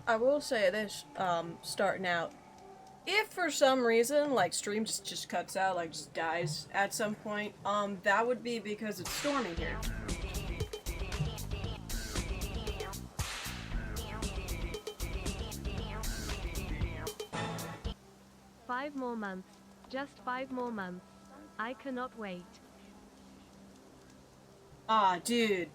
I will say this, starting out. If for some reason, like, stream just cuts out, like, just dies at some point, that would be because it's storming here. 5 more months. Just 5 more months. I cannot wait. Ah, dude.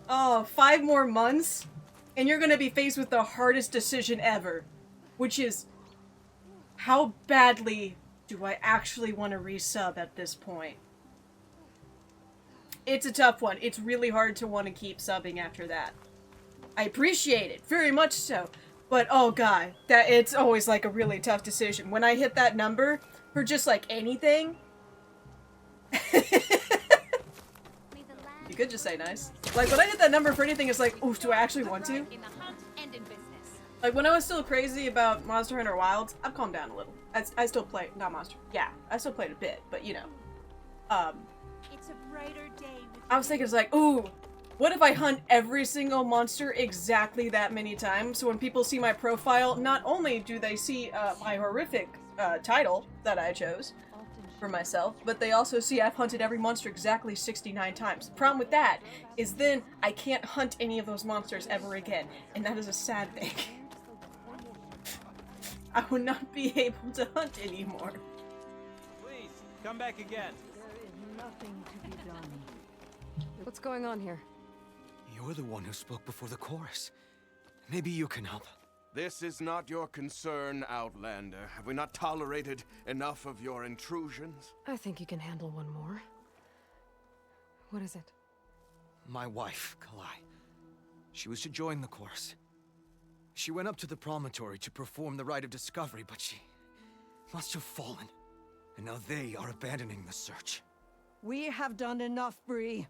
Oh, 5 more months? And you're gonna be faced with the hardest decision ever. Which is, how badly do I actually want to resub at this point? It's a tough one. It's really hard to want to keep subbing after that. I appreciate it, very much so. But oh god, it's always like a really tough decision. When I hit that number, for just like anything... You could just say nice. Like, when I hit that number for anything, it's like, oof, do I actually want to? Like, when I was still crazy about Monster Hunter Wilds, I've calmed down a little. I still play, not Monster, yeah, I still played a bit, but you know. It's a brighter day I was thinking, it's like, ooh, what if I hunt every single monster exactly that many times? So when people see my profile, not only do they see my horrific title that I chose for myself, but they also see I've hunted every monster exactly 69 times. The problem with that is then I can't hunt any of those monsters ever again, and that is a sad thing. I would not be able to hunt anymore. Please, come back again. There is nothing to be done. What's going on here? You're the one who spoke before the chorus. Maybe you can help. This is not your concern, Outlander. Have we not tolerated enough of your intrusions? I think you can handle one more. What is it? My wife, Kalai. She was to join the chorus. She went up to the promontory to perform the rite of discovery, but she must have fallen. And now they are abandoning the search. We have done enough, Bree.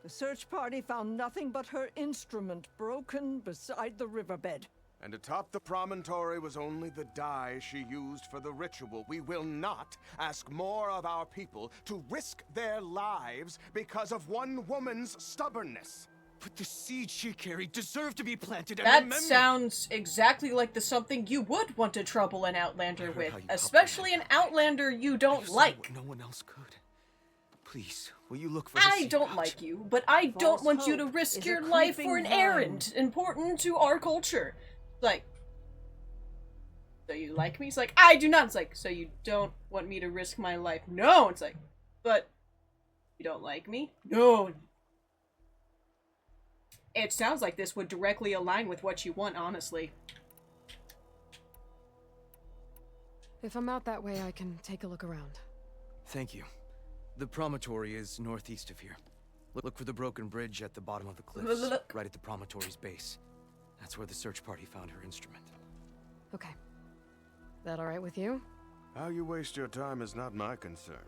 The search party found nothing but her instrument broken beside the riverbed. And atop the promontory was only the dye she used for the ritual. We will not ask more of our people to risk their lives because of one woman's stubbornness. But the seed she carried deserved to be planted and That remembered. sounds exactly like the something you would want to trouble an Outlander with, especially an Outlander you don't like. No one else could. Please, will you look for the I seed don't pouch? like you, but I don't want you to hope risk is a your life creeping for an vine. errand important to our culture. Like, so you like me? It's like, I do not. It's like, so you don't want me to risk my life? No! It's like, but you don't like me? No. It sounds like this would directly align with what you want, honestly. If I'm out that way, I can take a look around. Thank you. The promontory is northeast of here. Look for the broken bridge at the bottom of the cliffs, Look. right at the promontory's base. That's where the search party found her instrument. Okay. That all right with you? How you waste your time is not my concern.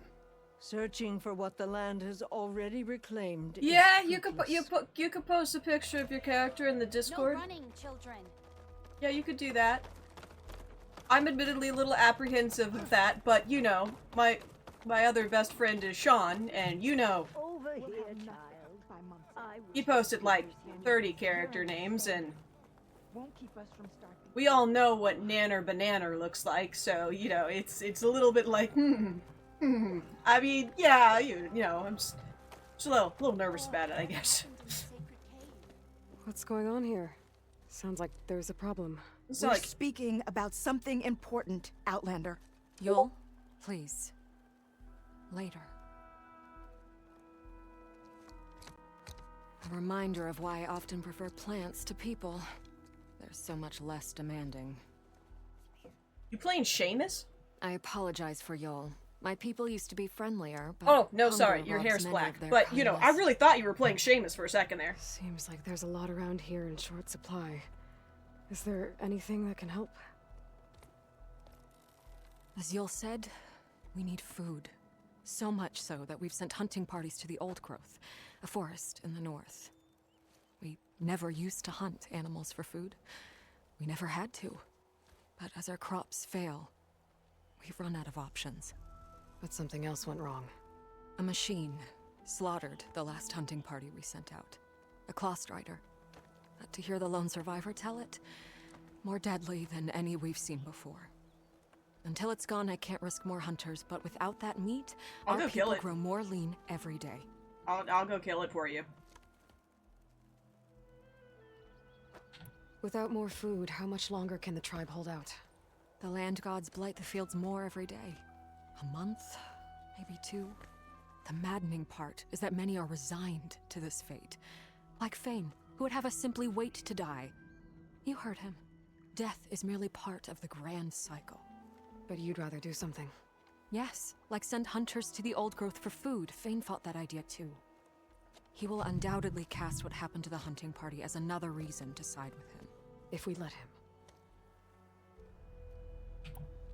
Searching for what the land has already reclaimed. Yeah, is you could fruitless. you could post a picture of your character in the Discord. No running, children. Yeah, you could do that. I'm admittedly a little apprehensive of that, but you know, my other best friend is Sean, and you know, Over here, child. he posted like 30 character names, and we all know what Nanner Banana looks like, so you know, it's a little bit like, I mean, yeah, you know, I'm just a little nervous about it, I guess. What's going on here? Sounds like there's a problem. So We're like, speaking about something important, Outlander. Yul, please. Later. A reminder of why I often prefer plants to people. They're so much less demanding. you playing Seamus? I apologize for Yul. My people used to be friendlier, but Oh, no, hunger sorry, your robs hair's many black. of their But, you know, I kindness. really thought you were playing Seamus for a second there. Seems like there's a lot around here in short supply. Is there anything that can help? As Yul said, we need food. So much so that we've sent hunting parties to the Old Growth, a forest in the north. We never used to hunt animals for food. We never had to. But as our crops fail, we've run out of options. But something else went wrong. A machine slaughtered the last hunting party we sent out. A Claw Strider. But to hear the lone survivor tell it, more deadly than any we've seen before. Until it's gone, I can't risk more hunters, but without that meat, I'll our go kill people it. grow more lean every day. I'll go kill it for you. Without more food, how much longer can the tribe hold out? The land gods blight the fields more every day. A month? Maybe 2? The maddening part is that many are resigned to this fate. Like Fane, who would have us simply wait to die. You heard him. Death is merely part of the grand cycle. But you'd rather do something. Yes, like send hunters to the old growth for food. Fane fought that idea too. He will undoubtedly cast what happened to the hunting party as another reason to side with him. If we let him.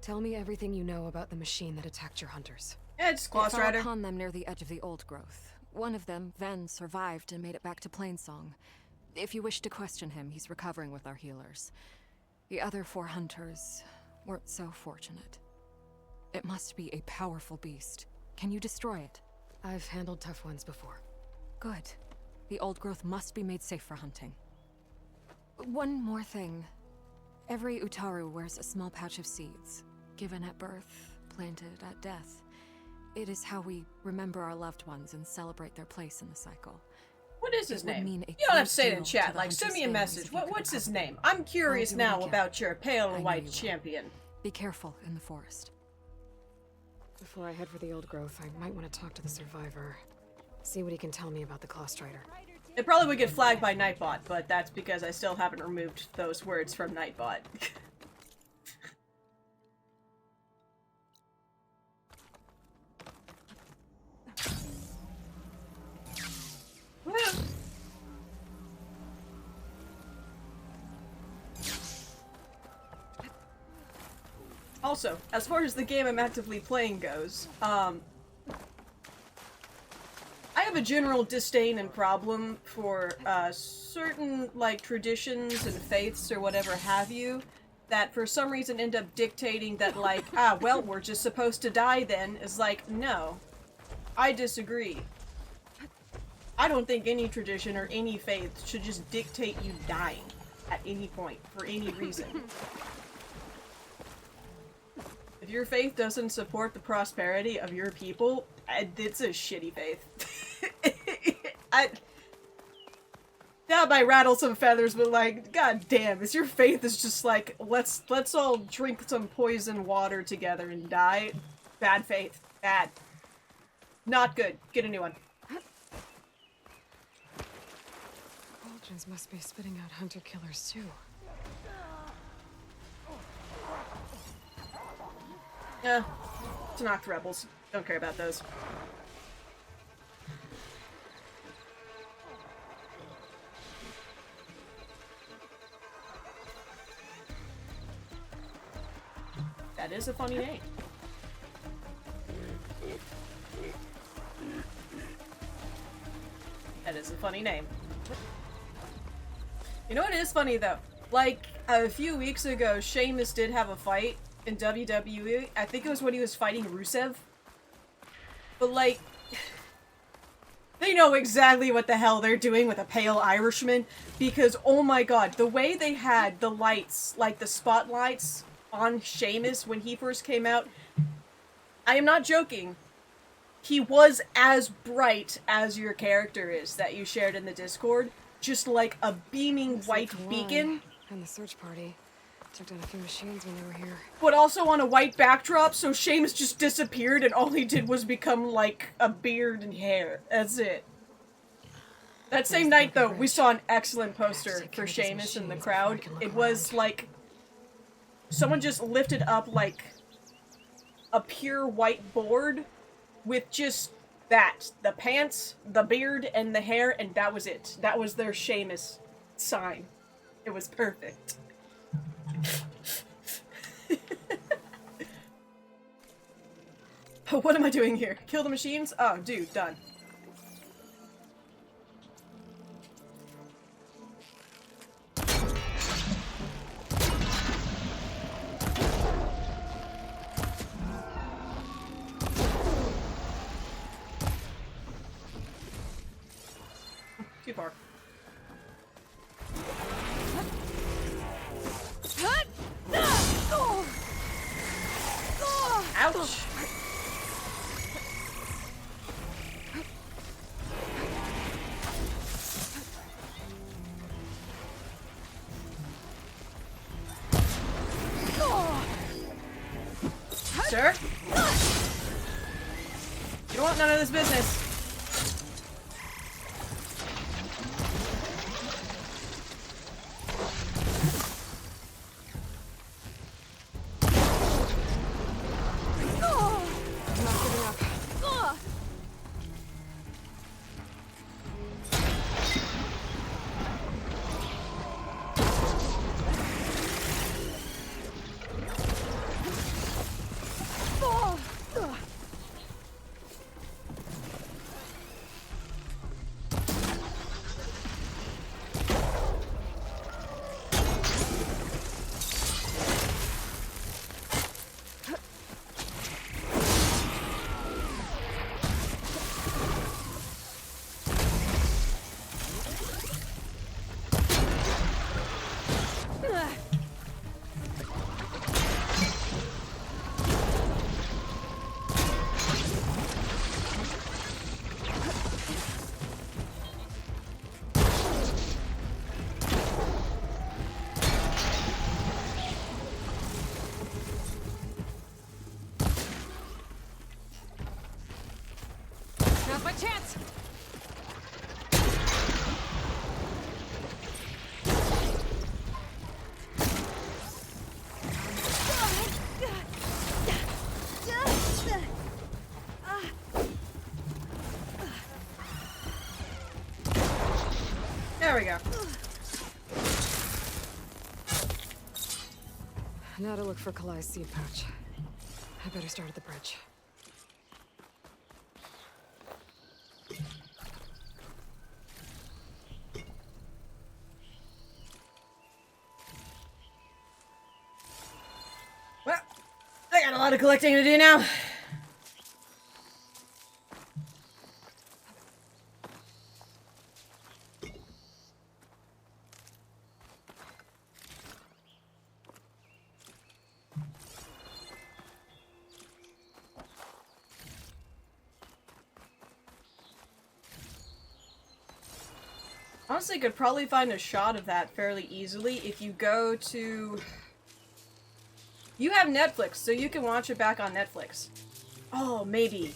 Tell me everything you know about the machine that attacked your hunters. Yeah, it's It Claw fell Strider. upon them near the edge of the old growth. One of them, Ven, survived and made it back to Plainsong. If you wish to question him, he's recovering with our healers. The other 4 hunters weren't so fortunate. It must be a powerful beast. Can you destroy it? I've handled tough ones before. Good. The old growth must be made safe for hunting. One more thing. Every Utaru wears a small pouch of seeds, given at birth, planted at death. It is how we remember our loved ones and celebrate their place in the cycle. What is his It would name? mean a You don't have great to say it in deal chat. to the Like, send hunters' me a families message. if you could What's his recover. name? I'm curious do what I now can. about your pale I and know white you will. champion. Be careful in the forest. Before I head for the old growth, I might want to talk to the survivor. See what he can tell me about the Claw Strider. It probably would get flagged by Nightbot, but that's because I still haven't removed those words from Nightbot. Woo! Also, as far as the game I'm actively playing goes, I have a general disdain and problem for certain, like, traditions and faiths or whatever have you, that for some reason end up dictating that, like, well, we're just supposed to die then, is like, no. I disagree. I don't think any tradition or any faith should just dictate you dying at any point, for any reason. If your faith doesn't support the prosperity of your people, it's a shitty faith. That might rattle some feathers, but like, god damn, is your faith is just like, let's all drink some poison water together and die? Bad faith. Bad. Not good. Get a new one. Cauldrons must be spitting out hunter-killers too. Yeah. It's knocked rebels. Don't care about those. That is a funny name. That is a funny name. You know what is funny though? Like, a few weeks ago, Sheamus did have a fight in WWE. I think it was when he was fighting Rusev. But like, they know exactly what the hell they're doing with a pale Irishman, because oh my god, the way they had the lights, like the spotlights on Sheamus when he first came out, I am not joking. He was as bright as your character is that you shared in the Discord. Just like a beaming Looks like white Kalai beacon. And the search party took down a few machines when they were here. But also on a white backdrop, so Sheamus just disappeared and all he did was become like a beard and hair. That's it. That same night though, we saw an excellent poster for Sheamus in the crowd. It was like someone just lifted up like a pure white board with just that. The pants, the beard, and the hair, and that was it. That was their Sheamus sign. It was perfect. What am I doing here? Kill the machines? Oh, dude, done. Too far. sir. You don't want none of this business. I'm not giving up. Now's my chance! There we go. Now to look for Kalai's seed pouch. I better start at the bridge. Well, I got a lot of collecting to do now. Honestly, could probably find a shot of that fairly easily if you go to... You have Netflix, so you can watch it back on Netflix. Oh, maybe.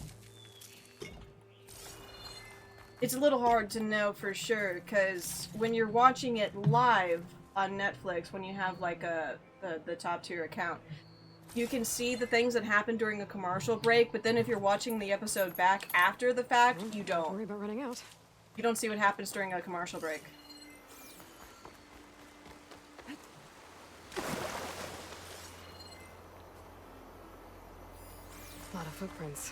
It's a little hard to know for sure, because when you're watching it live on Netflix, when you have like the top tier account, you can see the things that happen during a commercial break, but then if you're watching the episode back after the fact, you Don't don't. worry about running out. You don't see what happens during a commercial break. A lot of footprints.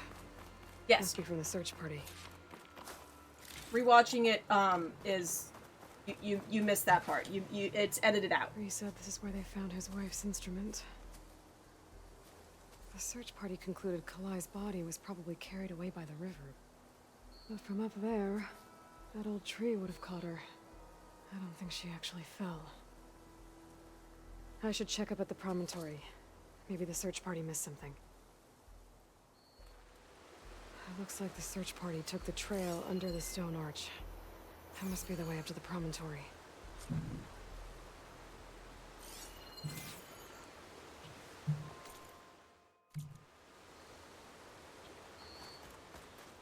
Yes. Must be from the search party. Rewatching it is you missed that part. It's edited out. He said this is where they found his wife's instrument. The search party concluded Kalai's body was probably carried away by the river. But from up there, that old tree would have caught her. I don't think she actually fell. I should check up at the promontory. Maybe the search party missed something. It looks like the search party took the trail under the stone arch. That must be the way up to the promontory.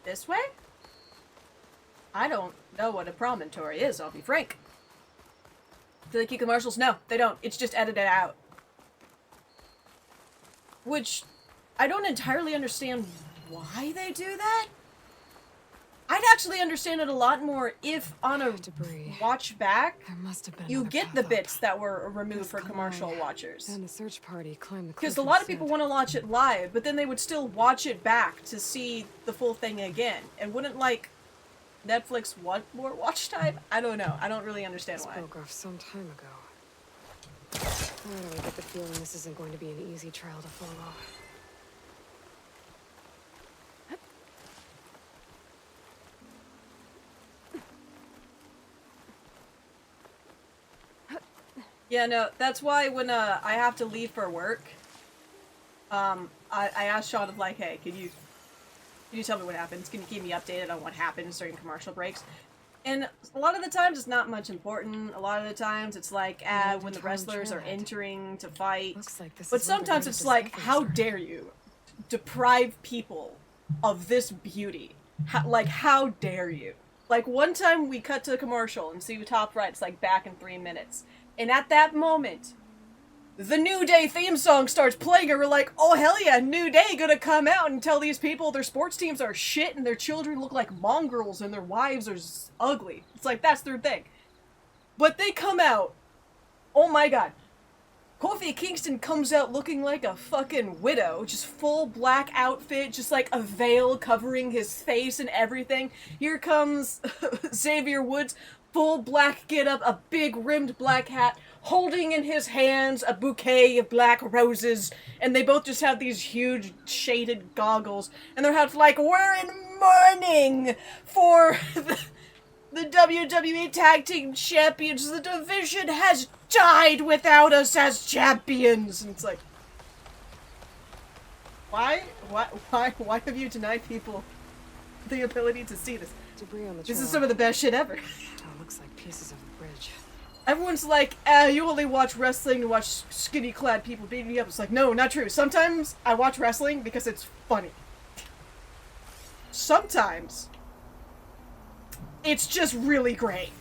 This way? I don't know what a promontory is, I'll be frank. Do they keep commercials? No, they don't. It's just edited out. Which, I don't entirely understand why they do that. I'd actually understand it a lot more if on a Debris. watch back, There must have been you another get path the up. bits that were removed Yes, for commercial Kalai watchers. And the search party climbed the cliff. Because a lot of instead. people want to watch it live, but then they would still watch it back to see the full thing again. And wouldn't, like, Netflix want more watch time? I don't know. I don't really understand This why. broke off some time ago. Why do I get the feeling this isn't going to be an easy trail to follow? Yeah, no, that's why when I have to leave for work, I asked Sean of like, hey, can you tell me what happens? Can you keep me updated on what happens during commercial breaks? And a lot of the times it's not much important. A lot of the times it's like, when the wrestlers are entering to fight. Looks like this But is where the sometimes road it's to like, Discovery how started. dare you deprive people of this beauty. Like, how dare you? Like, one time we cut to a commercial and see top right, it's like back in 3 minutes. And at that moment, the New Day theme song starts playing and we're like, oh hell yeah, New Day gonna come out and tell these people their sports teams are shit and their children look like mongrels and their wives are ugly. It's like, that's their thing. But they come out, oh my god. Kofi Kingston comes out looking like a fucking widow, just full black outfit, just like a veil covering his face and everything. Here comes Xavier Woods, full black getup, a big rimmed black hat, holding in his hands a bouquet of black roses, and they both just have these huge shaded goggles, and they're like, we're in mourning for the WWE Tag Team Champions. The division has died without us as champions. And it's like, why have you denied people the ability to see this? Debris on the This trail. is some of the best shit ever. Oh, looks like pieces of a bridge. Everyone's like, you only watch wrestling to watch skinny-clad people beating you up. It's like, no, not true. Sometimes I watch wrestling because it's funny. Sometimes it's just really great.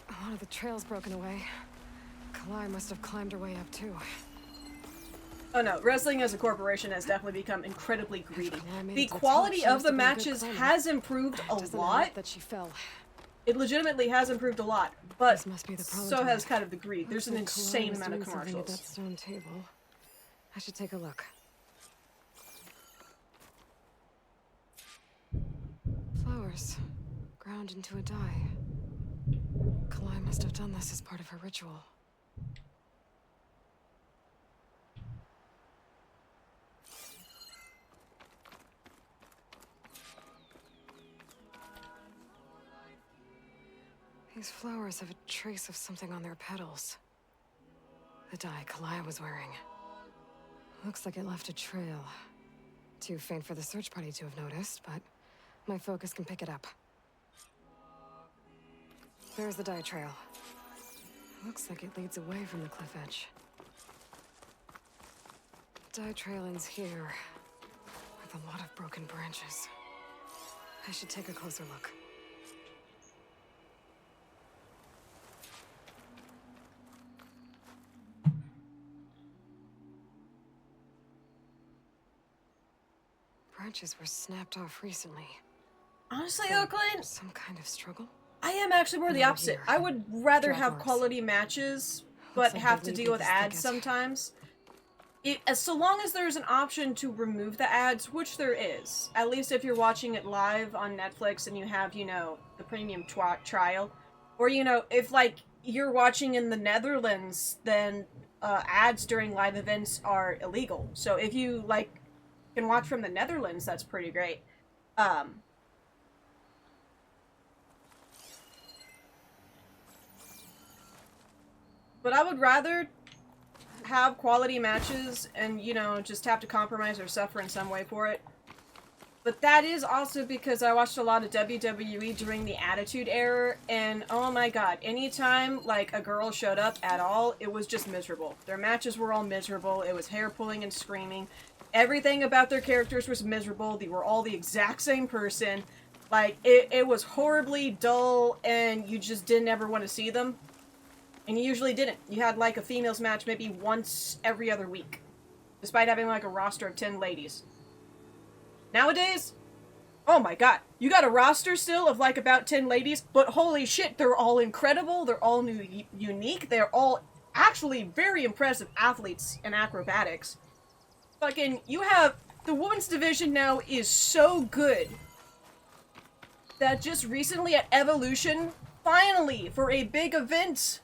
A lot of the trail's broken away. Kalai must have climbed her way up too. Oh no, wrestling as a corporation has definitely become incredibly greedy. Kalai made The it to the top, quality she of must the have been a good matches climber. has improved a Doesn't lot. help that she fell. It legitimately has improved a lot, but This must be the so proletariat. has kind of the greed. There's an Looks like Kalai insane was amount of doing something at that commercials. stone table. I should take a look. Flowers ground into a dye. Kalai must have done this as part of her ritual. These flowers have a trace of something on their petals. The dye Kalai was wearing. Looks like it left a trail. Too faint for the search party to have noticed, but my focus can pick it up. There's the dye trail. Looks like it leads away from the cliff edge. Dye trail ends here, with a lot of broken branches. I should take a closer look. Branches were snapped off recently. Honestly, So, Oakland, some kind of struggle? I am actually more the Over opposite. here. I would rather Drag have marks. quality matches, but Looks like have they to lead deal to with this ads thicket. sometimes. So long as there's an option to remove the ads, which there is, at least if you're watching it live on Netflix and you have, you know, the premium trial, or, you know, if, like, you're watching in the Netherlands, then ads during live events are illegal. So if you, like, can watch from the Netherlands, that's pretty great. But I would rather have quality matches and, you know, just have to compromise or suffer in some way for it. But that is also because I watched a lot of WWE during the Attitude Era, and oh my god, anytime, like, a girl showed up at all, it was just miserable. Their matches were all miserable, it was hair pulling and screaming. Everything about their characters was miserable, they were all the exact same person. Like, it was horribly dull, and you just didn't ever want to see them. And you usually didn't. You had, like, a females match maybe once every other week. Despite having, like, a roster of 10 ladies. Nowadays, oh my god, you got a roster still of, like, about 10 ladies, but holy shit, they're all incredible, they're all unique, they're all actually very impressive athletes in acrobatics. Fucking, you have, the women's division now is so good that just recently at Evolution, finally, for a big event,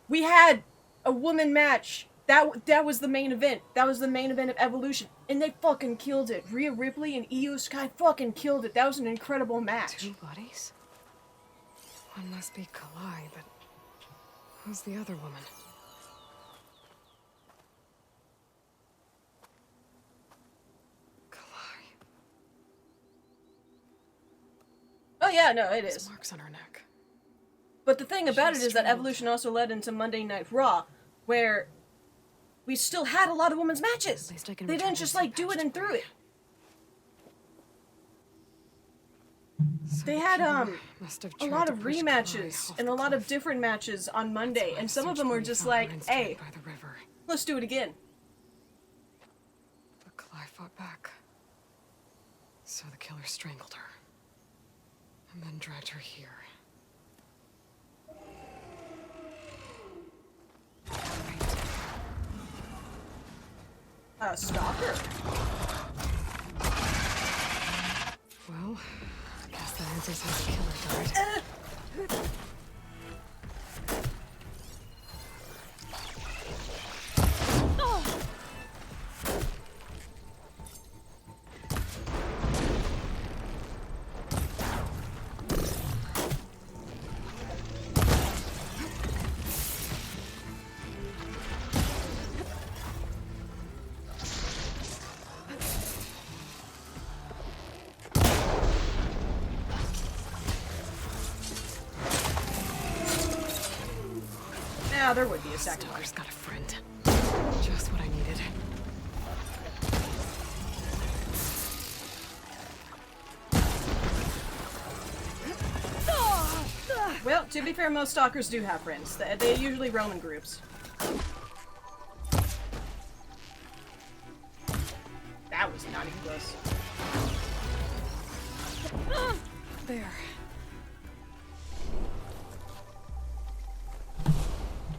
we had a woman match. That was the main event. That was the main event of Evolution. And they fucking killed it. Rhea Ripley and Io Sky fucking killed it. That was an incredible match. 2 bodies? One must be Kalai, but who's the other woman? Kalai. Oh yeah, no, it There's is. marks on her neck. But the thing about it was is that strangled. evolution also led into Monday Night Raw, where we still had a lot of women's matches. At least I can They return didn't the just seed like do pouch it and to threw Brie. it. So They the had killer must have a tried lot to of push rematches Kalai off and the a lot of cliff. different matches on Monday, That's why and the some of search them were party just found her like, instantly hey, by the river. let's do it again. But Kalai fought back. So the killer strangled her. And then dragged her here. Stalker. Well, I guess that answers how the killer died. Yeah, there would be a second one. Stalker's got a friend. Just what I needed. Well, to be fair, most stalkers do have friends. They usually roam in groups. That was not even close. There.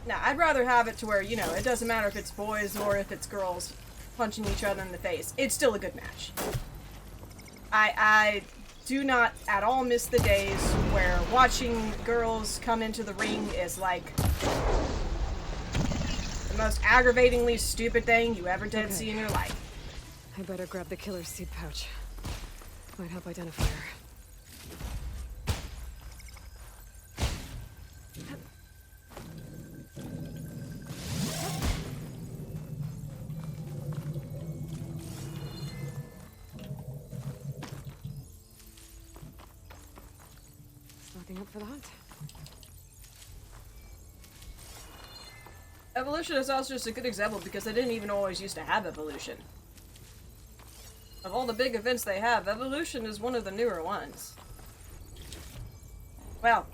Now, I'd rather have it to where, you know, it doesn't matter if it's boys or if it's girls punching each other in the face. It's still a good match. I do not at all miss the days where watching girls come into the ring is like the most aggravatingly stupid thing you ever did see in your life. I better grab the killer's seed pouch. Might help identify her. Nothing up for the hunt. Evolution is also just a good example because they didn't even always used to have evolution. Of all the big events they have, evolution is one of the newer ones. Well,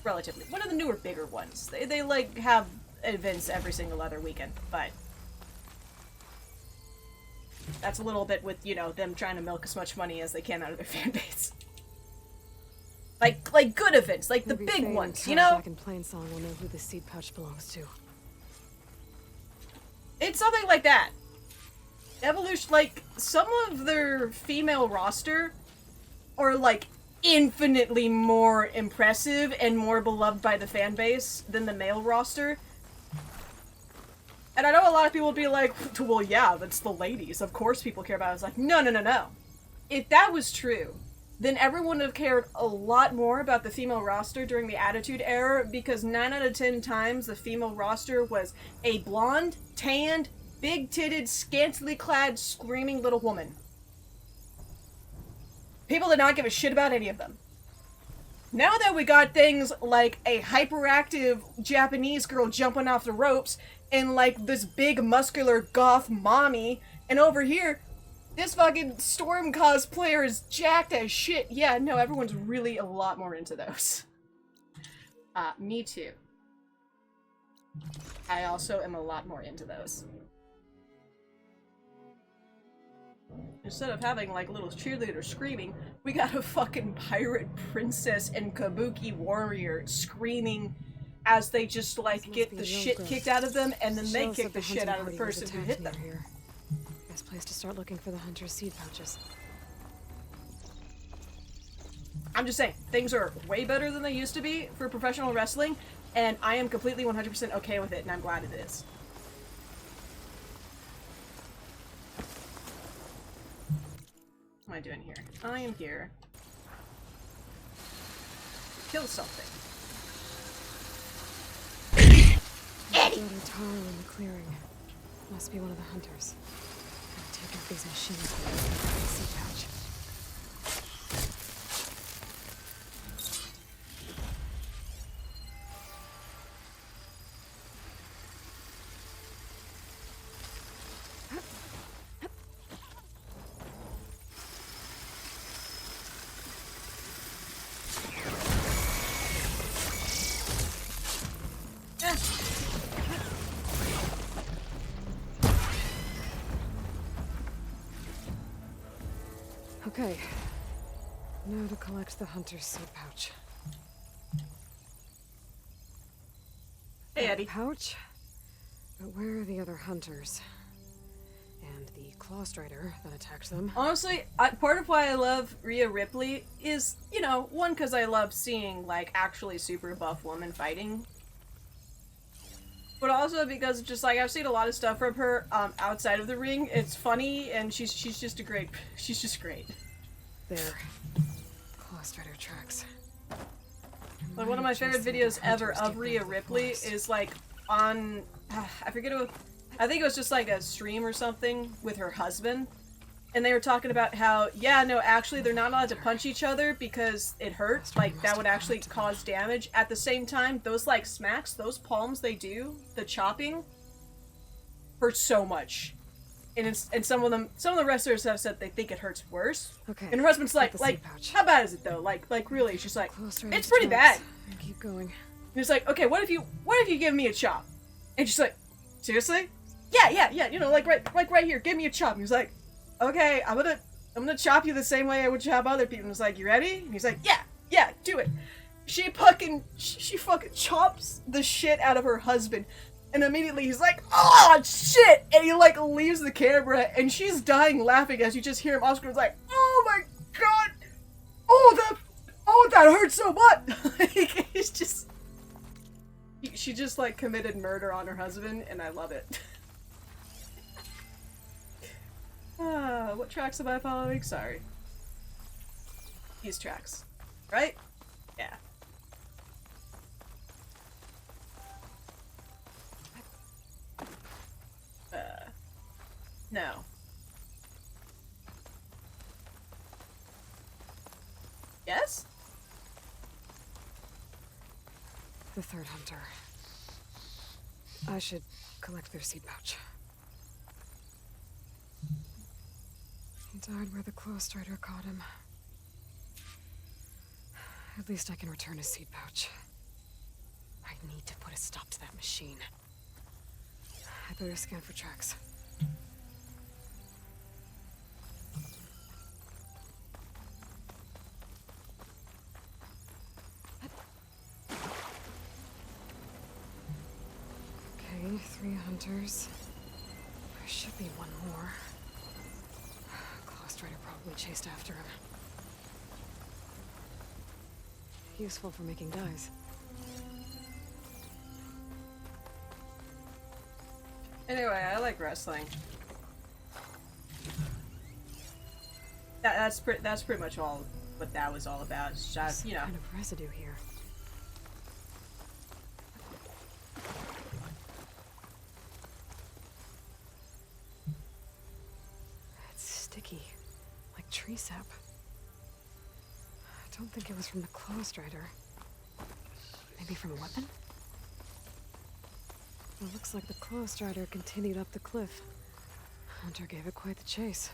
relatively. One of the newer, bigger ones. They like, have events every single other weekend, but that's a little bit with, you know, them trying to milk as much money as they can out of their fan base. Like good events, like the Maybe big Faye and ones, Cal you know? back in Plainsong will know who the seed pouch belongs to. It's something like that. Evolution, like, some of their female roster are, like, infinitely more impressive and more beloved by the fan base than the male roster. And I know a lot of people would be like, well, yeah, that's the ladies. Of course people care about it. It's like, no, no, no, no. If that was true, then everyone would have cared a lot more about the female roster during the Attitude Era, because 9 out of 10 times the female roster was a blonde, tanned, big-titted, scantily clad, screaming little woman. People did not give a shit about any of them. Now that we got things like a hyperactive Japanese girl jumping off the ropes and like this big muscular goth mommy, and over here, this fucking Storm cosplayer is jacked as shit. Yeah, no, everyone's really a lot more into those. Me too. I also am a lot more into those. Instead of having, like, little cheerleaders screaming, we got a fucking pirate princess and kabuki warrior screaming as they just, like, get the shit kicked out of them, and then they kick the shit out of the person who hit them. Here. Best place to start looking for the hunter's seed pouches. I'm just saying, things are way better than they used to be for professional wrestling, and I am completely 100% okay with it, and I'm glad it is. What am I doing here? I am here. Kill something. Eddie! Taro in the clearing. Must be one of the hunters. Gotta take out these machines and seed pouch. Okay. Now to collect the hunter's seed pouch. Hey, Eddie. Pouch? But where are the other hunters? And the claw strider that attacked them? Honestly, part of why I love Rhea Ripley is, you know, one, because I love seeing, like, actually super buff women fighting. But also because just, like, I've seen a lot of stuff from her outside of the ring. It's funny, and she's just a great... She's just great. There. Claw strider tracks. Like, one of my favorite videos ever of Rhea Ripley is, like, on... I forget what... I think it was just, like, a stream or something with her husband. And they were talking about how, yeah, no, actually, they're not allowed to punch each other because it hurts. Like, that would actually cause damage. At the same time, those, like, smacks, those palms they do, the chopping, hurt so much. And some of the wrestlers have said they think it hurts worse. Okay. And her husband's like, how bad is it though? Like really? She's like, it's pretty bad. Keep going. And he's like, okay, what if you give me a chop? And she's like, seriously? Yeah. You know, like right here, give me a chop. And he's like, okay, I'm gonna chop you the same way I would chop other people. And he's like, you ready? And he's like, yeah, do it. She fucking chops the shit out of her husband. And immediately he's like, oh shit! And he like leaves the camera and she's dying laughing as you just hear him off screen like, oh my god! Oh that hurts so much! Like, it's just... She just like committed murder on her husband and I love it. What tracks am I following? Sorry. These tracks. Right? Yeah. No. Yes? The third hunter. I should collect their seed pouch. He died where the claw strider caught him. At least I can return his seed pouch. I need to put a stop to that machine. I better scan for tracks. Okay, 3 hunters. There should be one more. Claw strider probably chased after him. Useful for making dyes. Anyway, I like wrestling. That's pretty much all what that was all about. It's just, Some you know. kind of residue here. It's sticky, like tree sap. I don't think it was from the claw strider. Maybe from a weapon? It looks like the claw strider continued up the cliff. Hunter gave it quite the chase.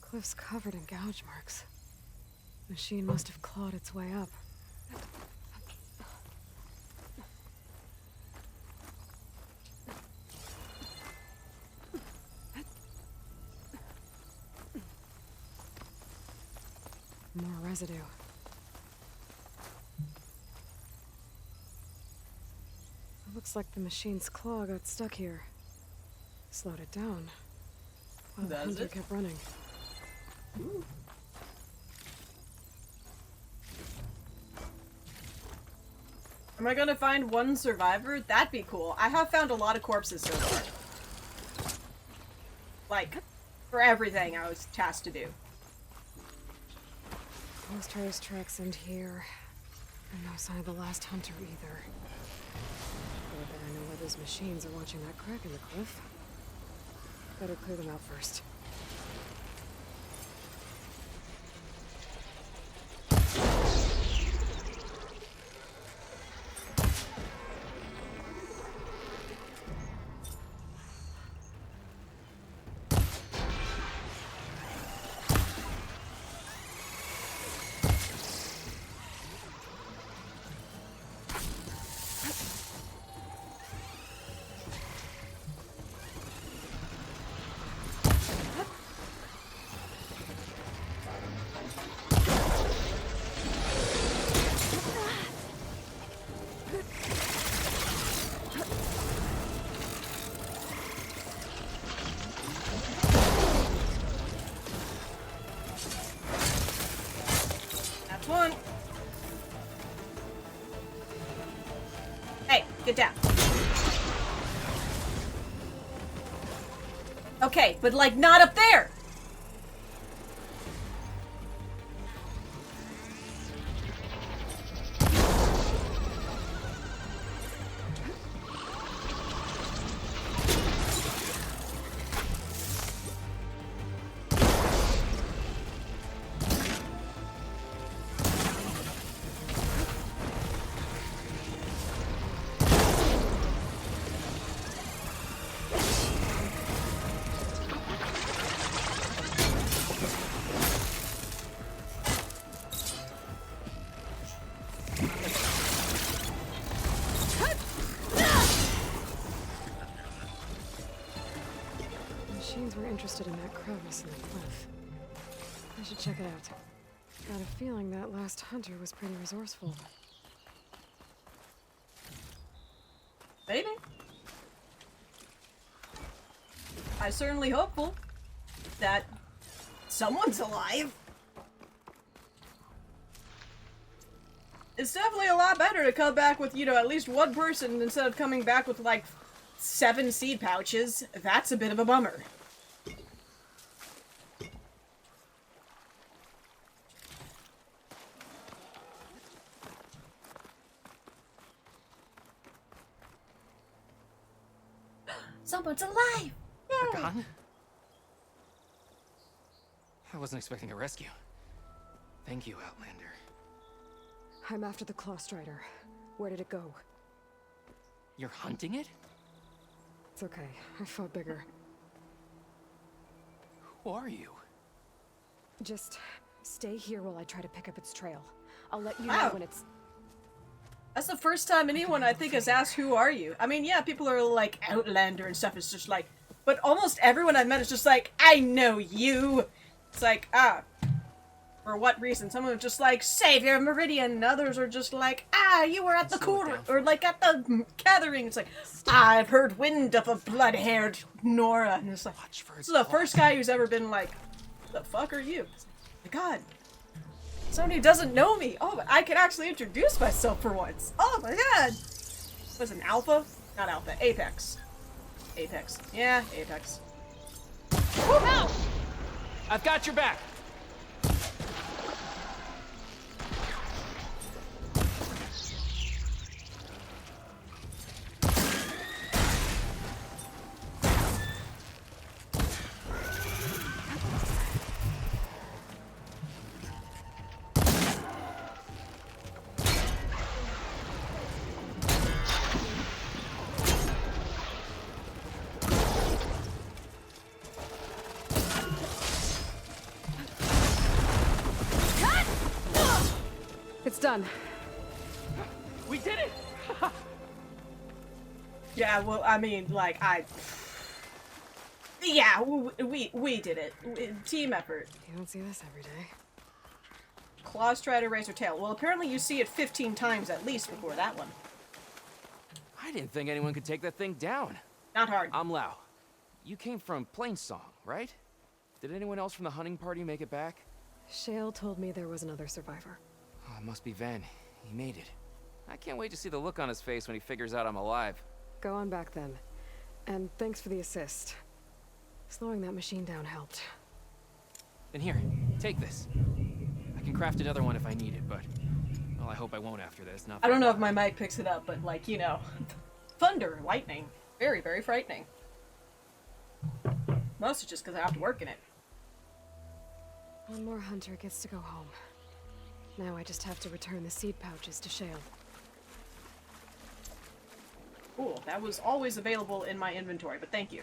Cliff's covered in gouge marks. Machine must have clawed its way up. More residue. It looks like the machine's claw got stuck here. Slowed it down. While the hunter kept running. Ooh. Am I gonna find one survivor? That'd be cool. I have found a lot of corpses so far. Like, for everything I was tasked to do. Most trace tracks end here. And no sign of the last hunter either. But I bet I know where those machines are watching that crack in the cliff. Better clear them out first. Get down. Okay, but like not up there. Machines were interested in that crevice in the cliff. I should check it out. Got a feeling that last hunter was pretty resourceful. Maybe. I certainly hopeful that someone's alive. It's definitely a lot better to come back with, you know, at least one person instead of coming back with like 7 seed pouches. That's a bit of a bummer. Someone's alive! They're gone? I wasn't expecting a rescue. Thank you, Outlander. I'm after the Claw Strider. Where did it go? You're hunting it? It's okay. I fought bigger. Who are you? Just stay here while I try to pick up its trail. I'll let you know Wow. when it's... That's the first time anyone, I think, has asked, who are you? I mean, yeah, people are like, Outlander and stuff. It's just like, but almost everyone I've met is just like, I know you. It's like, for what reason? Some of them are just like, Savior of Meridian. And others are just like, you were at the Kulrut, or like at the gathering. It's like, I've heard wind of a blood-haired Nora. And it's like, this is the first guy who's ever been like, the fuck are you? It's like, my God. Somebody who doesn't know me. Oh, but I can actually introduce myself for once. Oh my God. Was it an alpha? Not alpha. Apex. Apex. Yeah, Apex. Woo! I've got your back! It's done. We did it! Yeah, well, I mean, like, yeah, we did it. Team effort. You don't see this every day. Claw Strider, Razor Tail. Well, apparently you see it 15 times at least before that one. I didn't think anyone could take that thing down. Not hard. I'm Lau. You came from Plainsong, right? Did anyone else from the hunting party make it back? Shale told me there was another survivor. Oh, it must be Ven. He made it. I can't wait to see the look on his face when he figures out I'm alive. Go on back then. And thanks for the assist. Slowing that machine down helped. Then here, take this. I can craft another one if I need it, but... well, I hope I won't after this. Not I don't know if my mic picks it up, but like, you know, thunder, lightning. Very, very frightening. Mostly just because I have to work in it. One more hunter gets to go home. Now I just have to return the seed pouches to Shale. Cool. That was always available in my inventory, but thank you.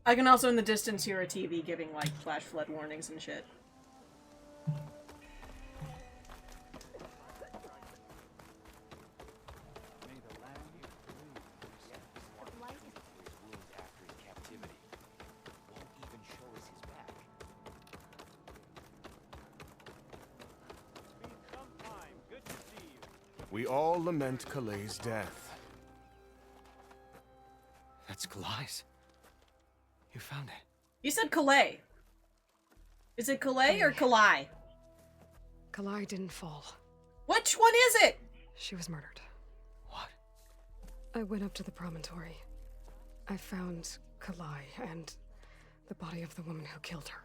I can also in the distance hear a TV giving like flash flood warnings and shit. We all lament Kalei's death. That's Kalai's. You found it. He said Calais. Is it Calais or Kalai? Kalai didn't fall. Which one is it? She was murdered. What? I went up to the promontory. I found Kalai and the body of the woman who killed her.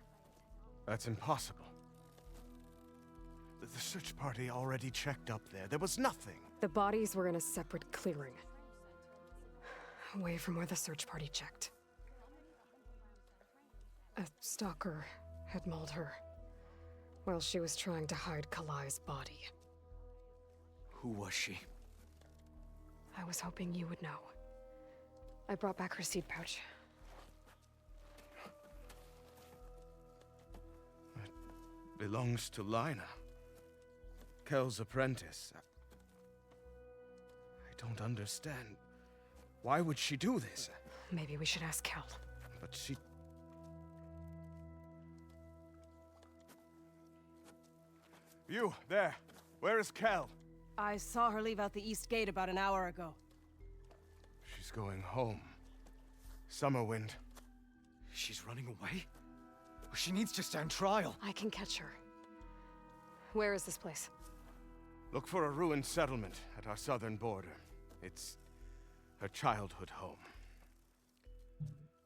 That's impossible. The search party already checked up there. There was nothing. The bodies were in a separate clearing. Away from where the search party checked. A stalker had mauled her while she was trying to hide Kalai's body. Who was she? I was hoping you would know. I brought back her seed pouch. It belongs to Lina. Kel's apprentice. I don't understand. Why would she do this? Maybe we should ask Kel. But she... You, there. Where is Kel? I saw her leave out the east gate about an hour ago. She's going home. Summerwind. She's running away? She needs to stand trial. I can catch her. Where is this place? Look for a ruined settlement at our southern border. It's her childhood home.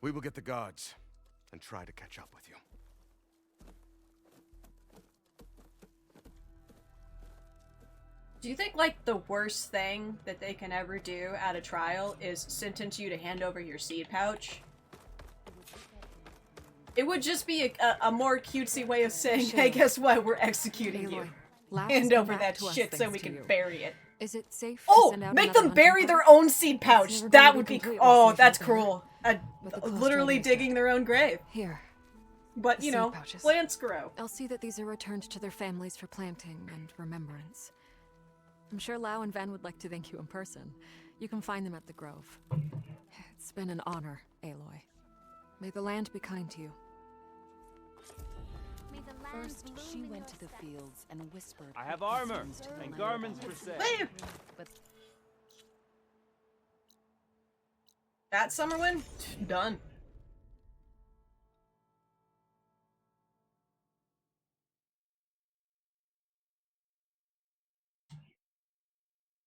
We will get the guards and try to catch up with you. Do you think, like, the worst thing that they can ever do at a trial is sentence you to hand over your seed pouch? It would just be a more cutesy way of saying, hey, guess what? We're executing you. Hand over that shit so we can bury it. Is it safe? Oh, make them bury their own seed pouch. That would be. Oh, that's cruel. Literally digging their own grave. Here. But you know, plants grow. I'll see that these are returned to their families for planting and remembrance. I'm sure Lau and Van would like to thank you in person. You can find them at the Grove. It's been an honor, Aloy. May the land be kind to you. First, she went to the fields and whispered. I have armor and garments for sale. But That Summerwind? Done.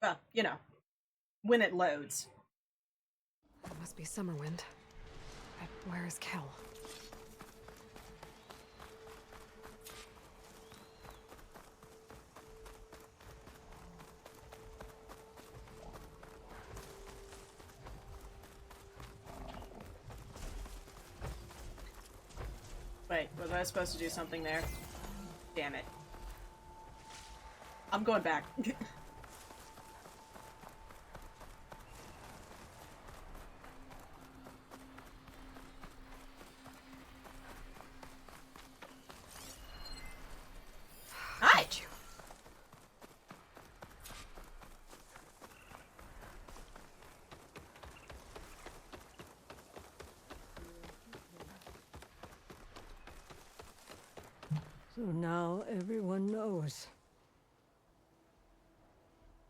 Well, you know, when it loads. It must be Summerwind. But where is Kel? Wait, was I supposed to do something there? Damn it. I'm going back. Hi! So now everyone knows.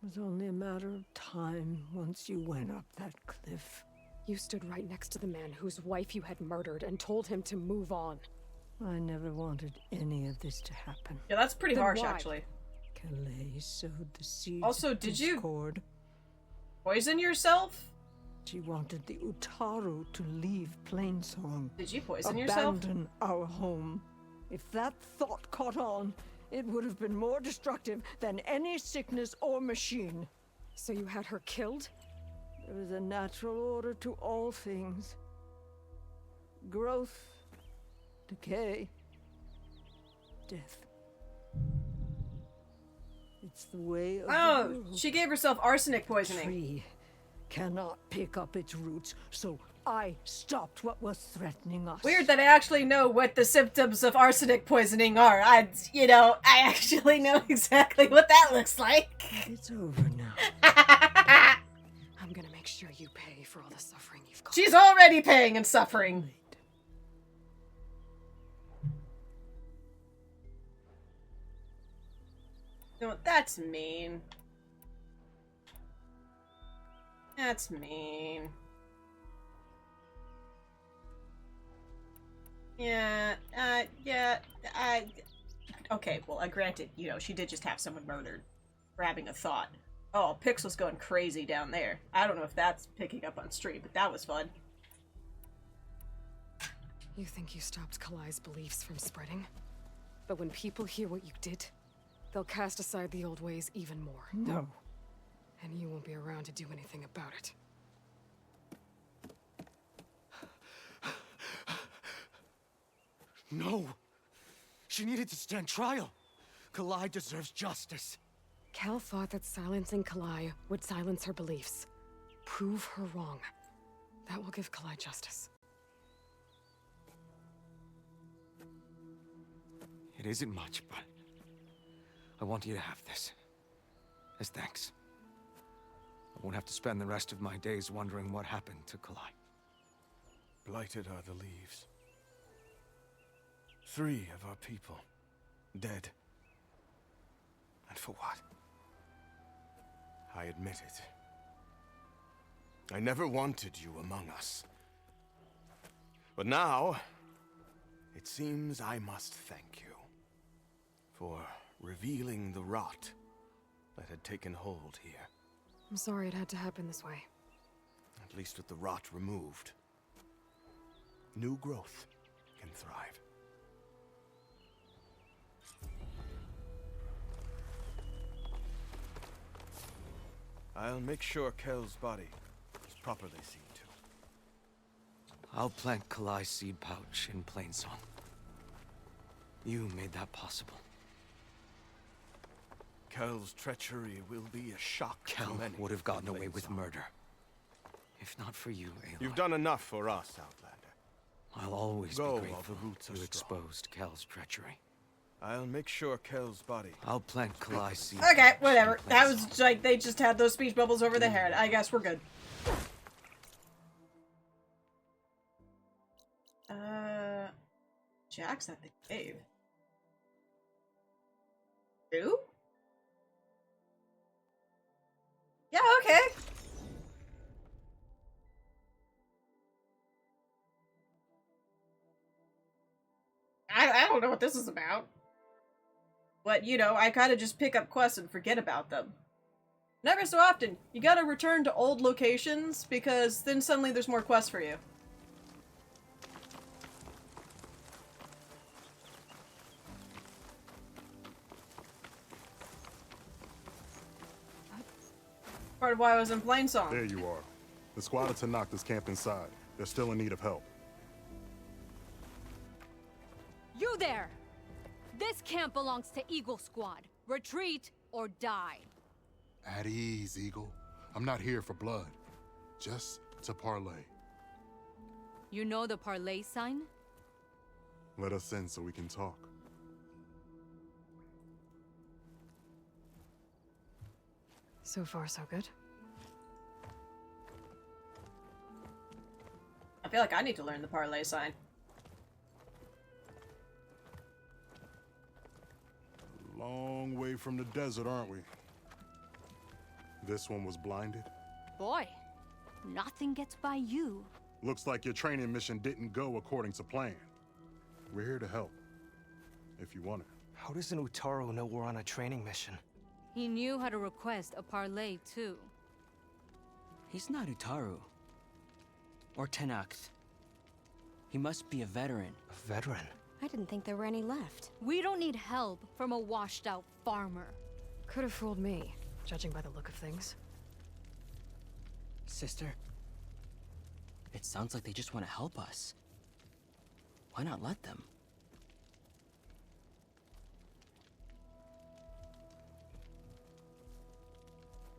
It was only a matter of time once you went up that cliff. You stood right next to the man whose wife you had murdered and told him to move on. I never wanted any of this to happen. Yeah, that's pretty Then harsh, why? actually. Calais sowed the seeds Also, of did you discord. poison yourself? She wanted the Utaru to leave Plainsong. Did you poison yourself? Abandon our home. If that thought caught on, it would have been more destructive than any sickness or machine. So you had her killed? There is a natural order to all things. Growth, decay, death. It's the way of the Oh, world. she gave herself arsenic poisoning. Tree cannot pick up its roots, so I stopped what was threatening us. Weird that I actually know what the symptoms of arsenic poisoning are. I actually know exactly what that looks like. It's over now. I'm gonna make sure you pay for all the suffering you've caused. She's already paying and suffering. No, that's mean. That's mean. Yeah, okay, well, granted, you know, she did just have someone murdered for having a thought. Oh, Pixel's going crazy down there. I don't know if that's picking up on stream, but that was fun. You think you stopped Kalai's beliefs from spreading? But when people hear what you did, they'll cast aside the old ways even more. No. And you won't be around to do anything about it. No! She needed to stand trial! Kalai deserves justice. Kel thought that silencing Kalai would silence her beliefs. Prove her wrong. That will give Kalai justice. It isn't much, but I want you to have this. As thanks. I won't have to spend the rest of my days wondering what happened to Kalai. Blighted are the leaves. 3 of our people, dead. And for what? I admit it. I never wanted you among us. But now, it seems I must thank you for revealing the rot that had taken hold here. I'm sorry it had to happen this way. At least with the rot removed, new growth can thrive. I'll make sure Kel's body is properly seen to. I'll plant Kalai's seed pouch in Plainsong. You made that possible. Kel's treachery will be a shock to Kel many. would have gotten away with murder. If not for you, Aloy. You've done enough for us, Outlander. I'll always Go be while grateful the roots are you strong. exposed Kel's treachery. I'll make sure Kel's body. I'll plant Kalai's seed. Okay, pouch whatever. in That Plainsong. was like, they just had those speech bubbles over their head. I guess we're good. Jack's at the cave. Who? Yeah, okay. I don't know what this is about. But, you know, I kind of just pick up quests and forget about them. Never so often, you gotta return to old locations, because then suddenly there's more quests for you. Part of why I was in Plainsong. There you are. The squad of Tanakh is camped inside. They're still in need of help. You there! This camp belongs to Eagle Squad. Retreat or die. At ease, Eagle. I'm not here for blood. Just to parlay. You know the parlay sign? Let us in so we can talk. So far, so good. I feel like I need to learn the parlay sign. Long way from the desert, aren't we? This one was blinded. Boy, nothing gets by you. Looks like your training mission didn't go according to plan. We're here to help, if you want it. How does an Utaru know we're on a training mission? He knew how to request a parlay, too. He's not Utaru. Or Tenakth. He must be a veteran. A veteran? I didn't think there were any left. We don't need help from a washed-out farmer. Could have fooled me, judging by the look of things. Sister, it sounds like they just want to help us. Why not let them?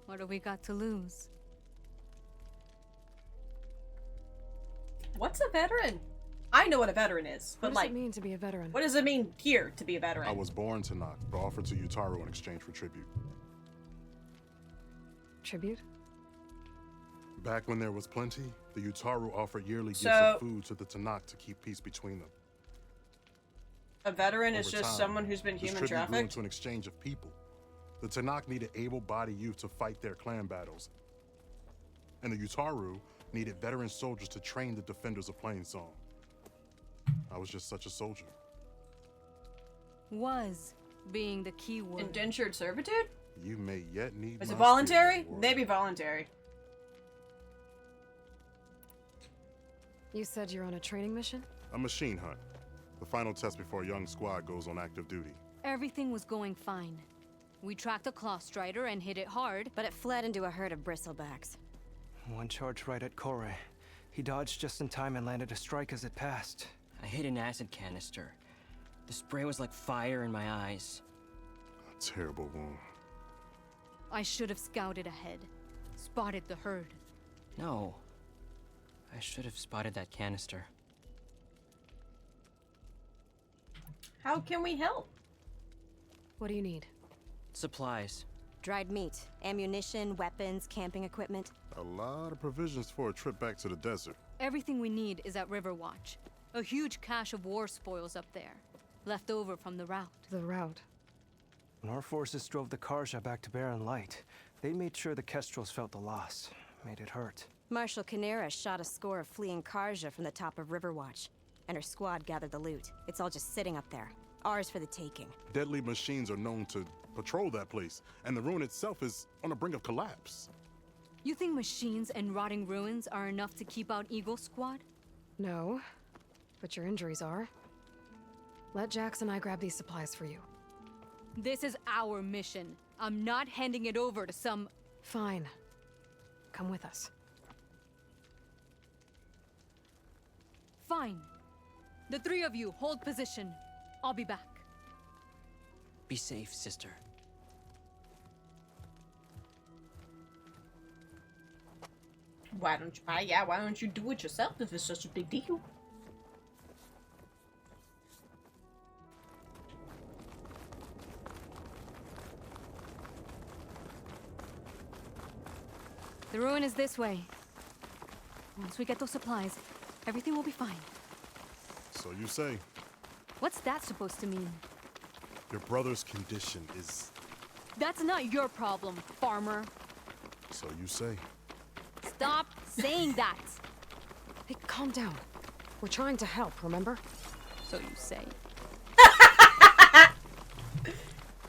What do we got to lose? What's a veteran? I know what a veteran is, but What does like, it mean to be a veteran? what does it mean here to be a veteran? I was born Tanakh, but offered to Utaru in exchange for tribute. Tribute? Back when there was plenty, the Utaru offered yearly gifts So- of food to the Tanakh to keep peace between them. A veteran is Over just time, someone who's been this human tribute grew trafficked? into an exchange of people. The Tanakh needed able-bodied youth to fight their clan battles, and the Utaru needed veteran soldiers to train the defenders of Plainsong. I was just such a soldier. Was being the key word. Indentured servitude? You may yet need Is my it voluntary? spirit, warrior. Maybe voluntary. You said you're on a training mission? A machine hunt. The final test before a young squad goes on active duty. Everything was going fine. We tracked a claw strider and hit it hard, but it fled into a herd of bristlebacks. One charge right at Kore. He dodged just in time and landed a strike as it passed. I hit an acid canister. The spray was like fire in my eyes. A terrible wound. I should have scouted ahead. Spotted the herd. No. I should have spotted that canister. How can we help? What do you need? Supplies. Dried meat, ammunition, weapons, camping equipment. A lot of provisions for a trip back to the desert. Everything we need is at Riverwatch. A huge cache of war spoils up there. Left over from the route. The route? When our forces drove the Karja back to Barren Light, they made sure the Kestrels felt the loss. Made it hurt. Marshal Canera shot a score of fleeing Karja from the top of Riverwatch, and her squad gathered the loot. It's all just sitting up there. Ours for the taking. Deadly machines are known to patrol that place, and the ruin itself is on the brink of collapse. You think machines and rotting ruins are enough to keep out Eagle Squad? No, but your injuries are. Let Jax and I grab these supplies for you. This is our mission. I'm not handing it over to some... Fine. Come with us. Fine. The three of you hold position. I'll be back. Be safe, sister. Why don't you? Why don't you do it yourself if it's such a big deal? The ruin is this way. Once we get those supplies, everything will be fine. So you say. What's that supposed to mean? Your brother's condition is... That's not your problem, farmer. So you say. Stop saying that! Hey, calm down. We're trying to help, remember? So you say.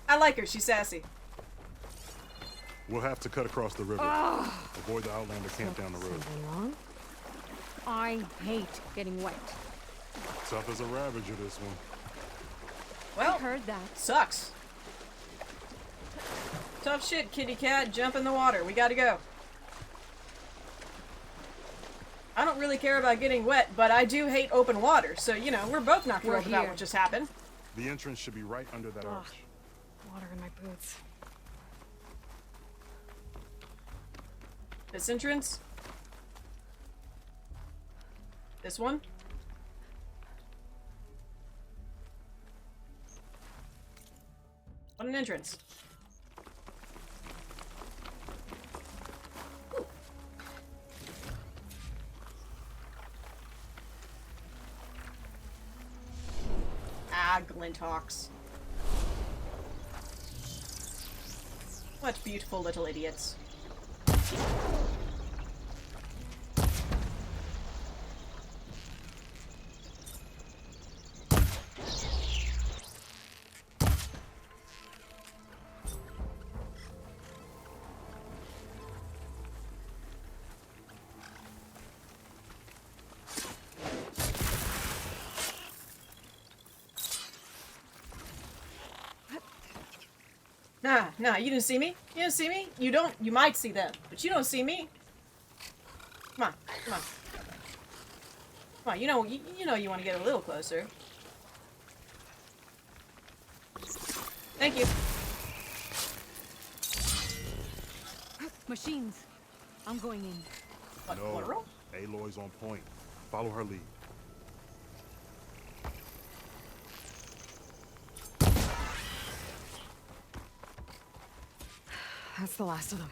I like her, she's sassy. We'll have to cut across the river. Avoid the Outlander camp down the road. Wrong? I hate getting wet. Tough as a Ravager, this one. Well, I heard that. Sucks. Tough shit, kitty cat. Jump in the water. We gotta go. I don't really care about getting wet, but I do hate open water, so, you know, we're both not thrilled about what just happened. The entrance should be right under that arch. Water in my boots. This entrance? This one? What an entrance. Ooh. Ah, Glinthawks. What beautiful little idiots. Nah, you didn't see me? You didn't see me? You don't, you might see them, but you don't see me. Come on, come on. Come on, you know you want to get a little closer. Thank you. Machines. I'm going in. What, no, plural? Aloy's on point. Follow her lead. That's the last of them.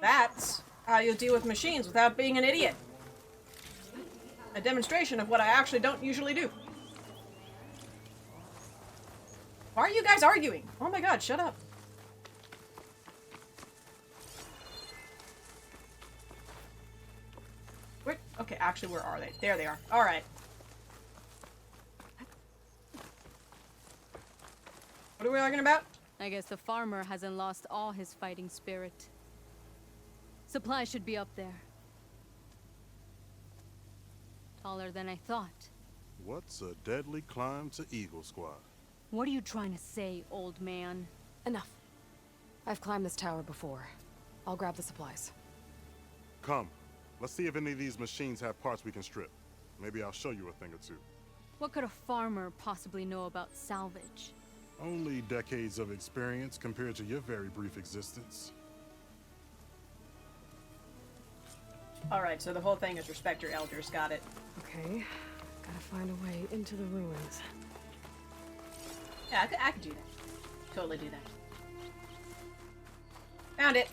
That's how you deal with machines without being an idiot. A demonstration of what I actually don't usually do. Why are you guys arguing? Oh my god, shut up. Where? Okay, actually, where are they? There they are. Alright. What are we arguing about? I guess the farmer hasn't lost all his fighting spirit. Supply should be up there. Taller than I thought. What's a deadly climb to Eagle Squad? What are you trying to say, old man? Enough. I've climbed this tower before. I'll grab the supplies. Come. Let's see if any of these machines have parts we can strip. Maybe I'll show you a thing or two. What could a farmer possibly know about salvage? Only decades of experience compared to your very brief existence. Alright, so the whole thing is respect your elders. Got it. Okay. Gotta find a way into the ruins. Yeah, I could do that. Totally do that. Found it.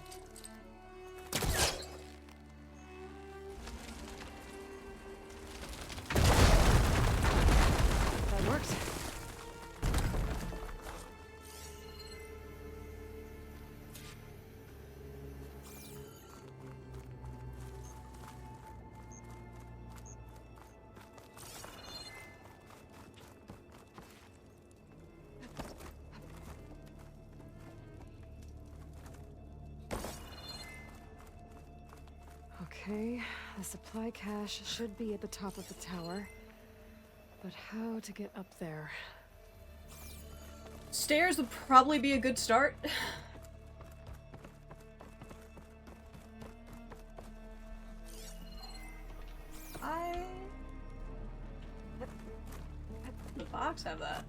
That works. Okay, the supply cache should be at the top of the tower. But how to get up there? Stairs would probably be a good start. The box have that.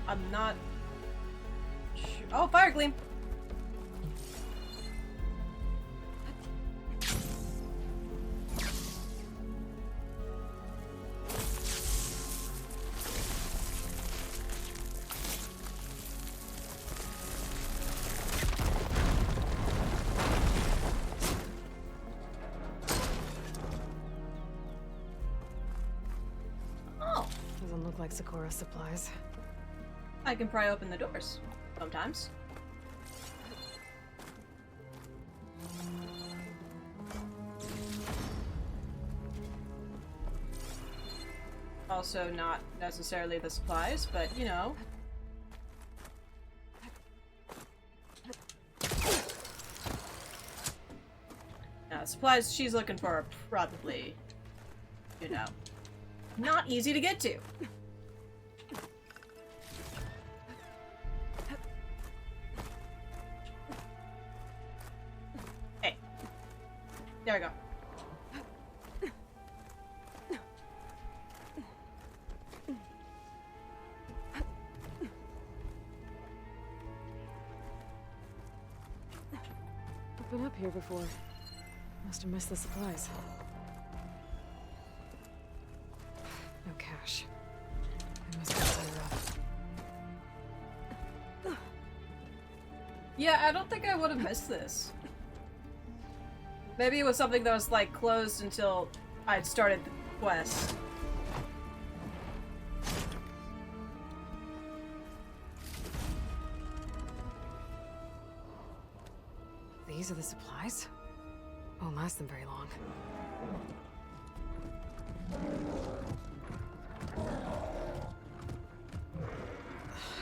I'm not sure. Oh, fire gleam. Oh. Doesn't look like Sakura supplies. I can pry open the doors. Sometimes. Also not necessarily the supplies, but you know. Now, supplies she's looking for are probably, you know, not easy to get to. There we go. I've been up here before. Must have missed the supplies. No cash. I must have cleared up. Yeah, I don't think I would have missed this. Maybe it was something that was, like, closed until I'd started the quest. These are the supplies? Won't last them very long.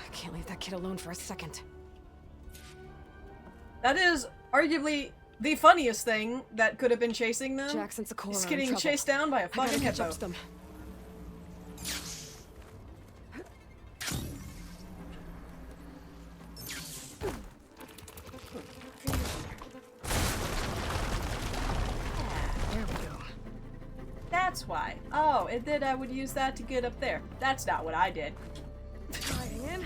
I can't leave that kid alone for a second. That is arguably the funniest thing that could have been chasing them. Jackson Sakura is are in getting trouble. chased down by a I gotta fucking catch hippo. up to them. There we go. That's why. Oh, and then I would use that to get up there. That's not what I did. Sliding in.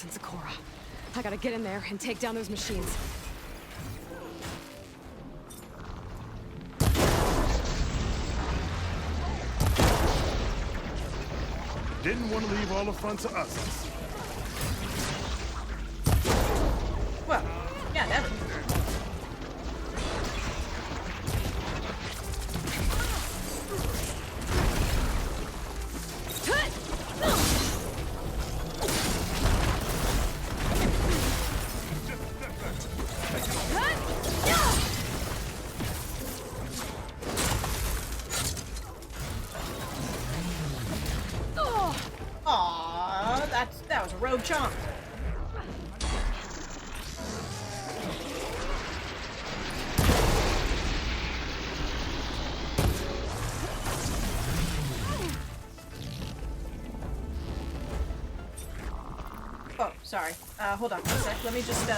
and Sakura. I gotta get in there and take down those machines. Didn't want to leave all the fun to us. Well, yeah, never. Aww, that was a rogue chomp. Oh, sorry. Hold on one sec. Let me just,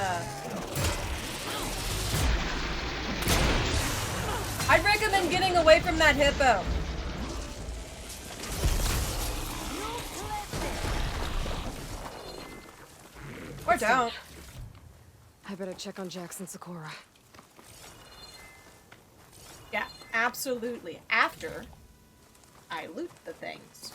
I'd recommend getting away from that hippo. Or don't. I better check on Jax and Sakura. Yeah, absolutely. After I loot the things.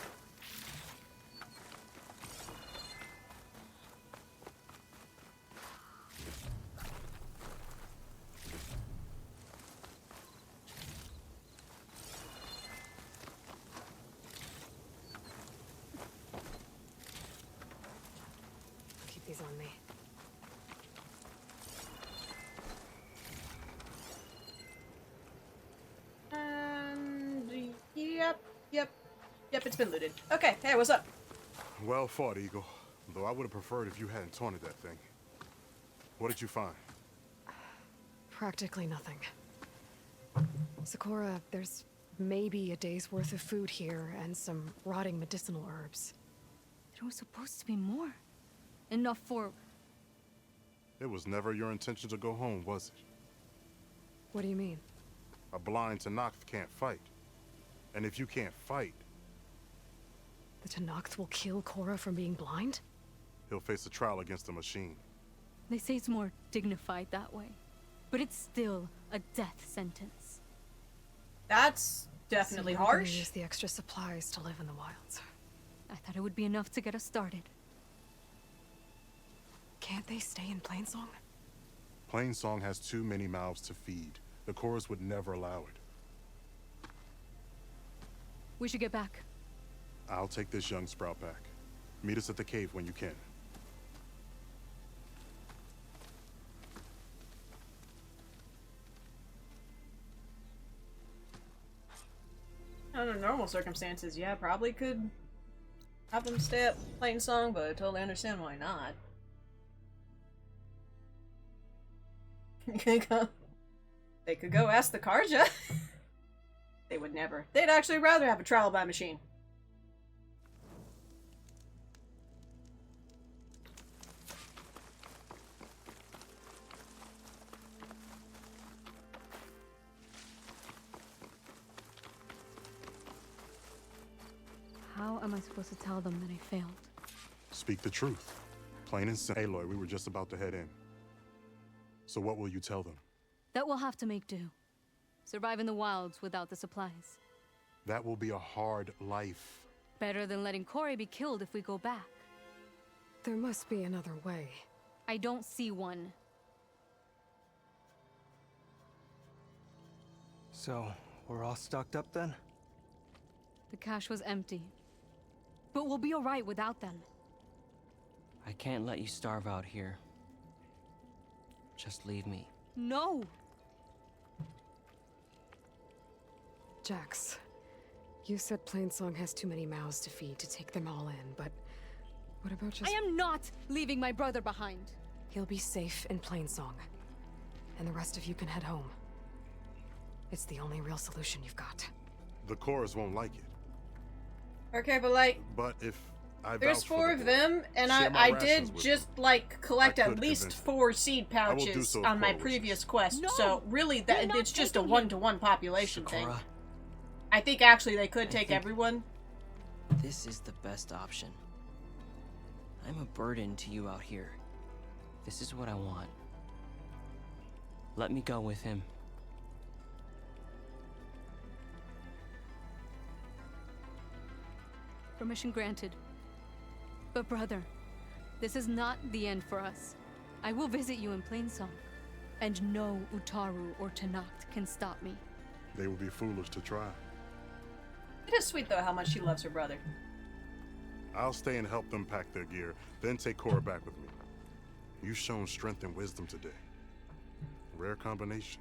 Keep these on me. And yep, it's been looted. Okay, hey, what's up? Well fought, Eagle. Though I would have preferred if you hadn't taunted that thing. What did you find? Practically nothing. Sakura, there's maybe a day's worth of food here and some rotting medicinal herbs. There was supposed to be more. Enough for... It was never your intention to go home, was it? What do you mean? A blind Tenakth can't fight. And if you can't fight, The Tenakth will kill Korra from being blind? he'll face a trial against the machine. They say it's more dignified that way. But it's still a death sentence. That's definitely So we're gonna harsh. use the extra supplies to live in the wilds. I thought it would be enough to get us started. Can't they stay in Plainsong? Plainsong has too many mouths to feed. The chorus would never allow it. We should get back. I'll take this young sprout back. Meet us at the cave when you can. Under normal circumstances, yeah, probably could have them stay up playing song, but I totally understand why not. They could go ask the Karja. They would never. They'd actually rather have a trial by machine. How am I supposed to tell them that I failed? Speak the truth. Plain and simple. Aloy, we were just about to head in. So what will you tell them? That we'll have to make do. Survive in the wilds without the supplies. That will be a hard life. Better than letting Corey be killed if we go back. There must be another way. I don't see one. So, we're all stocked up then? The cache was empty. But we'll be alright without them. I can't let you starve out here. Just leave me. No! Jax, you said Plainsong has too many mouths to feed to take them all in, but what about just— I am not leaving my brother behind! He'll be safe in Plainsong, and the rest of you can head home. It's the only real solution you've got. The chorus won't like it. Okay, but like, But if I there's vouch for 4 the of boy, them, and share my I rations did with just them. like collect I at could least convince 4 seed I will do pouches so if on my Cora previous quest. No, So really, you're that not it's just a taking him. 1-to-1 population thing. Sakura, I think actually they could I take think- everyone. this is the best option. I'm a burden to you out here. This is what I want. Let me go with him. Permission granted. But brother, this is not the end for us. I will visit you in Plainsong, and no Utaru or Tanacht can stop me. They would be foolish to try. It is sweet, though, how much she loves her brother. I'll stay and help them pack their gear, then take Cora back with me. You've shown strength and wisdom today. Rare combination.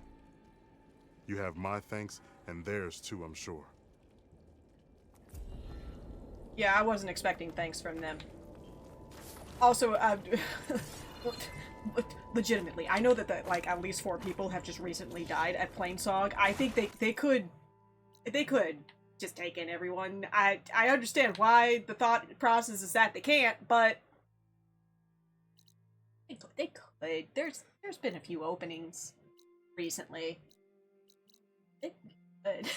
You have my thanks, and theirs too, I'm sure. Yeah, I wasn't expecting thanks from them. Also, legitimately, I know that like at least 4 people have just recently died at Plainsong. I think they could just take in everyone. I understand why the thought process is that they can't, but they could. There's been a few openings recently. They could.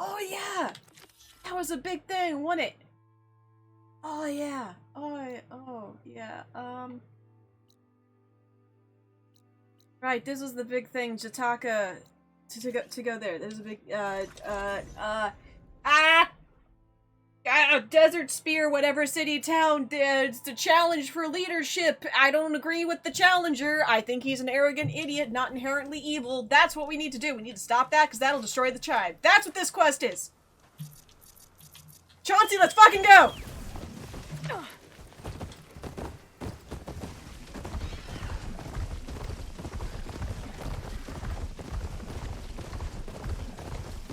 Oh yeah! That was a big thing, wasn't it? Oh yeah. Oh yeah. Right, this was the big thing, Jataka to go there. There's a big Desert Spear, whatever city, town, it's the challenge for leadership. I don't agree with the challenger. I think he's an arrogant idiot, not inherently evil. That's what we need to do. We need to stop that, because that'll destroy the tribe. That's what this quest is. Chauncey, let's fucking go!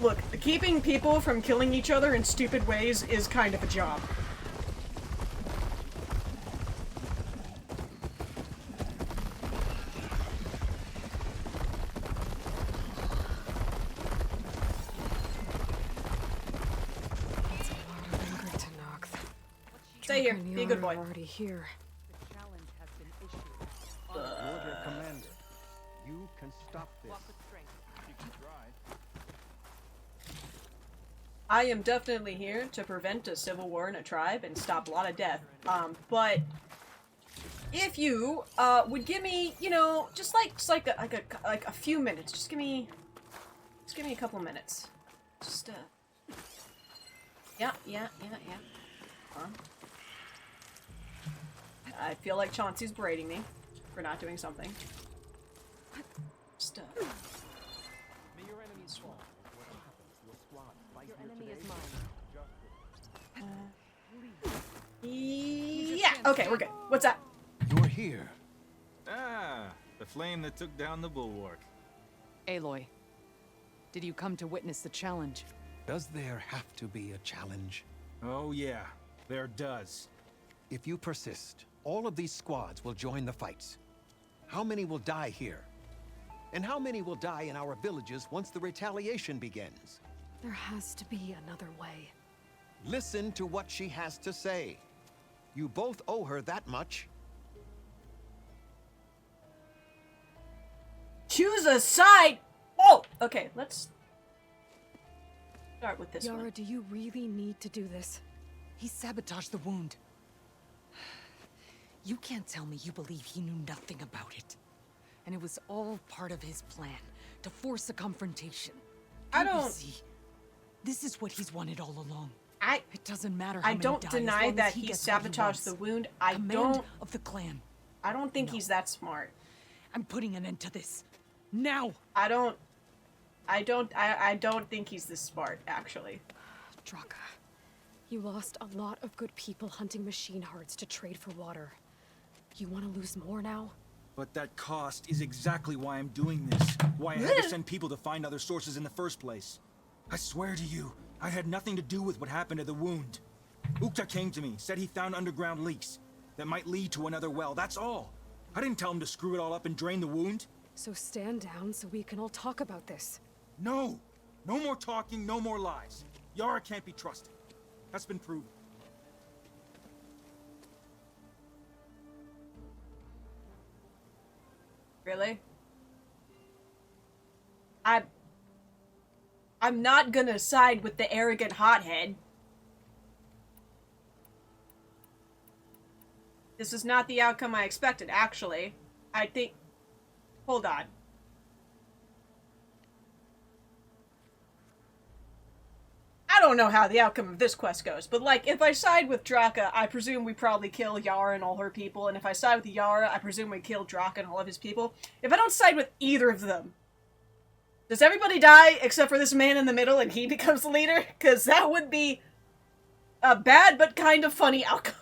Look, keeping people from killing each other in stupid ways is kind of a job. Stay here. Be a good boy. Already here. The challenge has been issued. You're their commander. You can stop this. You can try. I am definitely here to prevent a civil war in a tribe and stop a lot of death. But if you would give me, you know, just like a few minutes, just give me a couple minutes. Just yeah. I feel like Chauncey's berating me for not doing something. Just May your enemies fall. Your enemy is mine. yeah. Okay, we're good. What's that? You're here. Ah, the flame that took down the bulwark. Aloy, did you come to witness the challenge? Does there have to be a challenge? Oh yeah, there does. If you persist, all of these squads will join the fights. How many will die here? And how many will die in our villages once the retaliation begins? There has to be another way. Listen to what she has to say. You both owe her that much. Choose a side! Oh! Okay, let's start with this Yara, one. do you really need to do this? He sabotaged the wound. You can't tell me you believe he knew nothing about it. And it was all part of his plan, to force a confrontation. Can't you see? This is what he's wanted all along. It doesn't matter how I many don't die, deny as long that as he he gets what he sabotaged the wants. wound. Command of the clan. I don't think he's that smart. I'm putting an end to this. Now! I don't think he's this smart, actually. Draka, you lost a lot of good people hunting machine hearts to trade for water. You want to lose more now? But that cost is exactly why I'm doing this. Why I had to send people to find other sources in the first place. I swear to you, I had nothing to do with what happened to the wound. Ukta came to me, said he found underground leaks that might lead to another well, that's all. I didn't tell him to screw it all up and drain the wound. So stand down so we can all talk about this. No! No more talking, no more lies. Yara can't be trusted. That's been proven. Really? I'm not gonna side with the arrogant hothead. This is not the outcome I expected, actually. I think... Hold on. I don't know how the outcome of this quest goes, but, like, if I side with Draka, I presume we probably kill Yara and all her people, and if I side with Yara, I presume we kill Draka and all of his people. If I don't side with either of them, does everybody die except for this man in the middle and he becomes the leader? Because that would be a bad but kind of funny outcome.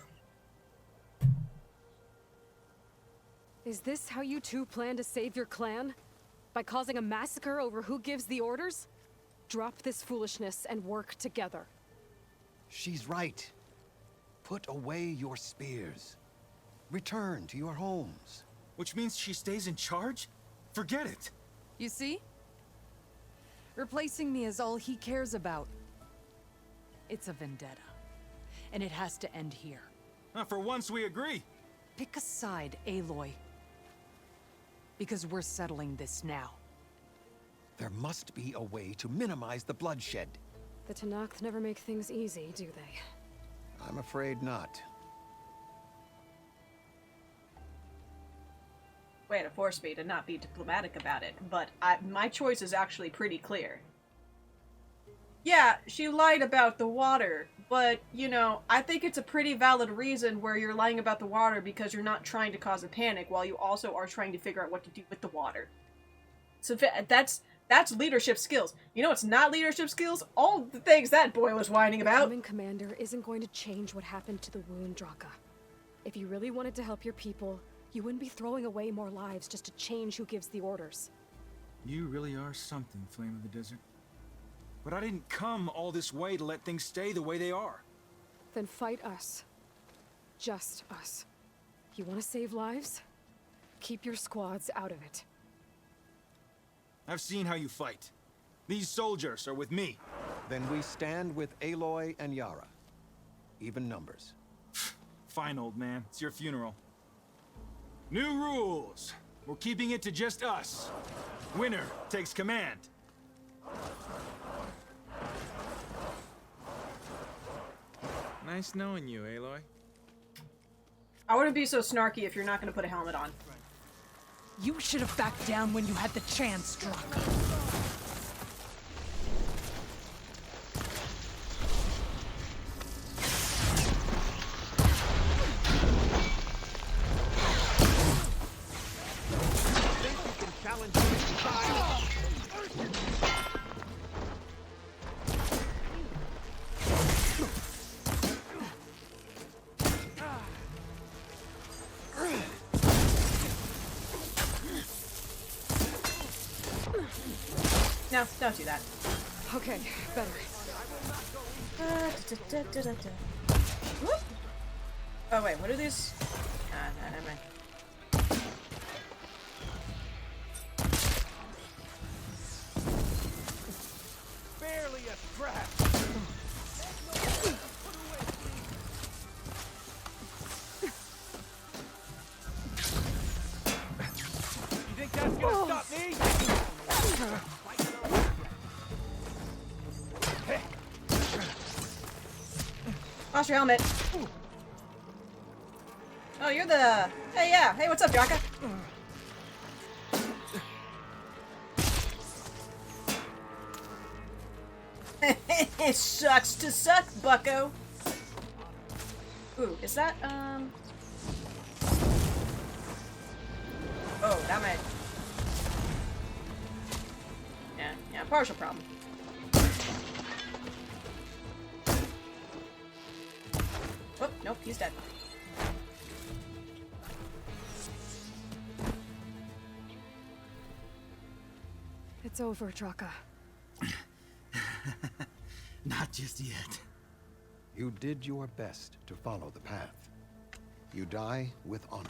Is this how you two plan to save your clan? By causing a massacre over who gives the orders? Drop this foolishness and work together. She's right. Put away your spears. Return to your homes. Which means she stays in charge? Forget it. You see? Replacing me is all he cares about. It's a vendetta. And it has to end here. For once we agree. Pick a side, Aloy. Because we're settling this now. There must be a way to minimize the bloodshed. The Tenakth never make things easy, do they? I'm afraid not. Way to force me to not be diplomatic about it, but my choice is actually pretty clear. Yeah, she lied about the water, but, you know, I think it's a pretty valid reason where you're lying about the water because you're not trying to cause a panic while you also are trying to figure out what to do with the water. So that's leadership skills. You know what's not leadership skills? All the things that boy was whining about. Becoming commander isn't going to change what happened to the wound, Draka. If you really wanted to help your people, you wouldn't be throwing away more lives just to change who gives the orders. You really are something, Flame of the Desert. But I didn't come all this way to let things stay the way they are. Then fight us. Just us. You want to save lives? Keep your squads out of it. I've seen how you fight. These soldiers are with me. Then we stand with Aloy and Yara. Even numbers. Fine, old man. It's your funeral. New rules. We're keeping it to just us. Winner takes command. Nice knowing you, Aloy. I wouldn't be so snarky if you're not going to put a helmet on. You should have backed down when you had the chance, Draka. No, don't do that. Okay, better. Whoop. Oh wait, what are these? No, never mind. Barely a scrap. You think that's gonna stop me? Lost your helmet. Oh, you're the... Hey, yeah. Hey, what's up, Draka? It sucks to suck, bucko. Ooh, is that, Oh, that might... Yeah, partial problem. Oh, nope, he's dead. It's over, Draka. Not just yet. You did your best to follow the path. You die with honor.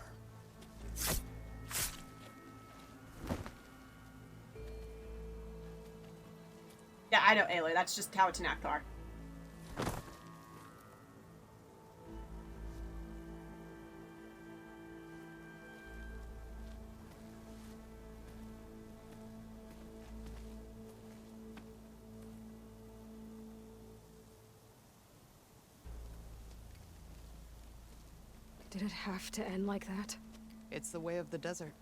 Yeah, I know, Aloy. That's just how Tenakth are. Did it have to end like that? It's the way of the desert.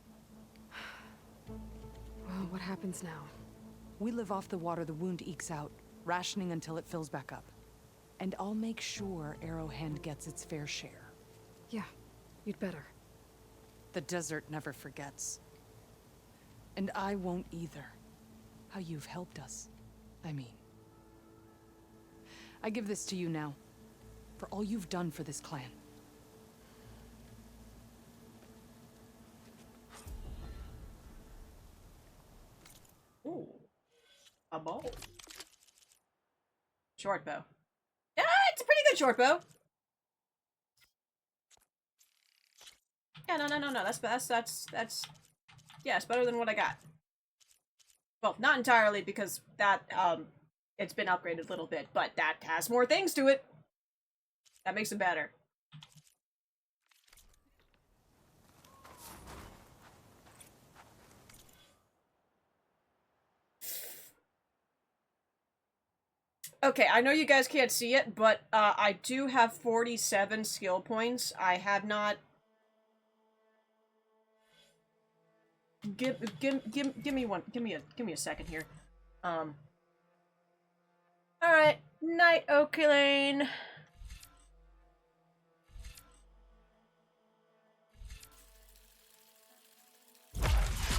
Well, what happens now? We live off the water the wound ekes out, rationing until it fills back up. And I'll make sure Arrowhand gets its fair share. Yeah, you'd better. The desert never forgets. And I won't either. How you've helped us, I mean. I give this to you now, for all you've done for this clan. Ooh. A bow. Short bow. Yeah, it's a pretty good short bow. Yeah, no. That's yeah, it's better than what I got. Well, not entirely because that it's been upgraded a little bit, but that has more things to it. That makes it better. Okay, I know you guys can't see it, but I do have 47 skill points. I have not... Give me one. Give me a second here. Alright, Night Oak Lane.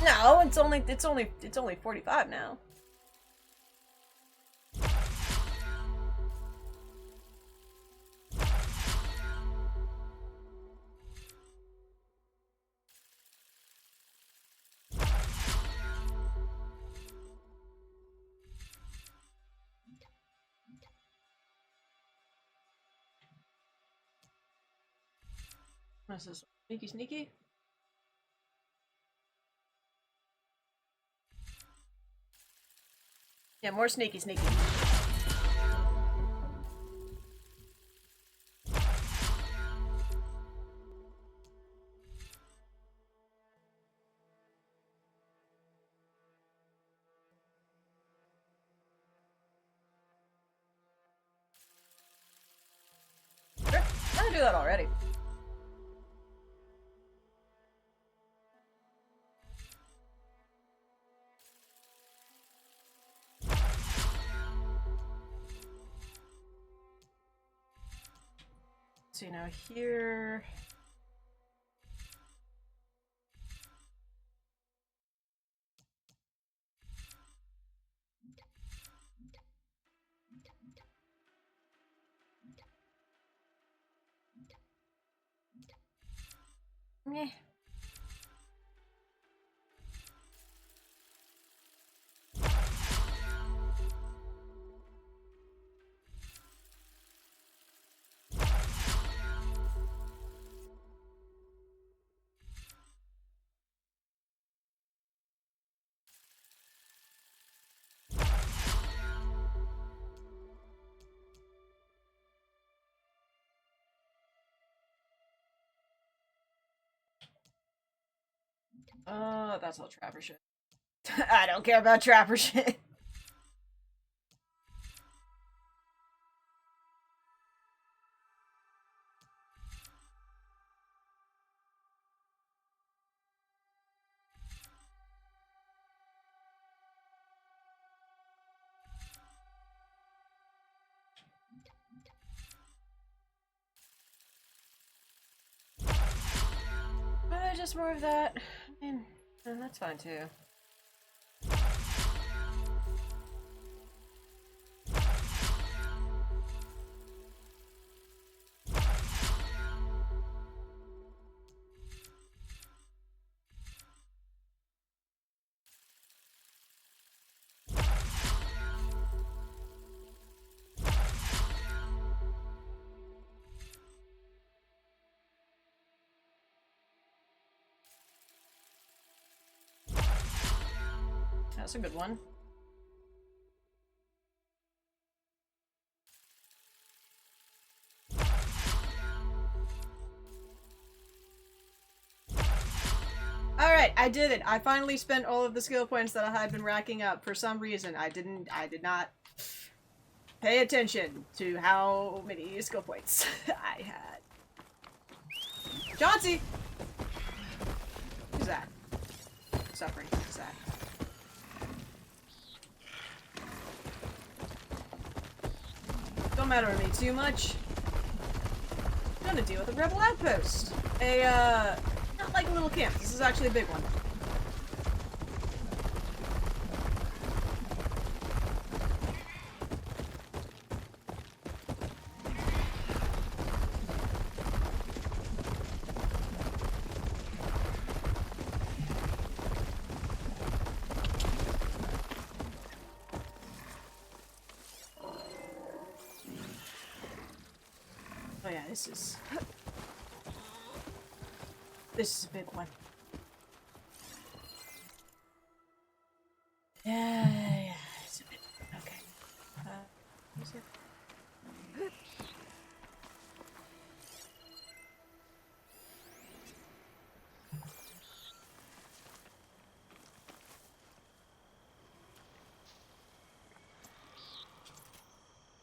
No, it's only 45 now. This is sneaky. Yeah, more sneaky. Sure, I do that already. See now here. Meh. That's all trapper shit. I don't care about trapper shit. Just more of that. I mean, that's fine too. That's a good one. Alright, I did it. I finally spent all of the skill points that I had been racking up. For some reason, I did not pay attention to how many skill points I had. Chauncey! Who's that? Suffering. Who's that? Don't matter to me too much. I'm gonna deal with a rebel outpost. Not like a little camp. This is actually a big one. Oh yeah, this is a big one. Yeah, it's a bit. Okay. Is it?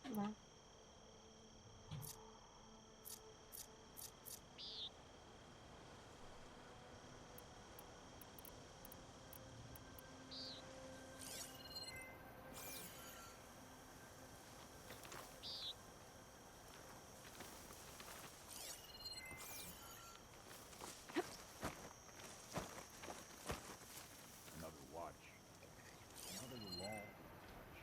Come on. Another watch. Another long watch.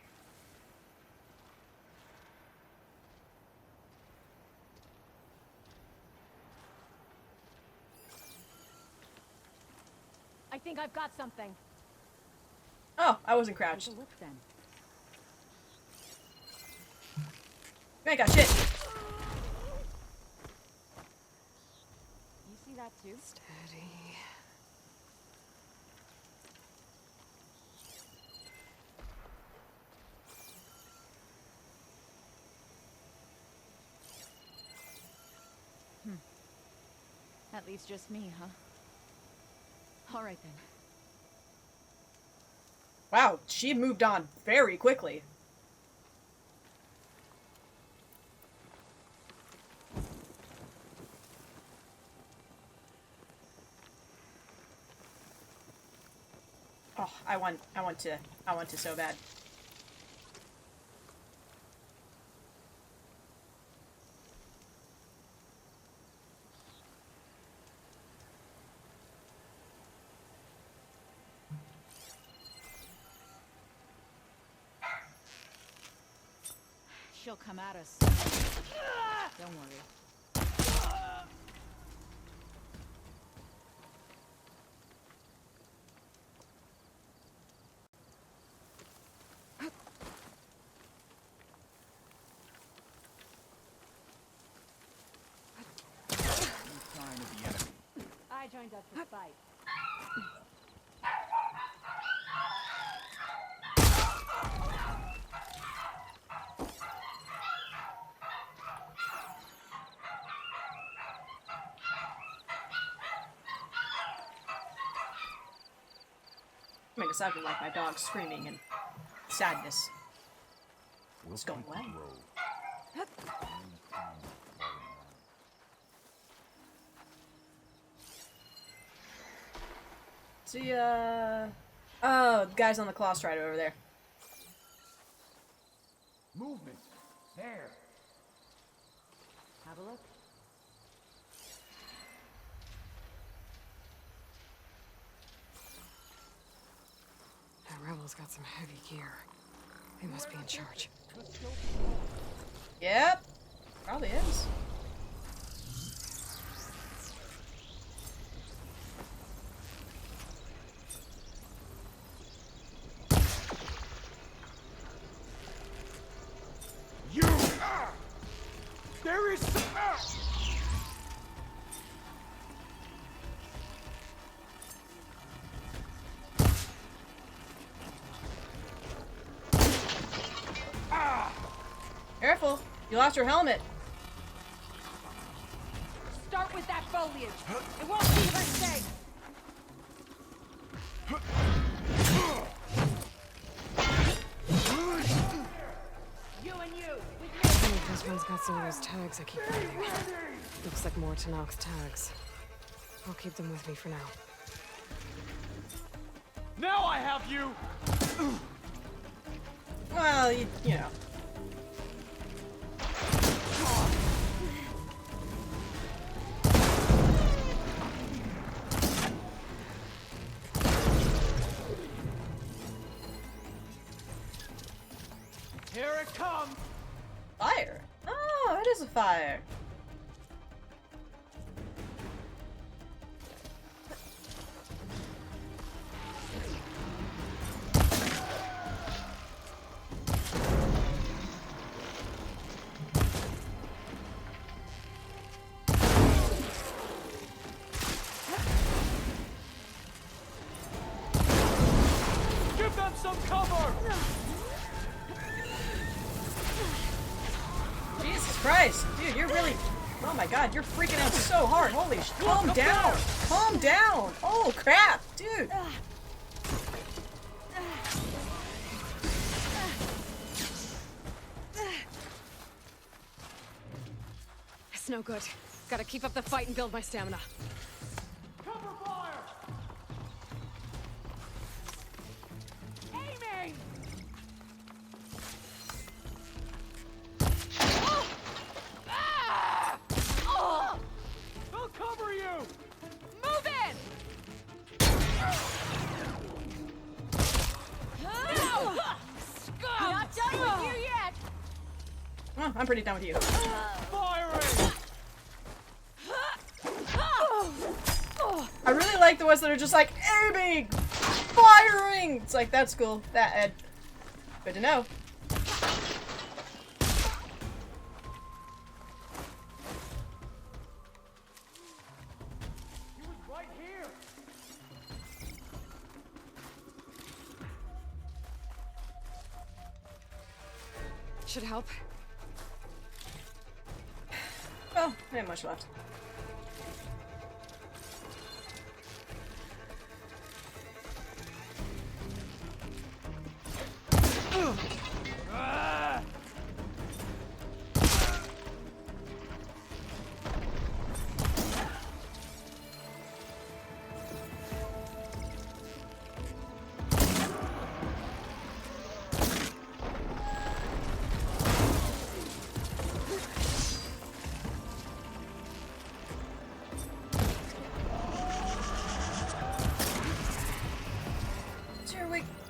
I think I've got something. Oh, I wasn't crouched. Take a look then. You ain't got shit. You see that too? Steady. At least just me, huh? All right then. Wow, she moved on very quickly. Oh, I want to so bad. She'll come at us. Don't worry. I joined up to fight. Make it sound like my dog screaming in sadness. What's going well? See, oh, the guy's on the claw strider over there. Movement. There. Have a look. The rebels got some heavy gear. They must be in charge. Yep, probably is. There is. Careful, you lost your helmet. Start with that foliage. It won't leave her safe. You and you. I think this one's got some of those tags I keep finding. Looks like more Tanak's tags. I'll keep them with me for now. Now I have you! Well, you know. Here it comes! Fire! Oh, it is a fire. Give them some cover! Jesus Christ, dude, you're really... Oh my god, you're freaking out so hard. Holy sh... Calm down! Calm down! Oh crap, dude! It's no good. Gotta keep up the fight and build my stamina. Cover fire! Aiming! I'll cover you! Move in! Not done with you yet! Oh, I'm pretty done with you. Firing! I really like the ones that are just like, aiming! Firing! It's like, that's cool. That, good to know. He was right here! Should help. Oh, I have much left.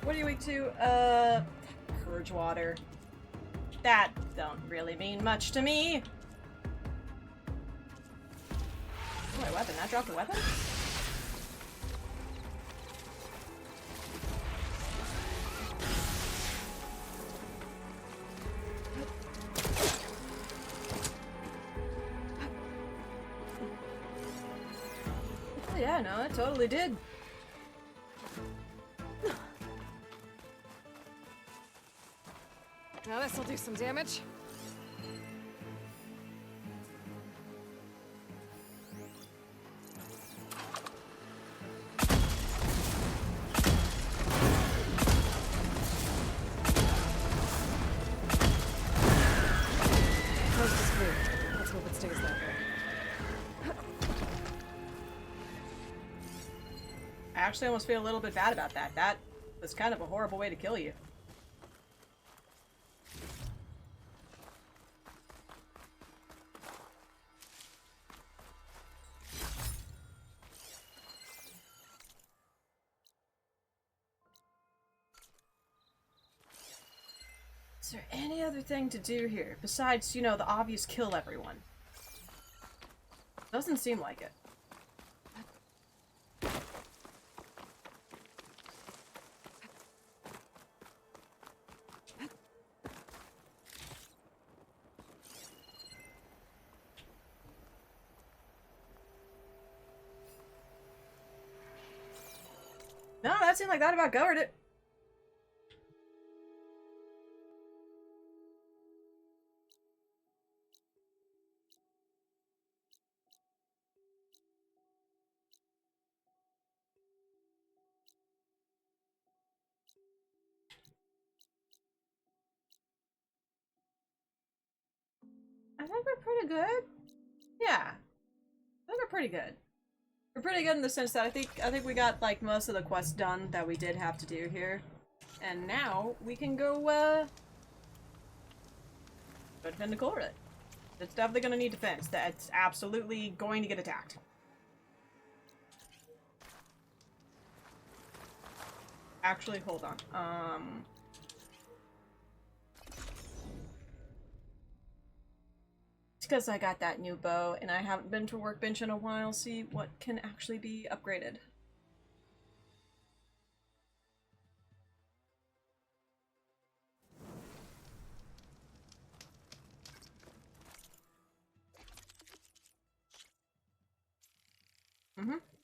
What are you weak to? Purge water. That don't really mean much to me. Oh, my weapon. That dropped a weapon? Oh, yeah, no, it totally did. Now this'll do some damage. Coast is clear. Let's hope it stays that way. I actually almost feel a little bit bad about that. That was kind of a horrible way to kill you. Is there any other thing to do here besides, you know, the obvious kill everyone? Doesn't seem like it. No, that seemed like that about covered it. I think we're pretty good. Yeah. I think we're pretty good. We're pretty good in the sense that I think we got like most of the quests done that we did have to do here. And now we can go defend the Kulrut. It's definitely gonna need defense. That's absolutely going to get attacked. Actually, hold on. It's because I got that new bow and I haven't been to workbench in a while. See what can actually be upgraded.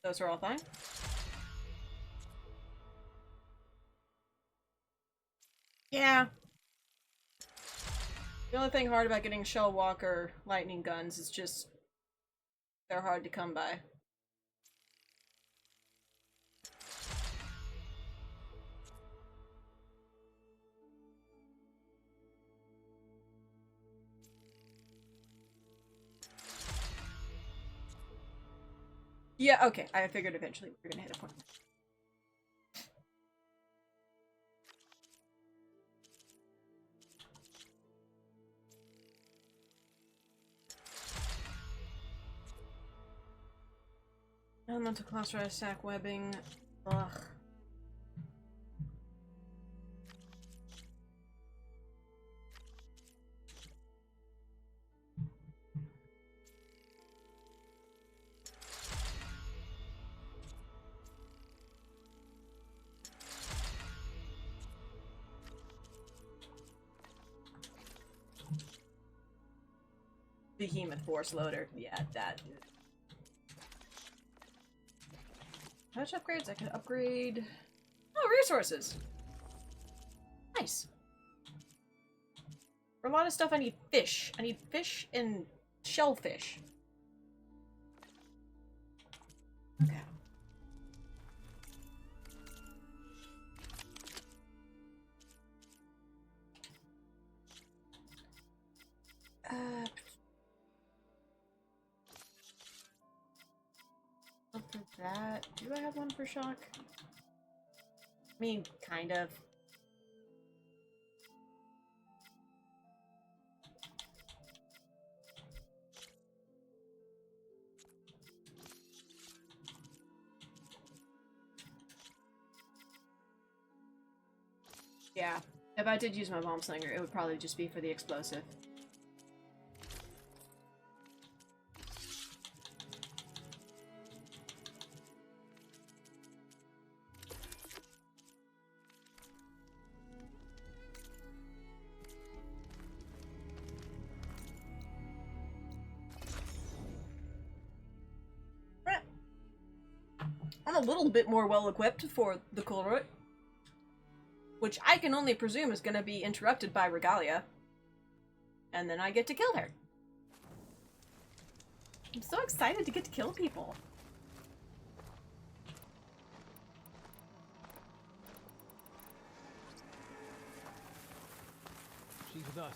Those are all fine. Yeah. The only thing hard about getting shell walker lightning guns is just they're hard to come by. Yeah, okay. I figured eventually we were gonna hit a point. Elemental class rise, stack webbing. Ugh. Behemoth force loader. Yeah, that. How much upgrades? I can upgrade. Oh, resources. Nice. For a lot of stuff, I need fish. I need fish and shellfish. Okay. For that, do I have one for shock? I mean, kind of. Yeah, if I did use my bomb slinger, it would probably just be for the explosive. I'm a little bit more well-equipped for the Kulrut, which I can only presume is going to be interrupted by REGALLA. And then I get to kill her. I'm so excited to get to kill people. She's with us.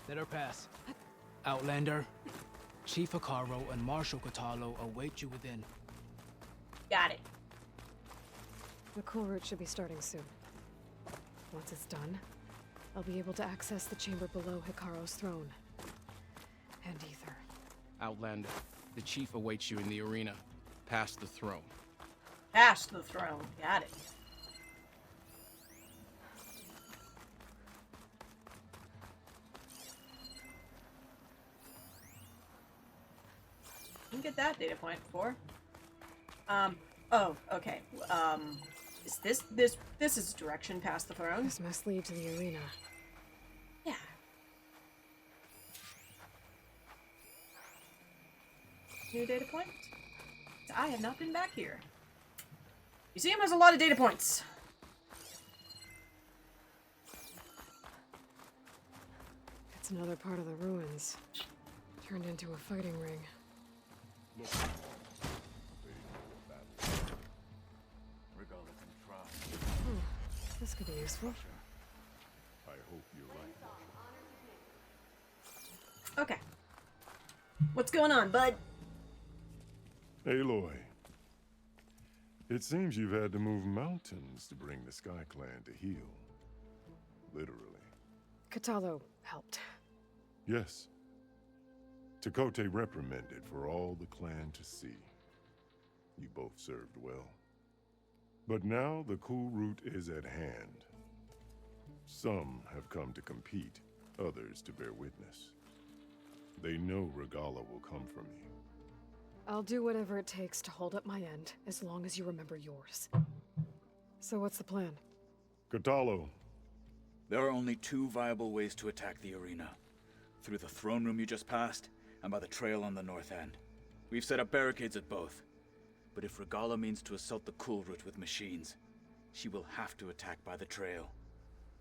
Let her pass. Outlander, Chief Hikaru and Marshal Katalo await you within. Got it. The Kulrut should be starting soon. Once it's done, I'll be able to access the chamber below Hikaru's throne. And Ether. Outlander, the chief awaits you in the arena, past the throne. Past the throne. Got it. Didn't get that data point before. Oh, okay. Is this is direction past the throne? This must lead to the arena. Yeah. New data point? I have not been back here. Museum has a lot of data points. It's another part of the ruins. Turned into a fighting ring. This could be useful. I hope you're right. Okay. What's going on, bud? Aloy, It seems you've had to move mountains to bring the Sky Clan to heel. Literally. Kotallo helped. Yes. Tekote reprimanded for all the clan to see. You both served well. But now the Kulrut is at hand. Some have come to compete, others to bear witness. They know Regalla will come for me. I'll do whatever it takes to hold up my end, as long as you remember yours. So what's the plan? Kotallo. There are only two viable ways to attack the arena. Through the throne room you just passed, and by the trail on the north end. We've set up barricades at both. But if Regalla means to assault the Kulrut with machines, she will have to attack by the trail.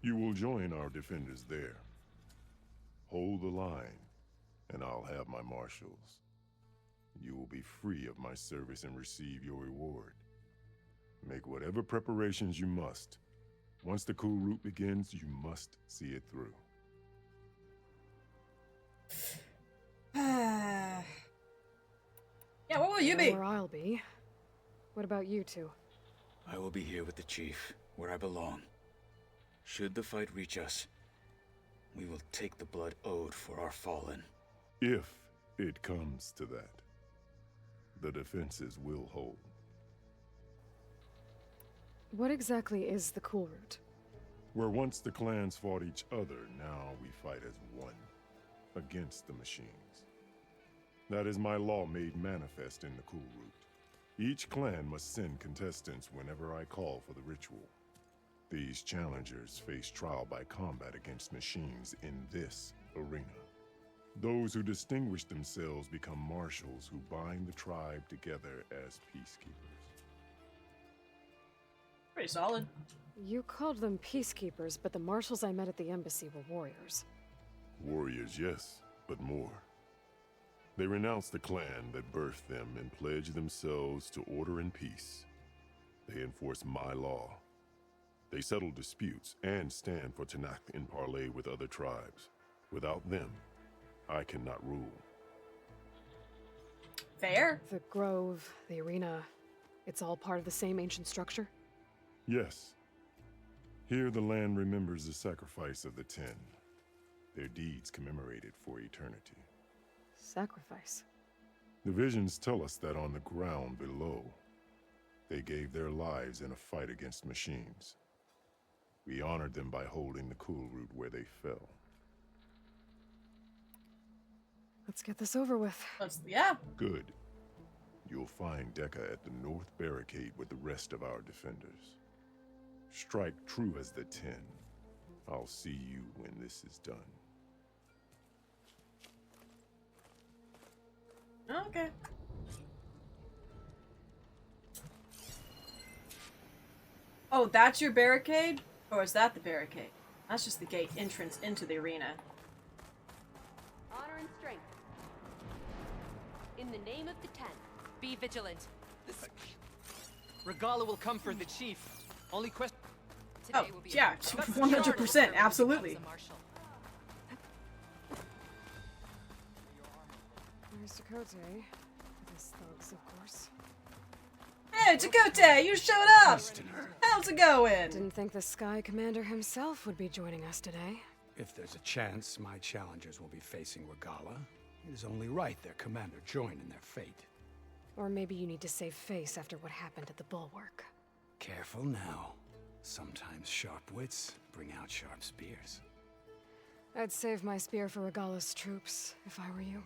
You will join our defenders there. Hold the line, and I'll have my marshals. You will be free of my service and receive your reward. Make whatever preparations you must. Once the Kulrut begins, you must see it through. Yeah, what will you be? Where I'll be. What about you two? I will be here with the chief, where I belong. Should the fight reach us, we will take the blood owed for our fallen. If it comes to that, the defenses will hold. What exactly is the Kulrut? Where once the clans fought each other, now we fight as one, against the machines. That is my law made manifest in the Kulrut. Each clan must send contestants whenever I call for the ritual. These challengers face trial by combat against machines in this arena. Those who distinguish themselves become marshals who bind the tribe together as peacekeepers. Pretty solid. You called them peacekeepers, but the marshals I met at the embassy were warriors. Warriors, yes, but more. They renounce the clan that birthed them and pledge themselves to order and peace. They enforce my law. They settle disputes and stand for Tanakh in parley with other tribes. Without them, I cannot rule. Fair. The grove, the arena, it's all part of the same ancient structure? Yes. Here the land remembers the sacrifice of the 10. Their deeds commemorated for eternity. Sacrifice? The visions tell us that on the ground below, they gave their lives in a fight against machines. We honored them by holding the Kulrut where they fell. Let's get this over with. Yeah. Good. You'll find Dekka at the north barricade with the rest of our defenders. Strike true as the 10. I'll see you when this is done. Okay. Oh, that's your barricade? Or is that the barricade? That's just the gate entrance into the arena. Honor and strength. In the name of the 10. Be vigilant. Regalla will come for the chief. Only question. Oh, yeah, 100%, absolutely. There's Tekote. With his thugs, of course. Hey, Tekote, you showed up! How's it going? Didn't think the Sky Commander himself would be joining us today. If there's a chance my challengers will be facing Regalla, it is only right their commander join in their fate. Or maybe you need to save face after what happened at the Bulwark. Careful now. Sometimes sharp wits bring out sharp spears. I'd save my spear for Regalla's troops, if I were you.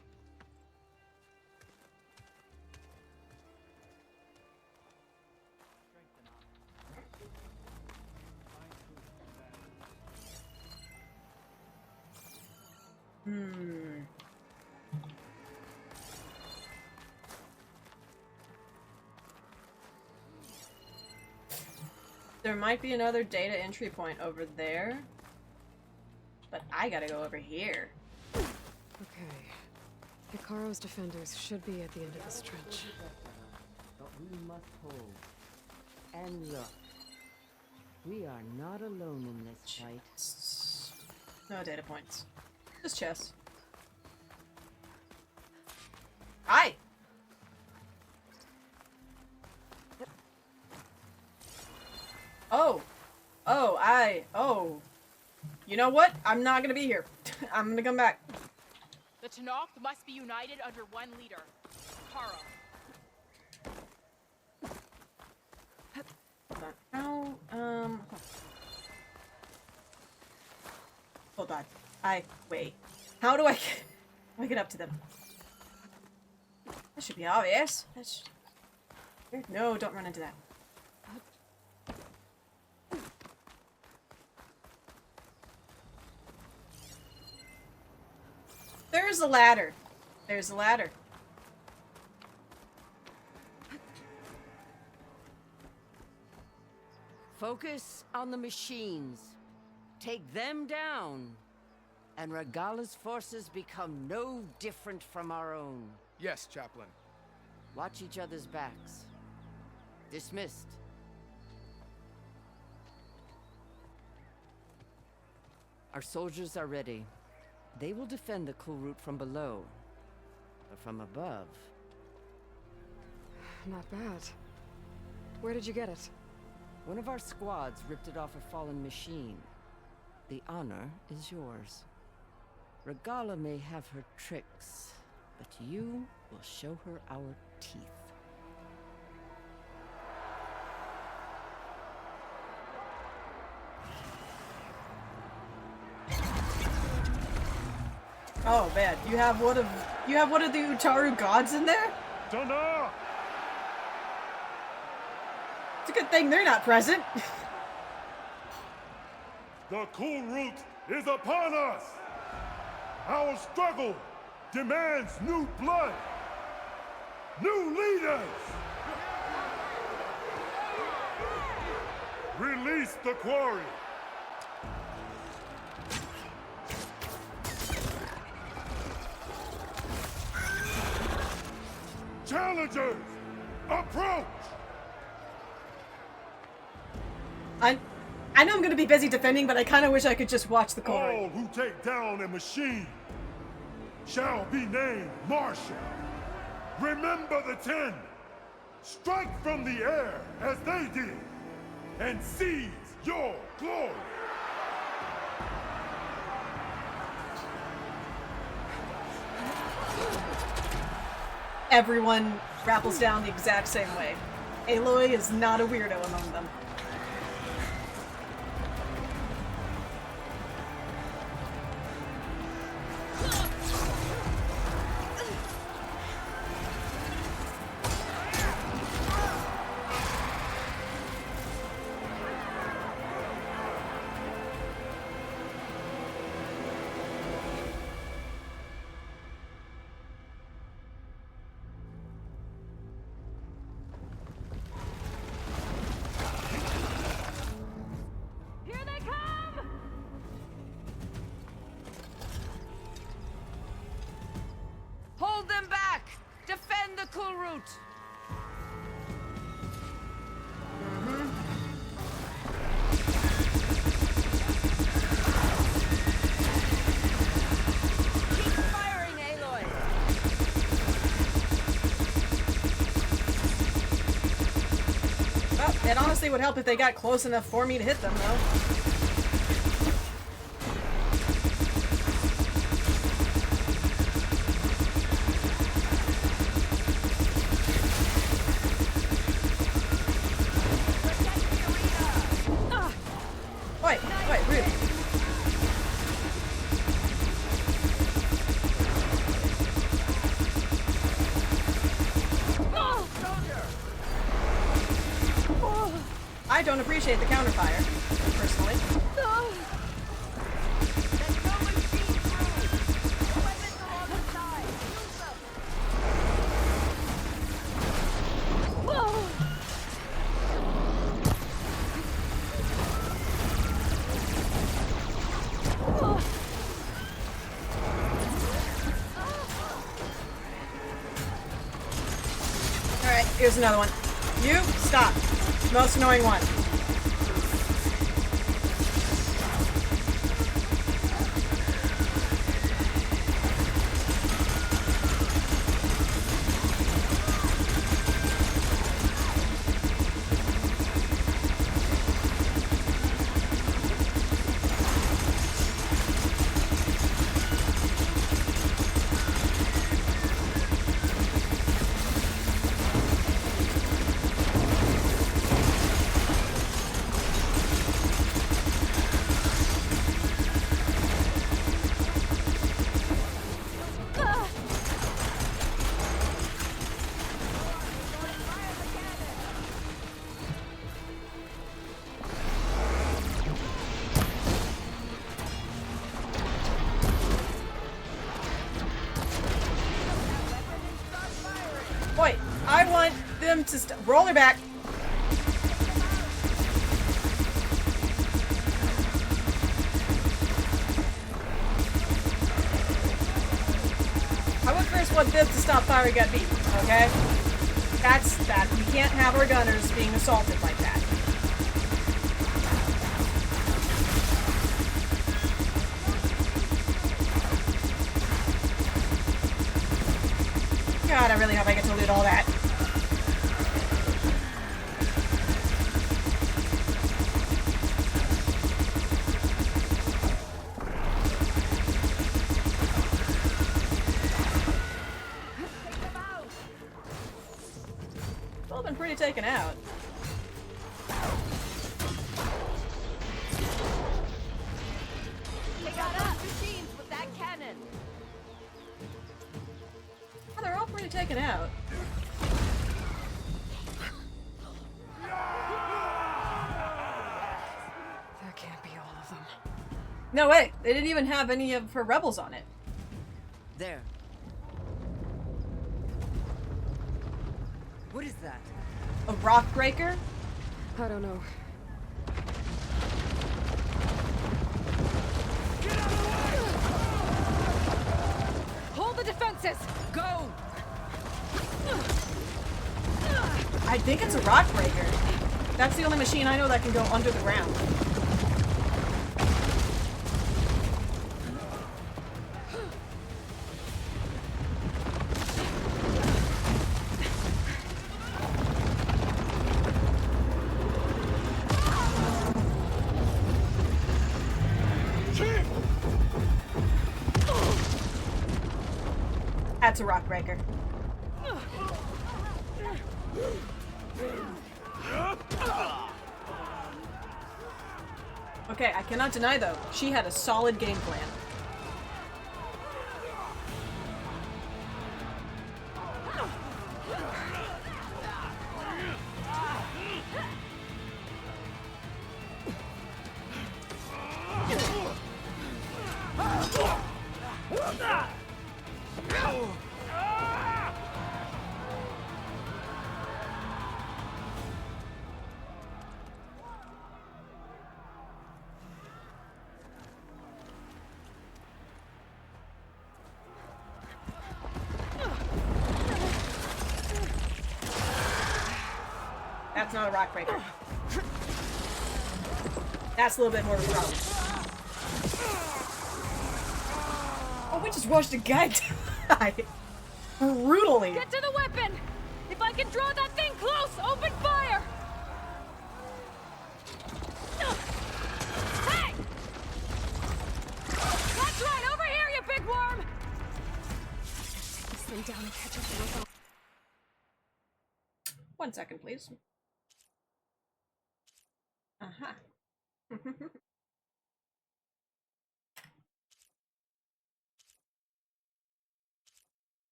There might be another data entry point over there, but I gotta go over here. Okay. Hikaru's defenders should be at the end of this trench. But we must hold. And look, we are not alone in this fight. No data points. Just chess. Hi! Oh. You know what? I'm not gonna be here. I'm gonna come back. The Tenakth must be united under one leader, Kara. How, hold on. Wait. How do I get up to them? That should be obvious. No, don't run into that. There's a ladder. There's a ladder. Focus on the machines. Take them down, and Regalla's forces become no different from our own. Yes, Chaplain. Watch each other's backs. Dismissed. Our soldiers are ready. They will defend the Kulrut from below. But from above... Not bad. Where did you get it? One of our squads ripped it off a fallen machine. The honor is yours. Regalla may have her tricks, but you will show her our teeth. Oh man, you have one of the Utaru gods in there? Tana! It's a good thing they're not present. The Kulrut is upon us! Our struggle demands new blood! New leaders! Release the quarry! Challengers, approach! I know I'm gonna be busy defending, but I kind of wish I could just watch the quarry. All who take down a machine shall be named Marshal. Remember the 10. Strike from the air as they did, and seize your glory. Everyone rappels down the exact same way. Aloy is not a weirdo among them. Hold them back! Defend the Kulrut! Keep firing, Aloy! Well, it honestly would help if they got close enough for me to hit them, though. Wait, rude. I don't appreciate the counterfire, personally. Alright, here's another one. You, stop. Most annoying one. Wait, I want them to roll her back. I would first want them to stop firing at me, okay? That's that. We can't have our gunners being assaulted like that. God, I really hope I get to loot all that. Well, been pretty taken out. They got up machines with that cannon. Oh, they're all pretty taken out. That can't be all of them. No way! They didn't even have any of her rebels on it. There. What is that? A rock breaker? I don't know. Hold the defenses! Go! I think it's a rock breaker. That's the only machine I know that can go under the ground. That's a rock breaker. Okay, I cannot deny though, she had a solid game plan. That's not a rock breaker. That's a little bit more of a problem. Oh, we just watched a guy die. Brutally. Get to the weapon! If I can draw that thing close, open fire! Hey! That's right, over here, you big worm! Take this thing down and catch up to it. 1 second, please. Uh-huh.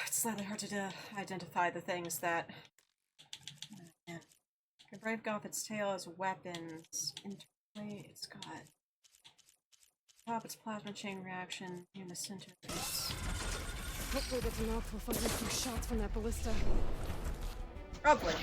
It's slightly hard to identify the things that... Yeah. Can break off its tail as weapons. Internally, it's got... Top its plasma chain reaction in the center. Hopefully that's enough. We'll find a few shots from that ballista. Probably.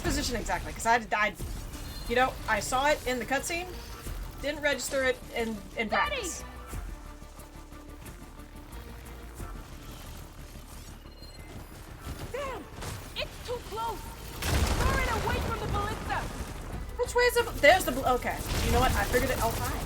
Position exactly, because I, you know, I saw it in the cutscene, didn't register it in practice. Damn! It's too close! Throw it away from the ballista! Which way is it? There's the okay. You know what? I figured it. Oh, fine.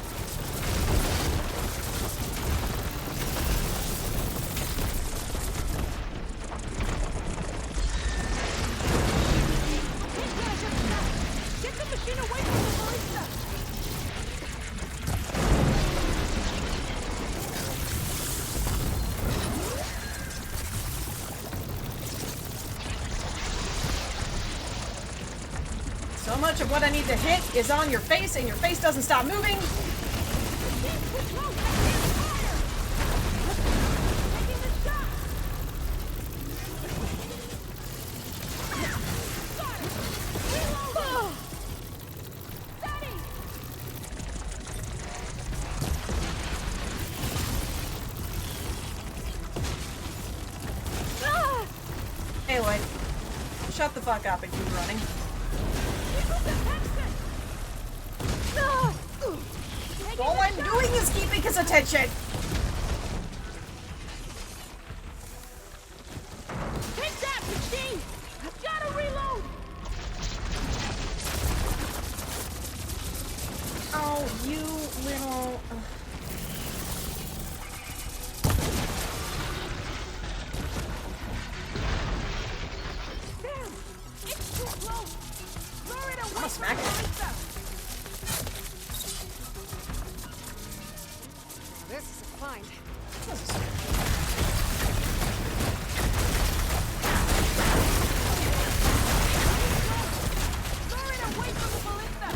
So much of what I need to hit is on your face, and your face doesn't stop moving. Hey, Lloyd. Shut the fuck up and keep running. All I'm doing is keeping his attention. Take that, machine! Gotta reload! Oh, you little... Damn! It's too close! Throw it away! I'm gonna smack it. This is a find. Throw it away from the ballista!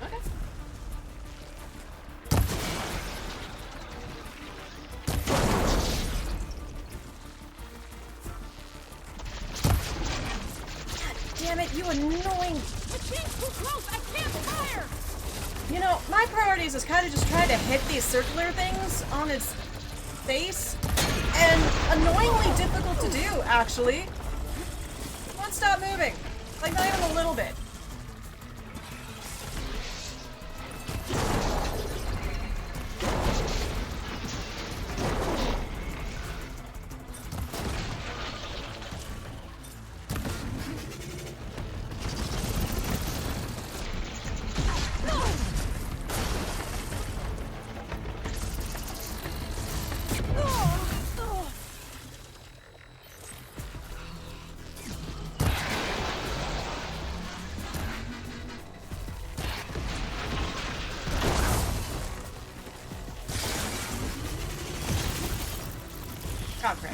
Okay. Damn it, you annoying... Machine's too close! I can't fire! You know, my priorities is kind of just trying to hit these circular things on its face. And annoyingly difficult to do, actually. Won't stop moving. Like, not even a little bit. God, Craig.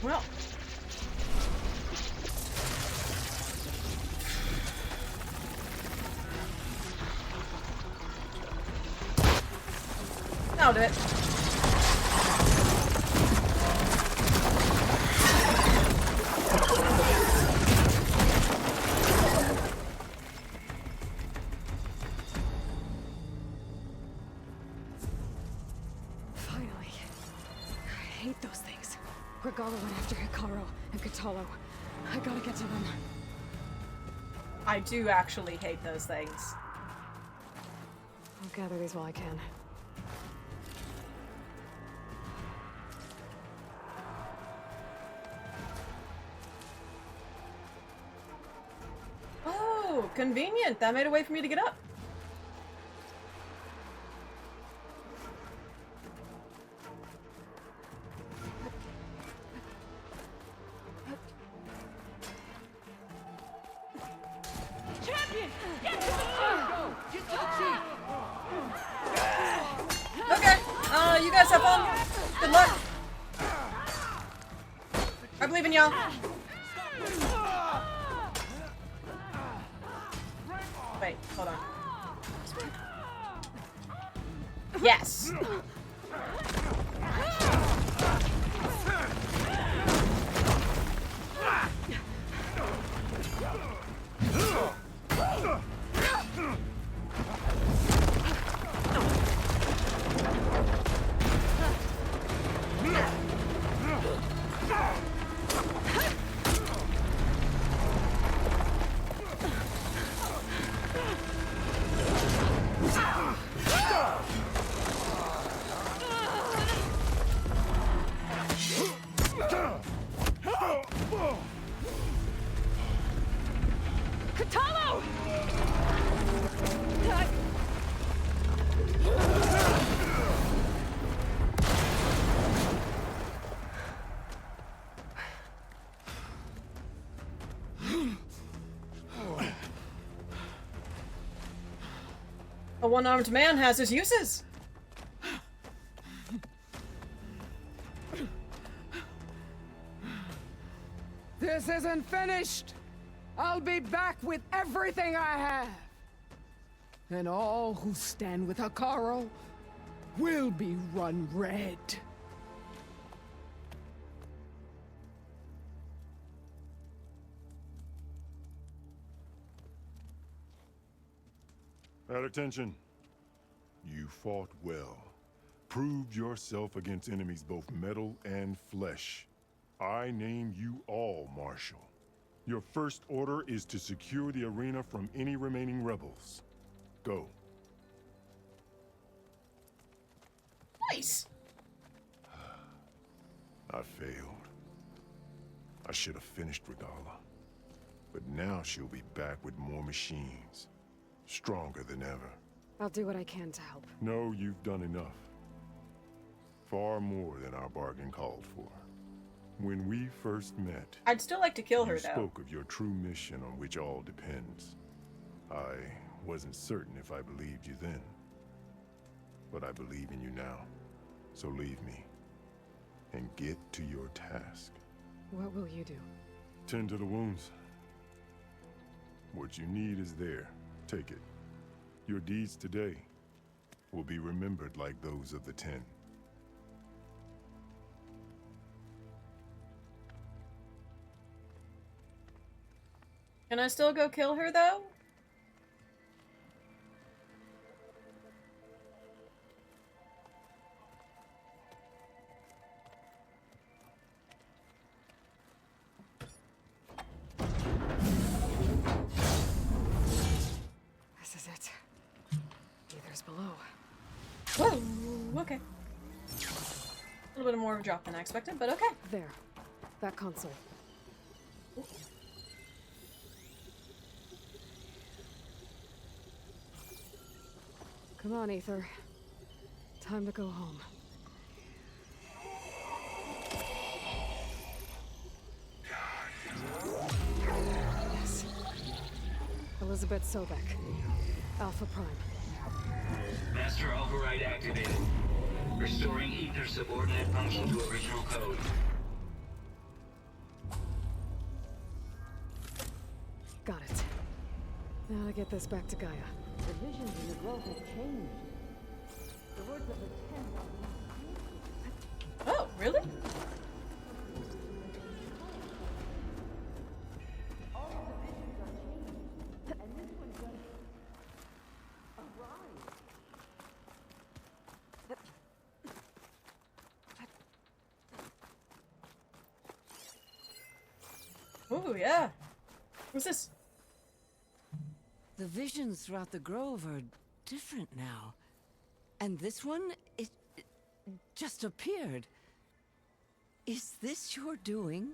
Well. That'll do it. Finally. I hate those things. Regalla went after Hikaru and Katalo. I gotta get to them. I do actually hate those things. I'll gather these while I can. Oh, convenient. That made a way for me to get up. Champion! Get to the chief! Go! Get to the chief! Okay. You guys have fun. Good luck. I believe in y'all. Wait, hold on. Yes. A one-armed man has his uses. This isn't finished. I'll be back with everything I have. And all who stand with Hekarro will be run red. At attention. You fought well. Proved yourself against enemies both metal and flesh. I name you all Marshal. Your first order is to secure the arena from any remaining rebels. Go. Nice. I failed. I should have finished Regalla. But now she'll be back with more machines. Stronger than ever. I'll do what I can to help. No, you've done enough. Far more than our bargain called for. When we first met, I'd still like to kill her, you though. spoke of your true mission on which all depends. I wasn't certain if I believed you then. But I believe in you now. So leave me. And get to your task. What will you do? Tend to the wounds. What you need is there. Take it. Your deeds today will be remembered like those of the 10. Can I still go kill her, though? This is it. Ether's below. Whoa, okay. A little bit more of a drop than I expected, but okay. There. That console. Come on, Ether. Time to go home. Yes. Elizabeth Sobek. Alpha Prime. Master override activated. Restoring Ether subordinate function to original code. Got it. Now to get this back to Gaia. The visions in the grove have changed. The words of the 10 Oh, really? All of the visions are changed. And this one's gonna arise. Ooh, yeah. What's this? The visions throughout the grove are different now. And this one, it just appeared. Is this your doing?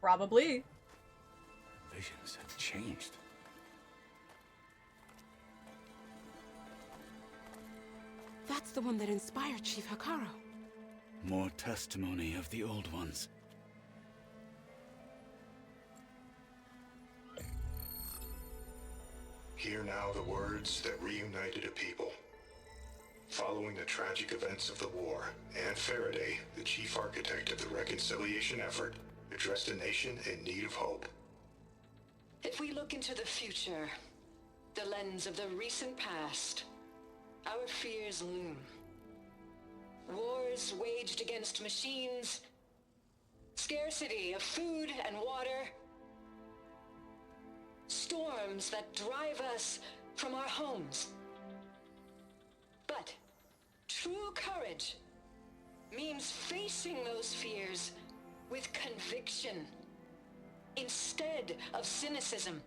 Probably. Visions have changed. That's the one that inspired Chief Hekarro. More testimony of the old ones. Hear now the words that reunited a people. Following the tragic events of the war, Anne Faraday, the chief architect of the reconciliation effort, addressed a nation in need of hope. If we look into the future, the lens of the recent past, our fears loom. Wars waged against machines, scarcity of food and water, storms that drive us from our homes. But true courage means facing those fears with conviction instead of cynicism.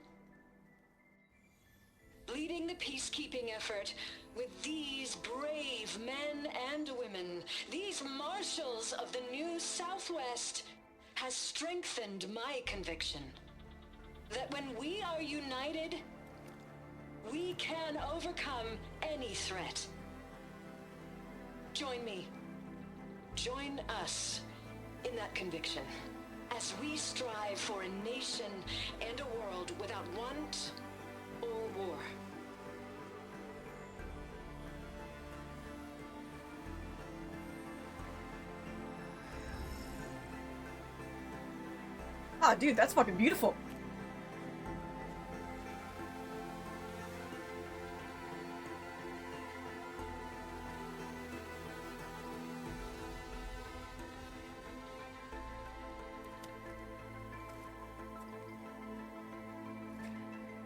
Leading the peacekeeping effort with these brave men and women, these marshals of the new Southwest, has strengthened my conviction that when we are united, we can overcome any threat. Join me. Join us in that conviction as we strive for a nation and a world without want or war. Ah, dude, that's fucking beautiful.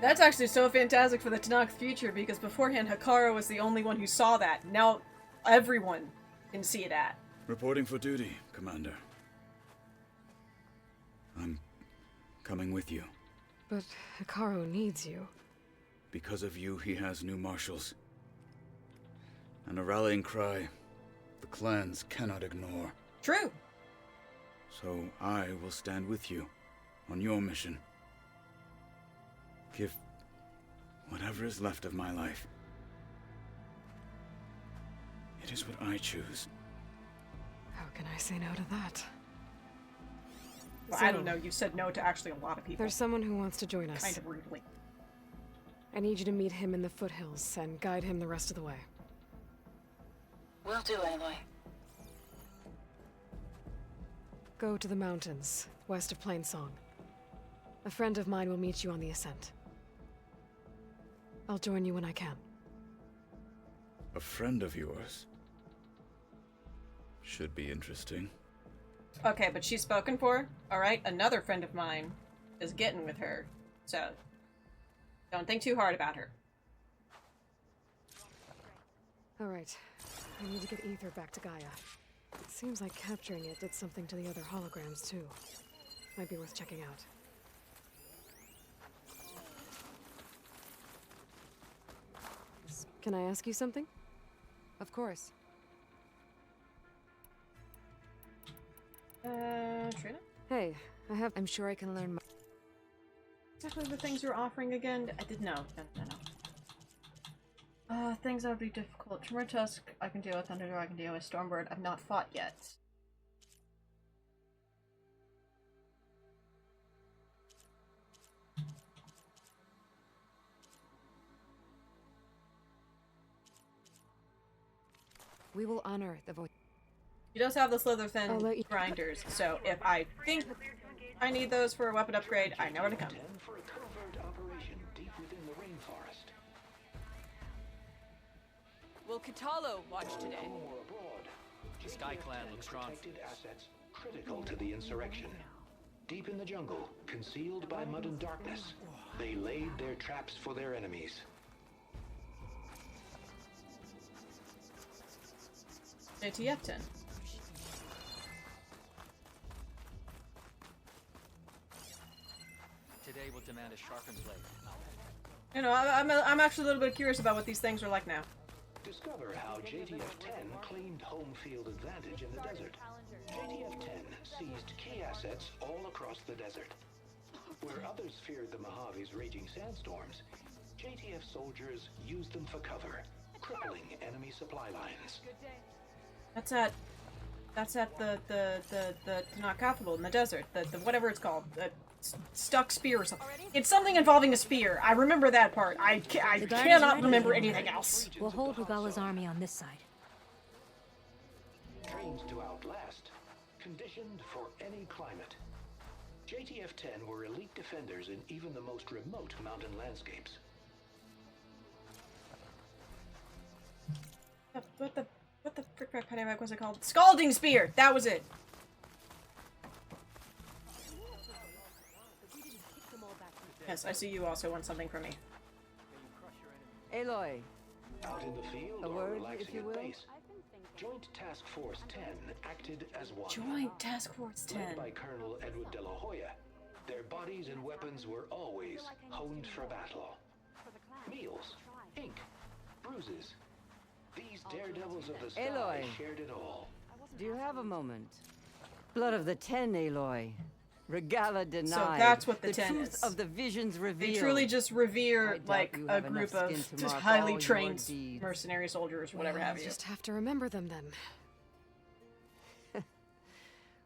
That's actually so fantastic for the Tanakh future, because beforehand Hikaru was the only one who saw that. Now everyone can see that. Reporting for duty, Commander. I'm coming with you. But Hikaru needs you. Because of you, he has new marshals. And a rallying cry the clans cannot ignore. True. So I will stand with you on your mission. Give whatever is left of my life. It is what I choose. How can I say no to that? Well, I don't know, you said no to actually a lot of people. There's someone who wants to join us. Kind of rudely. I need you to meet him in the foothills and guide him the rest of the way. Will do, Aloy. Go to the mountains, west of Plainsong. A friend of mine will meet you on the ascent. I'll join you when I can. A friend of yours? Should be interesting. Okay, but she's spoken for. Alright, another friend of mine is getting with her. So, don't think too hard about her. Alright, I need to get Ether back to Gaia. It seems like capturing it did something to the other holograms, too. Might be worth checking out. Can I ask you something? Of course. Trina? Hey, I'm sure I can learn more. Exactly the things you're offering again? I did know. No. Things that would be difficult. Tremor Tusk, I can deal with. Thunderdoor, I can deal with. Stormbird, I've not fought yet. We will honor the voice. He does have the Slither-thin grinders, so if I think I need those for a weapon upgrade, I know where to come. For a covert operation deep within the rainforest. Will Katalo watch today? Home or abroad, The Sky Clan looks strong. protected assets critical to the insurrection. Deep in the jungle, concealed by mud and darkness, they laid their traps for their enemies. JTF 10. Today will demand a sharpened blade. You know, I'm actually a little bit curious about what these things are like now. Discover how JTF-10 claimed home field advantage in the desert. JTF-10 seized key assets all across the desert. Where others feared the Mojave's raging sandstorms, JTF soldiers used them for cover, crippling enemy supply lines. That's at the Tanakh capital in the desert. The whatever it's called. The stuck spear or something. It's something involving a spear. I remember that part. I cannot remember anything else. We'll hold Regalla's army on this side. Trained to outlast, conditioned for any climate. JTF-10 were elite defenders in even the most remote mountain landscapes. What the frick was it called? Scalding spear! That was it! Yes, I see you also want something from me. Aloy. Out in the field A or word, relaxing if you at will? base, Joint Task Force 10 acted as one. Joint Task Force 10. Led by Colonel Edward de la Hoya, their bodies and weapons were always honed for battle. Meals, ink, bruises. These daredevils of the sky Aloy. shared it all. Do you have a moment? Blood of the Ten, Aloy. Regalla denied. So that's what the 10 truth is. of the visions revealed. They truly just revere, I doubt like, you a have enough group of skin to just mark highly all your trained deeds. mercenary soldiers, whatever Well, have I'll you. just have to remember them then.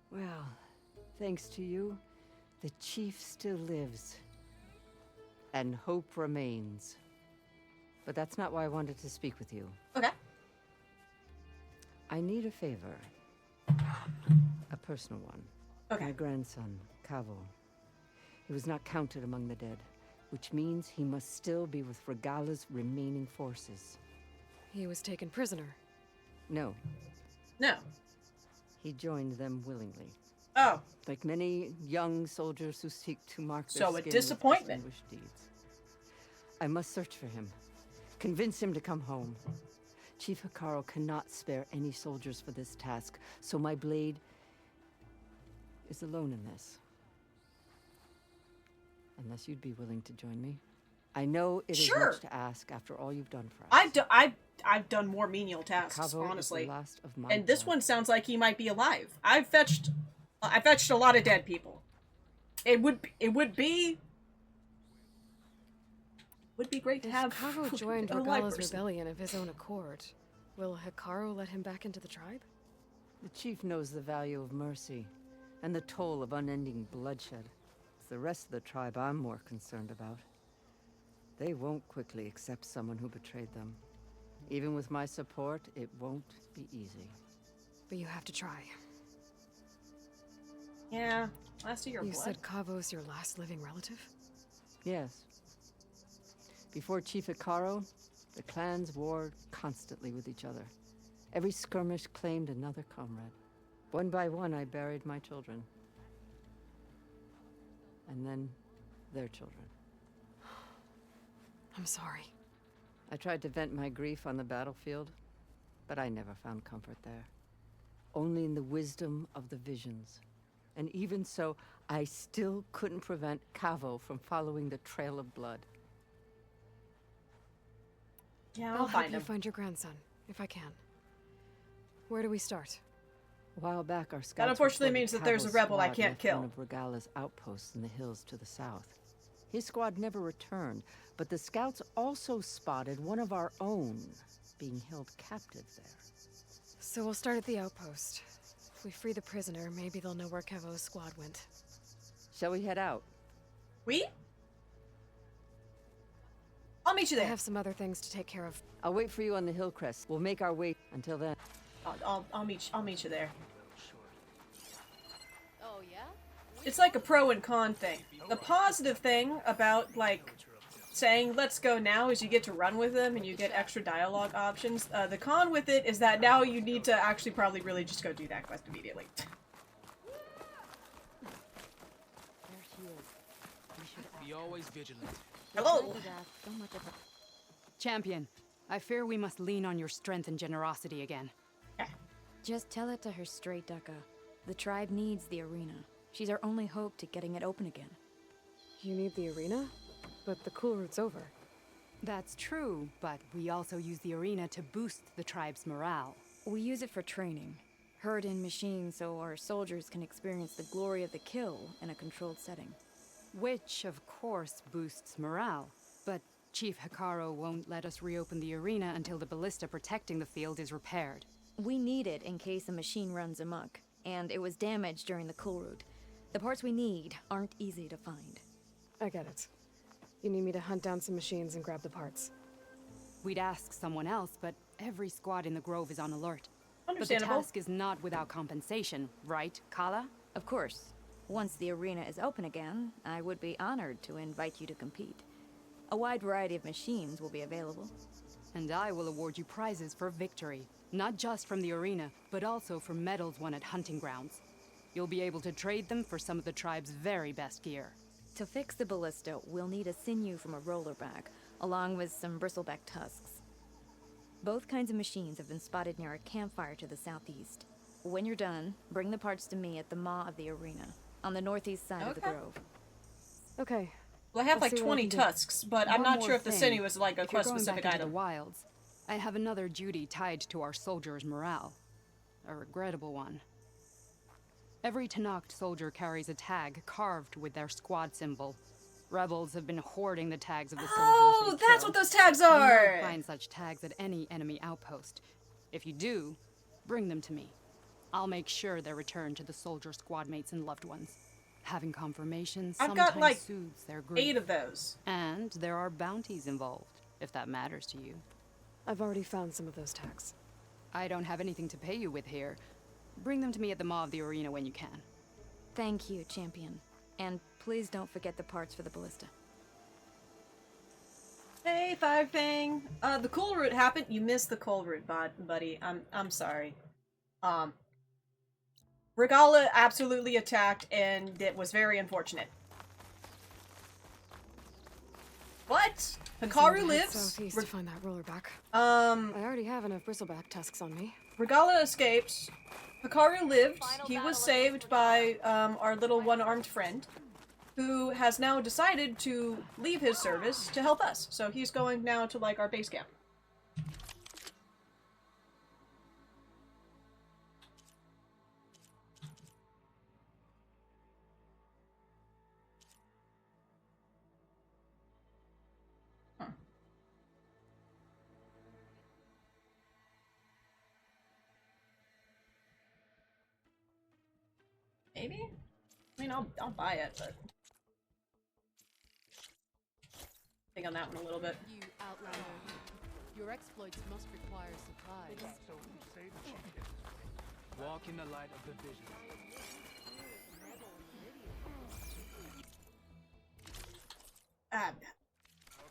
Well, thanks to you, the chief still lives. And hope remains. But that's not why I wanted to speak with you. Okay. I need a favor. A personal one. Okay. My grandson, Cavo. He was not counted among the dead, which means he must still be with Regalla's remaining forces. He was taken prisoner. No. No. He joined them willingly. Oh. Like many young soldiers who seek to mark their So a skin disappointment. with distinguished deeds. I must search for him. Convince him to come home. Chief Hekarro cannot spare any soldiers for this task, so my blade is alone in this. Unless you'd be willing to join me. I know it is much to ask after all you've done for us. I've done more menial tasks, Cavo honestly. is the last of my And this one sounds like he might be alive. I fetched a lot of dead people. It would be great to have Cavo joined a live Regalla's person. rebellion of his own accord. Will Hekarro let him back into the tribe? The chief knows the value of mercy and the toll of unending bloodshed. It's the rest of the tribe I'm more concerned about. They won't quickly accept someone who betrayed them. Even with my support, it won't be easy. But you have to try. Yeah, last of your You blood. said Cavo's your last living relative? Yes. Before Chief Hekarro, the clans warred constantly with each other. Every skirmish claimed another comrade. One by one, I buried my children. And then their children. I'm sorry. I tried to vent my grief on the battlefield, but I never found comfort there. Only in the wisdom of the visions. And even so, I still couldn't prevent Cavo from following the trail of blood. Yeah, I'll help find you him. find your grandson, if I can. Where do we start? A while back, our scouts That unfortunately reported means that there's a Cavo's rebel I squad can't left kill. one of Regalla's outposts in the hills to the south. His squad never returned, but the scouts also spotted one of our own being held captive there. So we'll start at the outpost. If we free the prisoner, maybe they'll know where Cavo's squad went. Shall we head out? We? I'll meet you there. I have some other things to take care of. I'll wait for you on the hill crest. We'll make our way until then. I'll meet you there. Oh, yeah? It's like a pro and con thing. The positive thing about, like, saying let's go now is you get to run with them and you get extra dialogue options. The con with it is that now you need to actually probably really just go do that quest immediately. Be always vigilant. Hello! Champion, I fear we must lean on your strength and generosity again. Just tell it to her straight, Ducka. The tribe needs the arena. She's our only hope to getting it open again. You need the arena? But the Kulrut's over. That's true, but we also use the arena to boost the tribe's morale. We use it for training. Herd in machines so our soldiers can experience the glory of the kill in a controlled setting. Which, of course, boosts morale. But Chief Hekarro won't let us reopen the arena until the ballista protecting the field is repaired. We need it in case a machine runs amok, and it was damaged during the Kulrut. The parts we need aren't easy to find. I get it. You need me to hunt down some machines and grab the parts. We'd ask someone else, but every squad in the Grove is on alert. Understandable. But the task is not without compensation, right, Kala? Of course. Once the arena is open again, I would be honored to invite you to compete. A wide variety of machines will be available. And I will award you prizes for victory. Not just from the arena, but also for medals won at hunting grounds. You'll be able to trade them for some of the tribe's very best gear. To fix the ballista, we'll need a sinew from a rollerback, along with some bristleback tusks. Both kinds of machines have been spotted near a campfire to the southeast. When you're done, bring the parts to me at the maw of the arena, on the northeast side of the grove. Okay. Well, I have like 20 tusks, but I'm not sure if the thing. sinew is like a If you're going quest-specific back into item. the wilds, I have another duty tied to our soldiers' morale. A regrettable one. Every Tenakth soldier carries a tag carved with their squad symbol. Rebels have been hoarding the tags of the soldiers. Oh, that's what those tags are! You won't find such tags at any enemy outpost. If you do, bring them to me. I'll make sure they're returned to the soldier squad mates and loved ones. Having confirmation I've sometimes got, like, soothes their grief. 8 of those. And there are bounties involved, if that matters to you. I've already found some of those tags. I don't have anything to pay you with here. Bring them to me at the maw of the arena when you can. Thank you, champion. And please don't forget the parts for the ballista. Hey, Five Fang. The Kulrut happened. You missed the Kulrut, buddy. I'm sorry. Regalla absolutely attacked, and it was very unfortunate. What? Hikaru lives. Southeast to find that roller back. I already have enough bristleback tusks on me. Regalla escaped. Hikaru lived. He was saved by our little one-armed friend, who has now decided to leave his service to help us. So he's going now to, like, our base camp. Maybe? I mean, I'll buy it, but... think on that one a little bit. You outlander. Your exploits must require supplies. So you say the chief gets Walk in the light of the vision.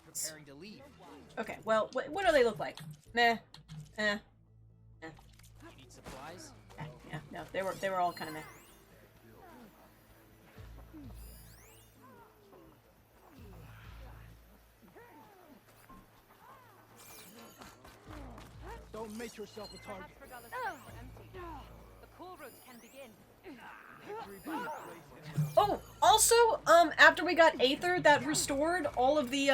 Preparing to leave. Okay, well, what do they look like? Meh. Eh. You need supplies? Yeah, no, they were all kind of meh. Don't make yourself a target. The Kulrut can begin. Oh, also, after we got Aether that restored all of the,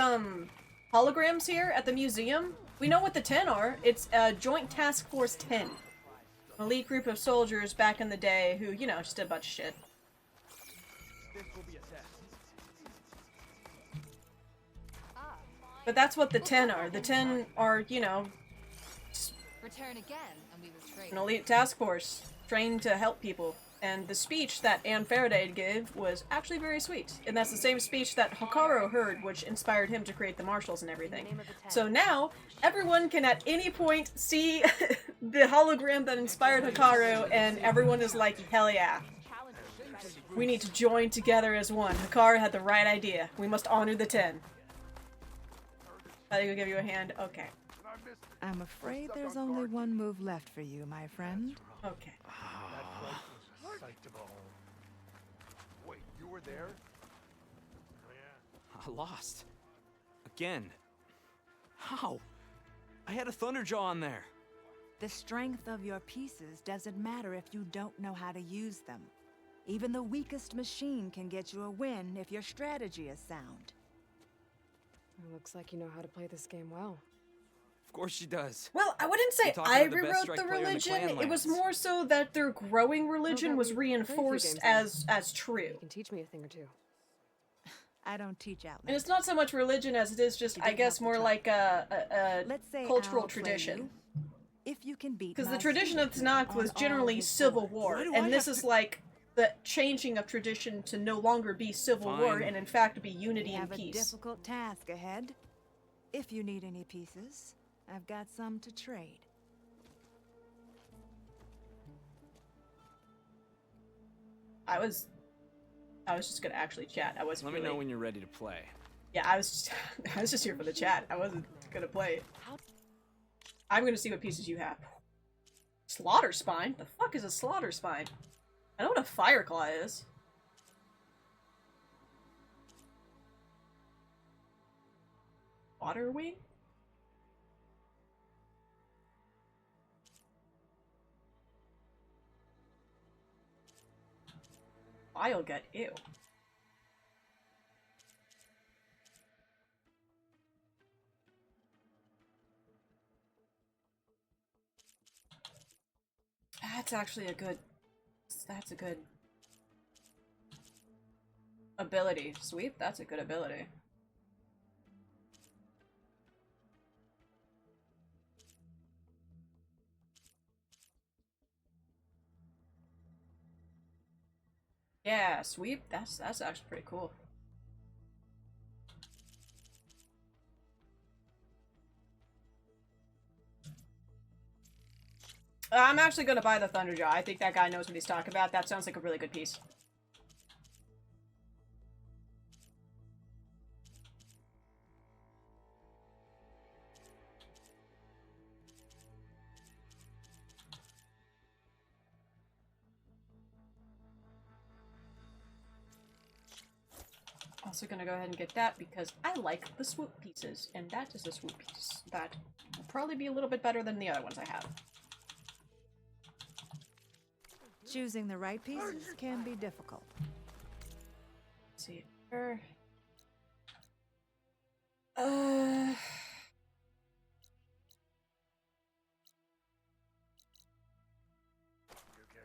holograms here at the museum, we know what the 10 are. It's, Joint Task Force 10. An elite group of soldiers back in the day who, you know, just did a bunch of shit. This will be a test. But that's what the 10 are. The 10 are, you know, Return again, and we will trade. an elite task force trained to help people. And the speech that Anne Faraday gave was actually very sweet. And that's the same speech that Hikaru heard, which inspired him to create the marshals and everything. So now, everyone can at any point see the hologram that inspired Hikaru, and everyone is like, hell yeah. We need to join together as one. Hikaru had the right idea. We must honor the 10. I think I'll give you a hand. Okay. I'm afraid there's only one move left for you, my friend. Okay. Wait, you were there? I lost. Again. How? I had a Thunderjaw on there. The strength of your pieces doesn't matter if you don't know how to use them. Even the weakest machine can get you a win if your strategy is sound. It looks like you know how to play this game well. Of course she does. Well, I wouldn't say I'm talking I to the best rewrote strike the player in the religion. clan It was lands. more so that their growing religion was we play a few reinforced games as true. You can teach me a thing or two. I don't teach out. And it's not so much religion as it is just, I guess, more like a Let's say cultural I'll play tradition. you. If you can beat Because my the tradition of student Tanakh on was all generally his civil boards. war, Why do and I this have is to- like the changing of tradition to no longer be civil war Fine. and in fact be We unity and have a peace. difficult task ahead. If you need any pieces, I've got some to trade. I was just gonna actually chat. I wasn't. Let me really... know when you're ready to play. Yeah, I was just here for the chat. I wasn't gonna play. I'm gonna see what pieces you have. Slaughter spine? The fuck is a slaughter spine? I know what a fireclaw is. Water wing? Bile gut, ew. That's actually a good... That's a good... ability. Sweep? That's a good ability. Yeah, sweep? That's actually pretty cool. I'm actually gonna buy the Thunderjaw. I think that guy knows what he's talking about. That sounds like a really good piece. also gonna go ahead and get that because I like the swoop pieces, and that is a swoop piece that will probably be a little bit better than the other ones I have. Choosing the right pieces can be difficult. Let's see. Where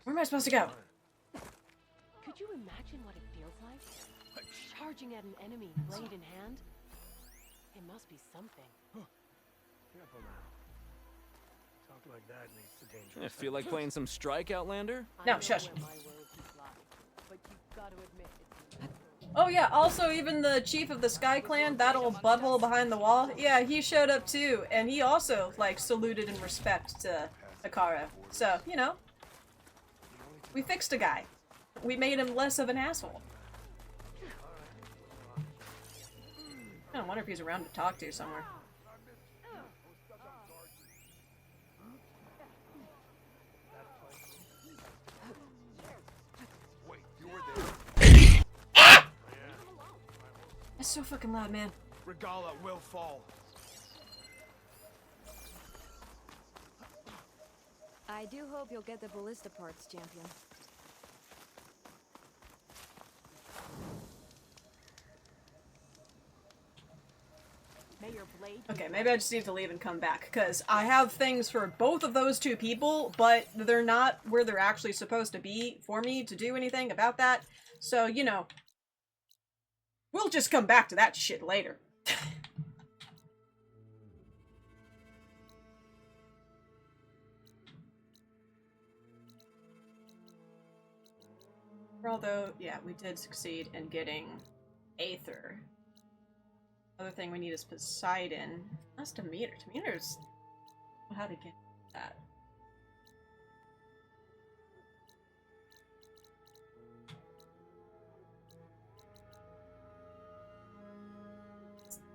am I supposed to go? Could you imagine what it feels like? Charging at an enemy, blade in hand? It must be something. Careful now. Talk like that leads to danger. I feel like playing some Strike, Outlander? No, shush. But you've got to admit Oh yeah, also even the chief of the Sky Clan, that old butthole behind the wall, yeah, he showed up too, and he also, like, saluted in respect to Akara. So, you know, we fixed a guy. We made him less of an asshole. I wonder if he's around to talk to somewhere. That's so fucking loud, man. Regalla will fall. I do hope you'll get the ballista parts, champion. Okay, maybe I just need to leave and come back, because I have things for both of those two people, but they're not where they're actually supposed to be for me to do anything about that. So, you know, we'll just come back to that shit later. Although, yeah, we did succeed in getting Aether. Other thing we need is Poseidon. That's Demeter. Demeter's... how to get that.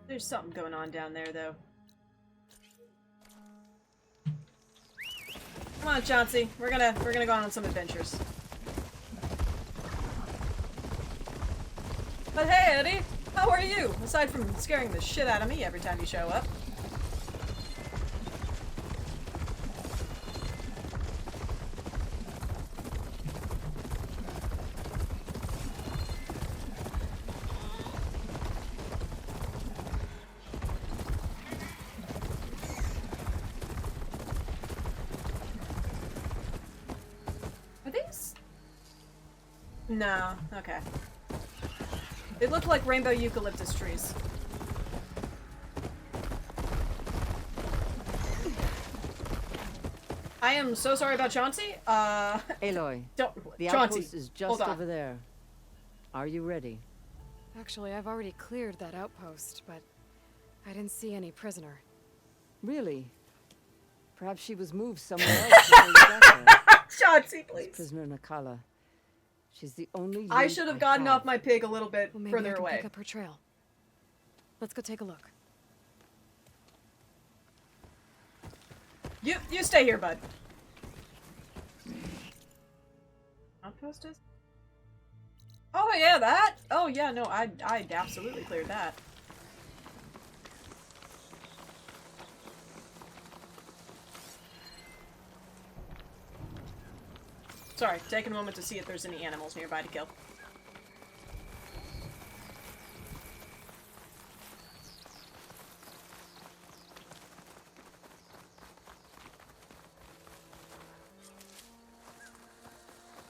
There's something going on down there, though. Come on, Chauncey. We're gonna go on some adventures. But hey, Eddie! How are you? Aside from scaring the shit out of me every time you show up. Are these? No. Okay. They look like rainbow eucalyptus trees. I am so sorry about Chauncey. Aloy, don't. The Chauncey, outpost is just over there. Are you ready? Actually, I've already cleared that outpost, but I didn't see any prisoner. Really? Perhaps she was moved somewhere else before you got there. Chauncey, please. It's prisoner Nakala. She's the only. I should have gotten off my pig a little bit Well, maybe further I can away. pick up her trail. Let's go take a look. You stay here, bud. Outpost is? Oh yeah, that. Oh yeah, no, I absolutely cleared that. Sorry, taking a moment to see if there's any animals nearby to kill.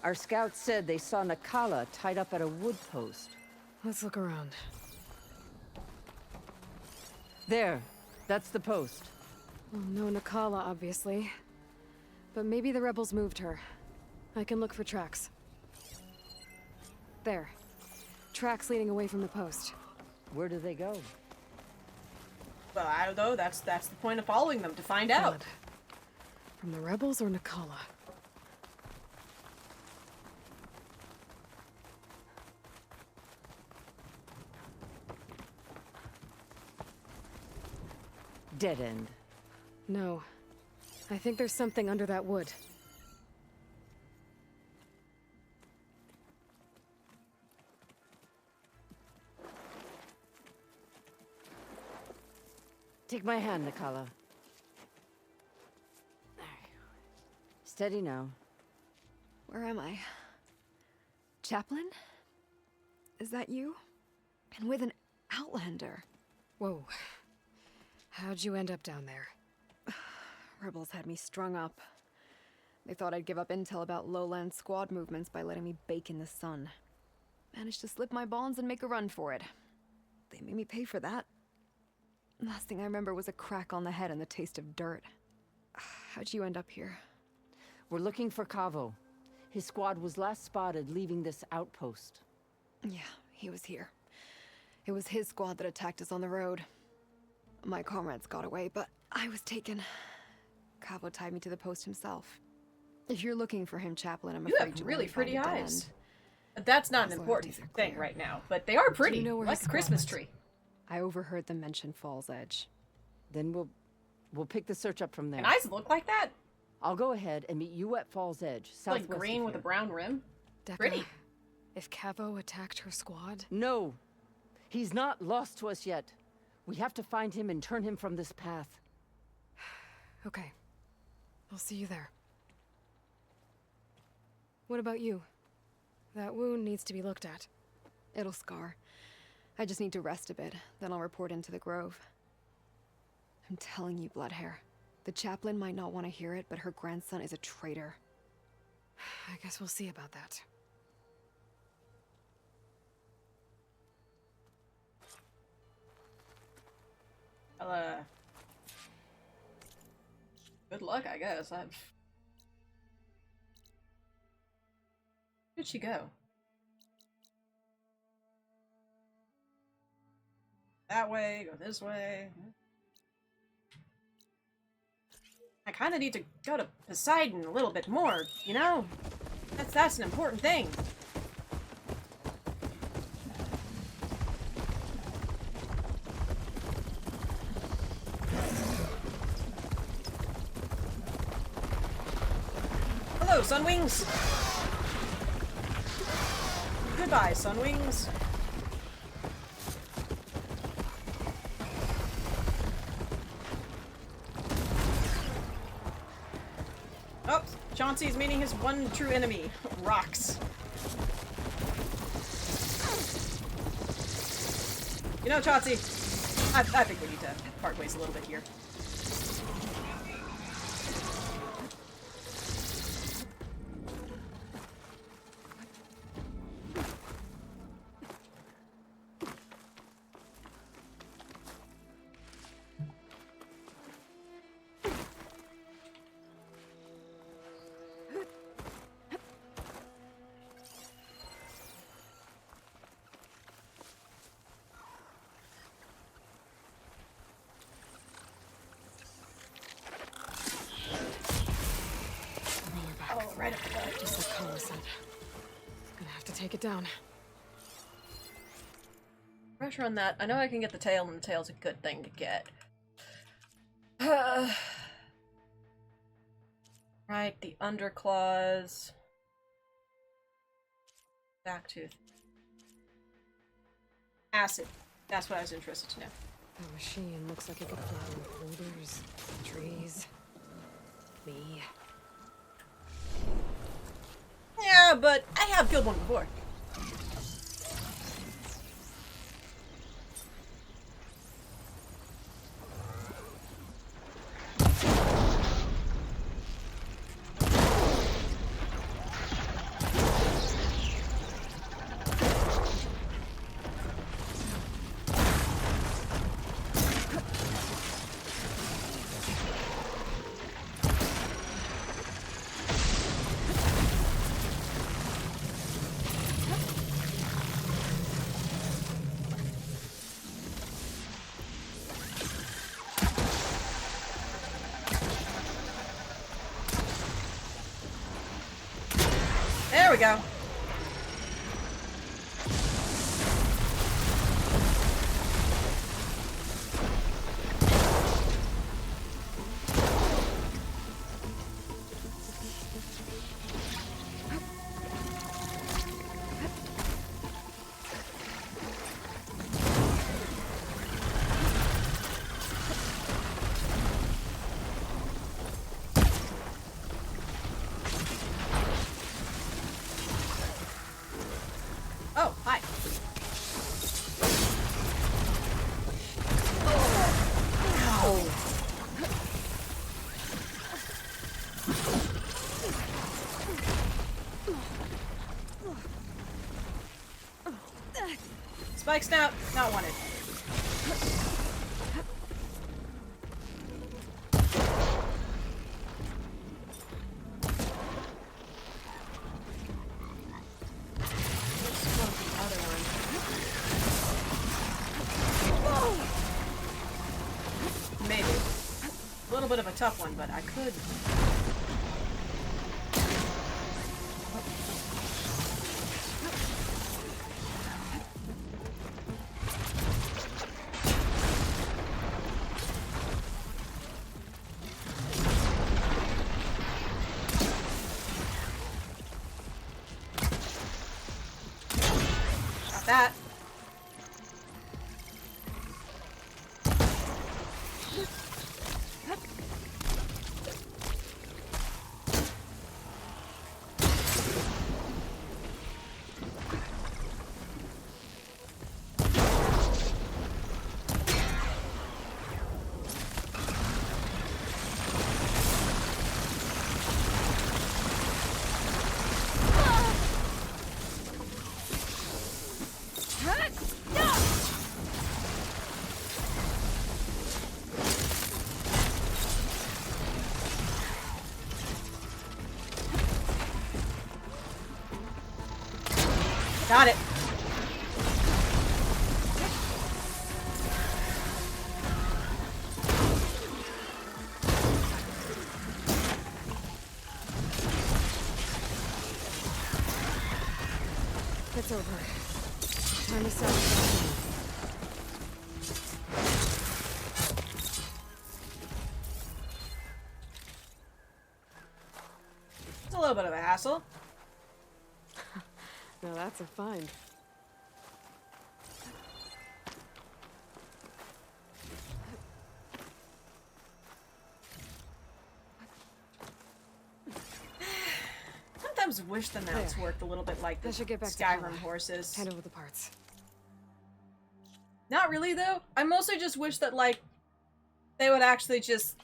Our scouts said they saw Nakala tied up at a wood post. Let's look around. There. That's the post. Well, no Nakala, obviously. But maybe the rebels moved her. I can look for tracks. There. Tracks leading away from the post. Where do they go? Well, I don't know. That's the point of following them, to find out. Blood. From the rebels or Nakala? Dead end. No. I think there's something under that wood. Take my hand, Nikala. Steady now. Where am I? Chaplain? Is that you? And with an Outlander. Whoa. How'd you end up down there? Rebels had me strung up. They thought I'd give up intel about lowland squad movements by letting me bake in the sun. Managed to slip my bonds and make a run for it. They made me pay for that. Last thing I remember was a crack on the head and the taste of dirt. How'd you end up here? We're looking for Cavo. His squad was last spotted leaving this outpost. Yeah, he was here. It was his squad that attacked us on the road. My comrades got away, but I was taken. Cavo tied me to the post himself. If you're looking for him, Chaplain, I'm afraid You have really won't find pretty a dead eyes. end. That's not an His important loyalties are thing clear. right now, but they are pretty, Do you know where like his a Christmas squad went? tree. I overheard them mention Fall's Edge. Then we'll pick the search up from there. And eyes look like that? I'll go ahead and meet you at Fall's Edge, southwest Like green of with a here. brown rim? Decca, Pretty. if Cavo attacked her squad... No. He's not lost to us yet. We have to find him and turn him from this path. Okay. I'll see you there. What about you? That wound needs to be looked at. It'll scar. I just need to rest a bit, then I'll report into the Grove. I'm telling you, Bloodhair. The chaplain might not want to hear it, but her grandson is a traitor. I guess we'll see about that. Well, good luck, I guess. Where'd she go? That way, go this way. I kind of need to go to Poseidon a little bit more, you know? That's an important thing. Hello, Sunwings! Goodbye, Sunwings. Oh, Chauncey's meeting his one true enemy, rocks. You know, Chauncey, I think we need to part ways a little bit here. Right up the butt. Just like Kala said. Gonna have to take it down. Pressure on that. I know I can get the tail, and the tail's a good thing to get. Right, the underclaws. Backtooth. Acid. That's what I was interested to know. That machine looks like it could flatten boulders, trees, me. Yeah, but I have killed one before. There we go. Spike snout, not wanted. Maybe. A little bit of a tough one, but I could. Got that. Got it. It's over. Time to sell. It's a little bit of a hassle. No, that's a find. Sometimes wish the mounts worked a little bit like the Skyrim horses. Hand over the parts. Not really, though. I mostly just wish that, like, they would actually just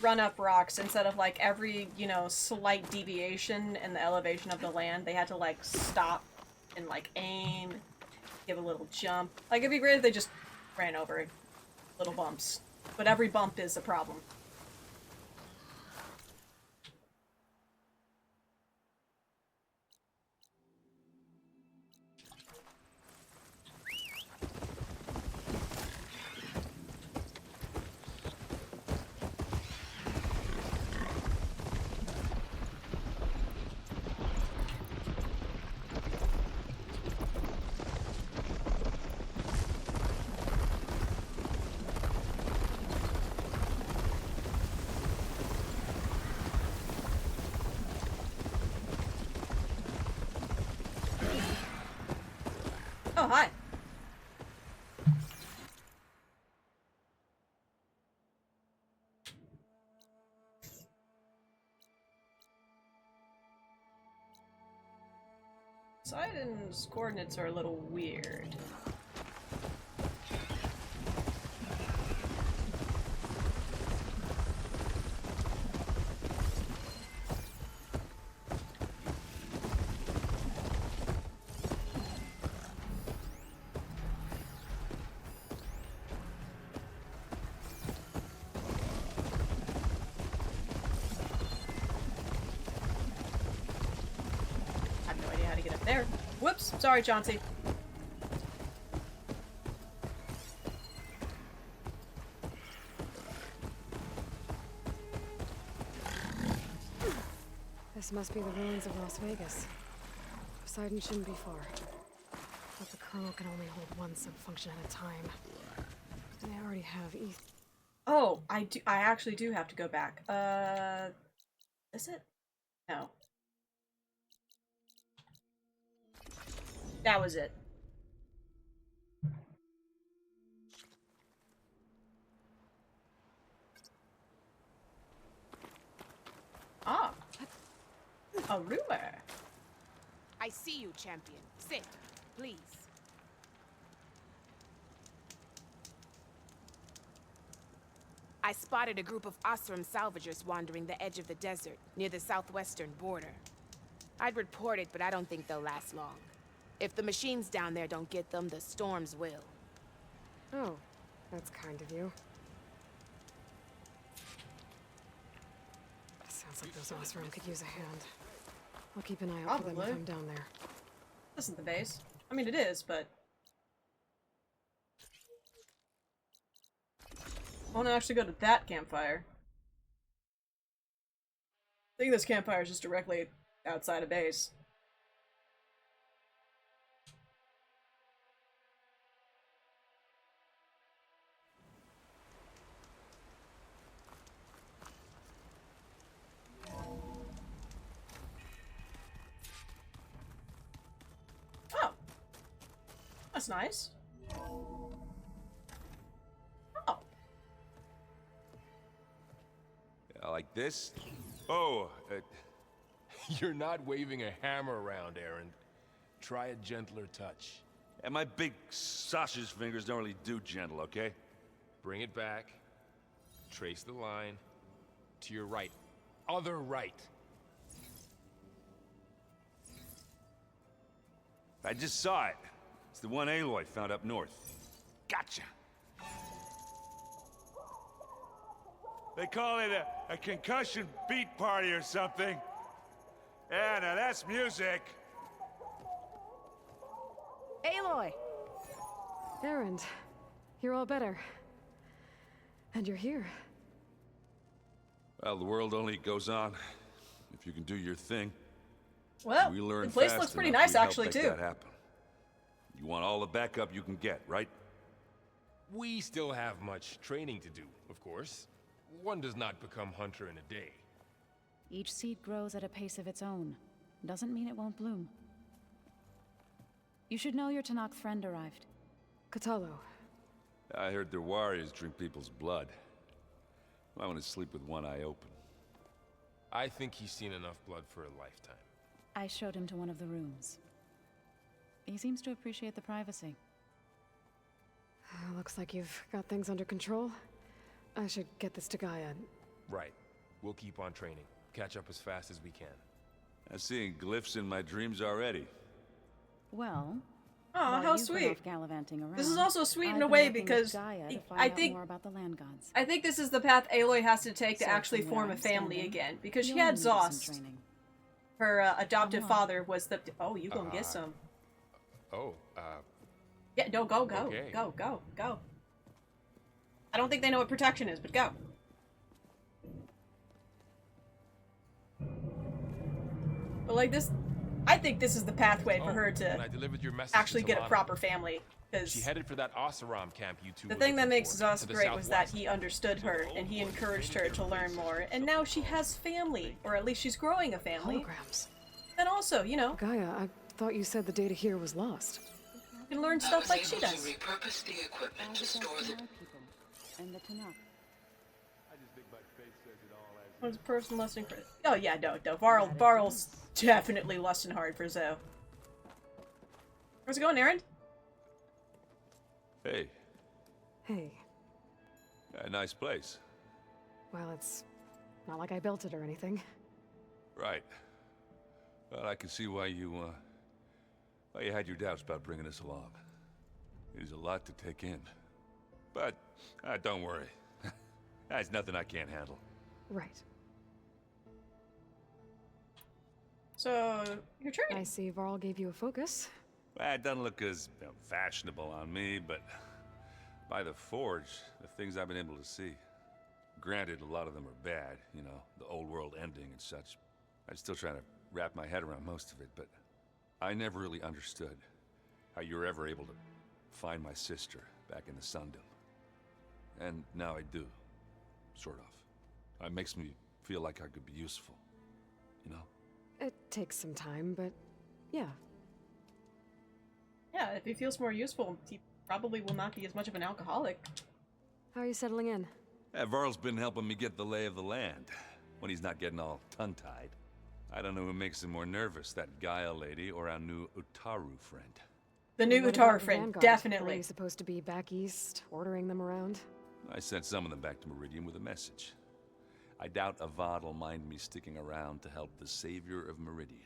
run up rocks instead of, like, every, you know, slight deviation in the elevation of the land. They had to, like, stop and, like, aim, give a little jump. Like, it'd be great if they just ran over little bumps. But every bump is a problem. Oh, hi. Poseidon's coordinates are a little weird. There. Whoops. Sorry, Chauncey. This must be the ruins of Las Vegas. Poseidon shouldn't be far. But the kernel can only hold one subfunction at a time. And I already have Oh, I actually do have to go back. Is it? No. That was it. Ah. A rumor. I see you, champion. Sit, please. I spotted a group of Osram salvagers wandering the edge of the desert, near the southwestern border. I'd report it, but I don't think they'll last long. If the machines down there don't get them, the storms will. Oh, that's kind of you. Sounds like those Osram could use a hand. I'll keep an eye out for them if I'm down there. This isn't the base. I mean, it is, but... I want to actually go to that campfire. I think this campfire is just directly outside of base. Oh. That's nice. Like this? Oh, you're not waving a hammer around, Aaron. Try a gentler touch. And my big sausage fingers don't really do gentle, okay? Bring it back. Trace the line. To your right. Other right. I just saw it. It's the one Aloy found up north. Gotcha. They call it a concussion beat party or something. Yeah, now that's music. Aloy! Erend, you're all better. And you're here. Well, the world only goes on if you can do your thing. Well, we learn the place fast looks pretty enough, nice we help actually make too. That happen. You want all the backup you can get, right? We still have much training to do, of course. One does not become hunter in a day. Each seed grows at a pace of its own. Doesn't mean it won't bloom. You should know your Tanakh friend arrived. Katalo. I heard their warriors drink people's blood. I want to sleep with one eye open. I think he's seen enough blood for a lifetime. I showed him to one of the rooms. He seems to appreciate the privacy. Looks like you've got things under control. I should get this to Gaia. Right. We'll keep on training. Catch up as fast as we can. I'm seeing glyphs in my dreams already. Well, oh, while how you've been sweet. off gallivanting around, this is also sweet in I've a been way working with because Gaia to find I out think more about the land gods. I think this is the path Aloy has to take to So actually from where form a I'm family standing, again because she you'll had need some Zost. training. Her adoptive Come on. father was the. Oh, you gonna get some? Oh, Yeah, no, go, okay. go. I don't think they know what protection is, but go. But like this, I think this is the pathway for her when to I delivered your message actually to get a Talana, proper family. She Because headed for that Oseram camp you two the were thing that looking makes for, Zost to the great was that southwest. he understood her and he encouraged her to learn more. And now she has family, or at least she's growing a family. Holograms. And also, you know, Gaia, I thought you said the data here was lost. you can learn stuff like she does. Repurpose the equipment to store the... And the Tanakh. What's a person lusting for? Oh yeah, no. Varl's definitely lusting hard for Zoe. Where's it going, Aaron? Hey, Hey, a nice place. well, it's not like I built it or anything. Right. Well, I can see why you had your doubts about bringing us along. It is a lot to take in. But, don't worry. That's nothing I can't handle. Right. So, you're training. I see Varl gave you a focus. Well, it doesn't look as fashionable on me, but by the Forge, the things I've been able to see. Granted, a lot of them are bad, you know, the old world ending and such. I'm still trying to wrap my head around most of it, but I never really understood how you were ever able to find my sister back in the Sundom. And now I do, sort of. It makes me feel like I could be useful, you know? It takes some time, but yeah. Yeah, if he feels more useful, he probably will not be as much of an alcoholic. How are you settling in? Varl's been helping me get the lay of the land, when he's not getting all tongue-tied. I don't know who makes him more nervous, that Gaia lady or our new Utaru friend. The new What Utaru about the friend, Vanguard? Are definitely. you supposed to be back east, ordering them around? I sent some of them back to Meridian with a message. I doubt Avad will mind me sticking around to help the savior of Meridian.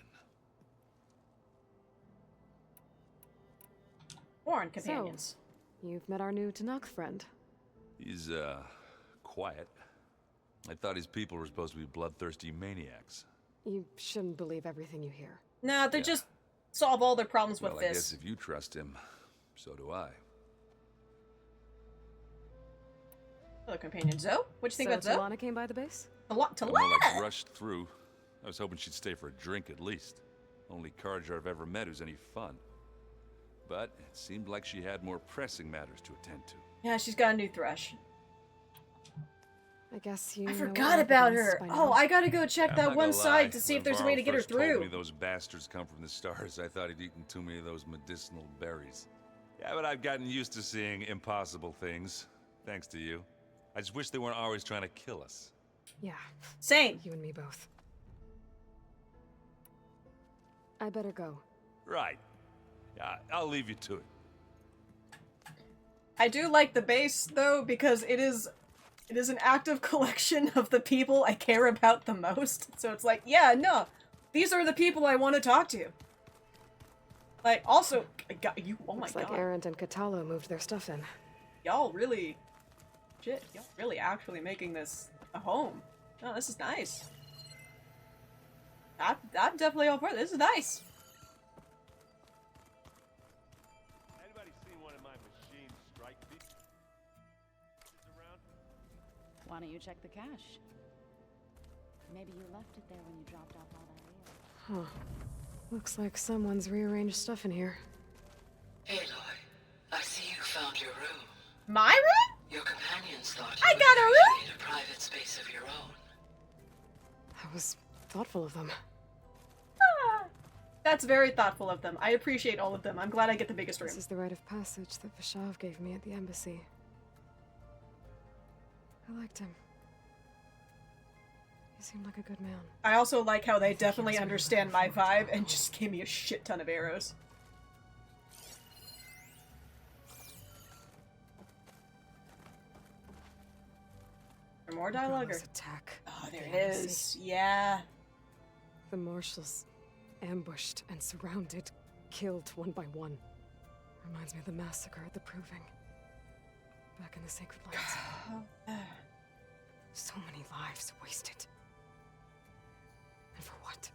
Foreign companions. So, you've met our new Tanakh friend. He's, quiet. I thought his people were supposed to be bloodthirsty maniacs. You shouldn't believe everything you hear. Nah, they just solve all their problems with Well, this. I guess if you trust him, so do I. Other companion, Zoe? What'd you think about Zoe? Talana came by the base? Talana? More like rushed through. I was hoping she'd stay for a drink at least. Only Carja I've ever met who's any fun. But it seemed like she had more pressing matters to attend to. Yeah, she's got a new thrush. I guess you. I forgot about her. Oh, I gotta go check that one side to see if there's a way to get her Told through. me those bastards come from the stars. I thought he'd eaten too many of those medicinal berries. Yeah, but I've gotten used to seeing impossible things, thanks to you. I just wish they weren't always trying to kill us. Yeah. Same. You and me both. I better go. Right. Yeah, I'll leave you to it. I do like the base though because it is an active collection of the people I care about the most. So it's like, yeah, no, these are the people I want to talk to. Like, also, you. Oh my god. Looks like Erend and Katalo moved their stuff in. Y'all really, shit. Y'all really actually making this a home. Oh, this is nice. I'm definitely all for it. This is nice. Anybody seen one of my machine strike pieces around? Why don't you check the cache? Maybe you left it there when you dropped off all that real. Huh. Looks like someone's rearranged stuff in here. Aloy, I see you found your room. My room? Your companions thought I you got a room? appreciate a private space of your own. That was thoughtful of them. That's very thoughtful of them. I appreciate all of them. I'm glad I get the biggest room. This is the rite of passage that Vishav gave me at the embassy. I liked him. He seemed like a good man. I also like how they definitely understand my vibe and just gave me a shit ton of arrows. Or more dialogue? Or... attack. Oh, there it is. Yeah. The marshals ambushed and surrounded, killed one by one. Reminds me of the massacre at the Proving. Back in the Sacred Lands. So many lives wasted. And for what?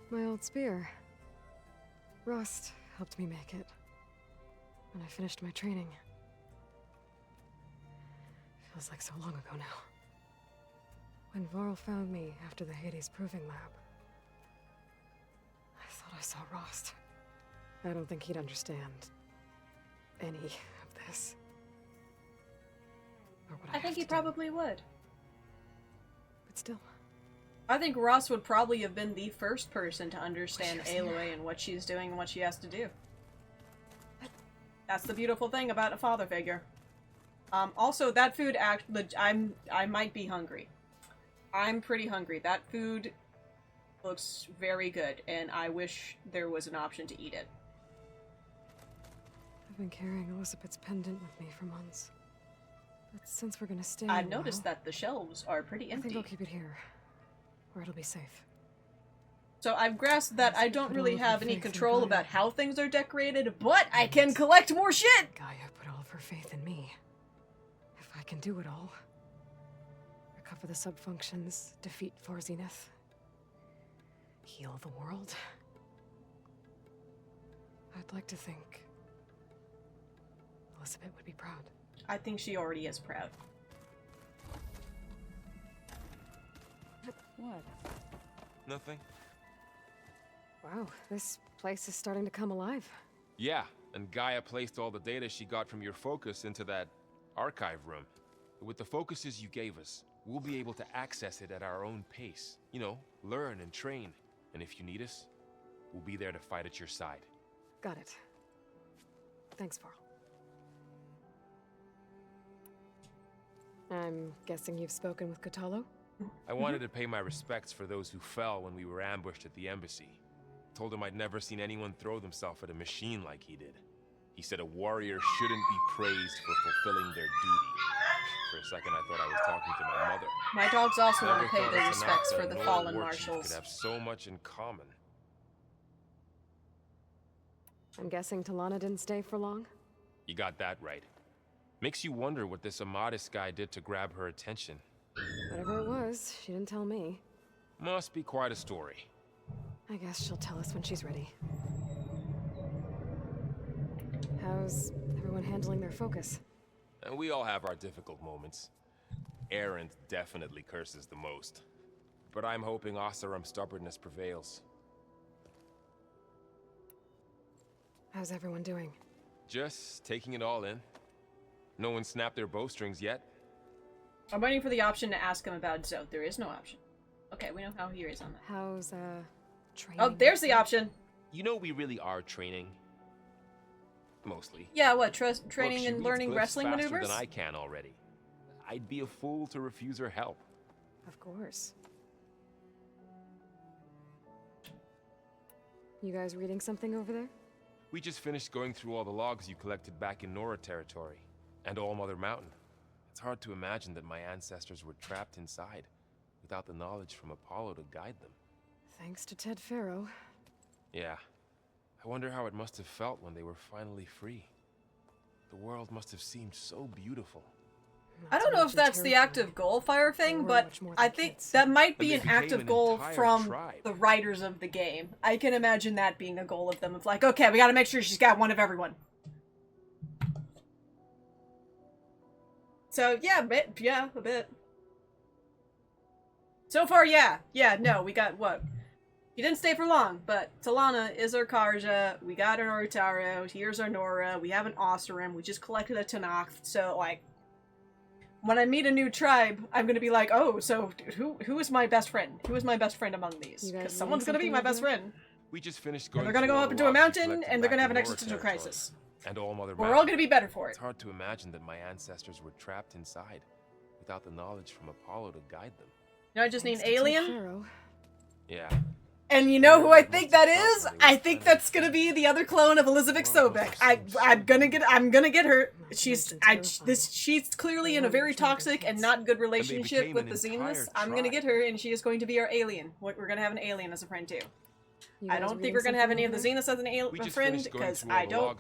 My old spear. Rust helped me make it. When I finished my training. Feels like so long ago now. When Varl found me after the Hades Proving Lab, I thought I saw Rost. I don't think he'd understand any of this. Or what I think he probably would. But still. I think Ross would probably have been the first person to understand Aloy and what she's doing and what she has to do. That's the beautiful thing about a father figure. Also, that food I might be hungry. I'm pretty hungry. That food looks very good, and I wish there was an option to eat it. I've been carrying Elizabeth's pendant with me for months. But since we're gonna stay I've noticed that the shelves are pretty empty. I think I'll keep it here, where it'll be safe. So I've grasped that I don't really have any control about how things are decorated, but I can collect more shit! Gaia put all of her faith in me. If I can do it all, recover the sub-functions, defeat Far Zenith, heal the world, I'd like to think Elizabeth would be proud. I think she already is proud. What? Nothing. Wow, this place is starting to come alive. Yeah, and Gaia placed all the data she got from your focus into that archive room. With the focuses you gave us, we'll be able to access it at our own pace. You know, learn and train. And if you need us, we'll be there to fight at your side. Got it. Thanks, Varl. I'm guessing you've spoken with Katalo? I wanted to pay my respects for those who fell when we were ambushed at the embassy. Told him I'd never seen anyone throw themselves at a machine like he did. He said a warrior shouldn't be praised for fulfilling their duty. For a second, I thought I was talking to my mother. My dogs also want to Never pay thought their it's respects enough for that the an fallen old war chief marshals. could have so much in common. I'm guessing Talana didn't stay for long? You got that right. Makes you wonder what this Amadis guy did to grab her attention. Whatever it was, she didn't tell me. Must be quite a story. I guess she'll tell us when she's ready. How's everyone handling their focus? And we all have our difficult moments. Erend definitely curses the most. But I'm hoping Oseram's stubbornness prevails. How's everyone doing? Just taking it all in. No one snapped their bowstrings yet. I'm waiting for the option to ask him about Zoe. There is no option. Okay, we know how he is on that. How's, training? Oh, there's the option. You know we really are training. Mostly. Yeah, what? Training Look, she and reads learning glyphs wrestling faster maneuvers? than I can already. I'd be a fool to refuse her help. Of course. You guys reading something over there? We just finished going through all the logs you collected back in Nora territory, and All Mother Mountain. It's hard to imagine that my ancestors were trapped inside, without the knowledge from Apollo to guide them. Thanks to Ted Faro. Yeah. I wonder how it must have felt when they were finally free. The world must have seemed so beautiful. I don't know if that's the active goal fire thing, but I think that might be an active goal from the writers of the game. I can imagine that being a goal of them, of like, okay, we gotta make sure she's got one of everyone. So, yeah, a bit. So far, yeah. Yeah, no, we got, what? He didn't stay for long, but Talana is our Karja, we got an Orotaro, here's our Nora, we have an Oseram, we just collected a Tanakh, so, like, when I meet a new tribe, I'm gonna be like, oh, so who is my best friend? Who is my best friend among these? Because someone's gonna be my best friend. We just finished going. And they're gonna go up into a mountain, and they're gonna have an existential crisis. And All Mother We're all gonna be better for it. It's hard to imagine that my ancestors were trapped inside, without the knowledge from Apollo to guide them. You know, I just need Alien. Yeah. And you know who I think that is? I think that's gonna be the other clone of Elizabeth Sobek. I'm gonna get her. She's clearly in a very toxic and not good relationship with the Zeniths. I'm gonna get her, and she is going to be our alien. We're gonna have an alien as a friend too. I don't think we're gonna have any of the Zeniths as a friend because I don't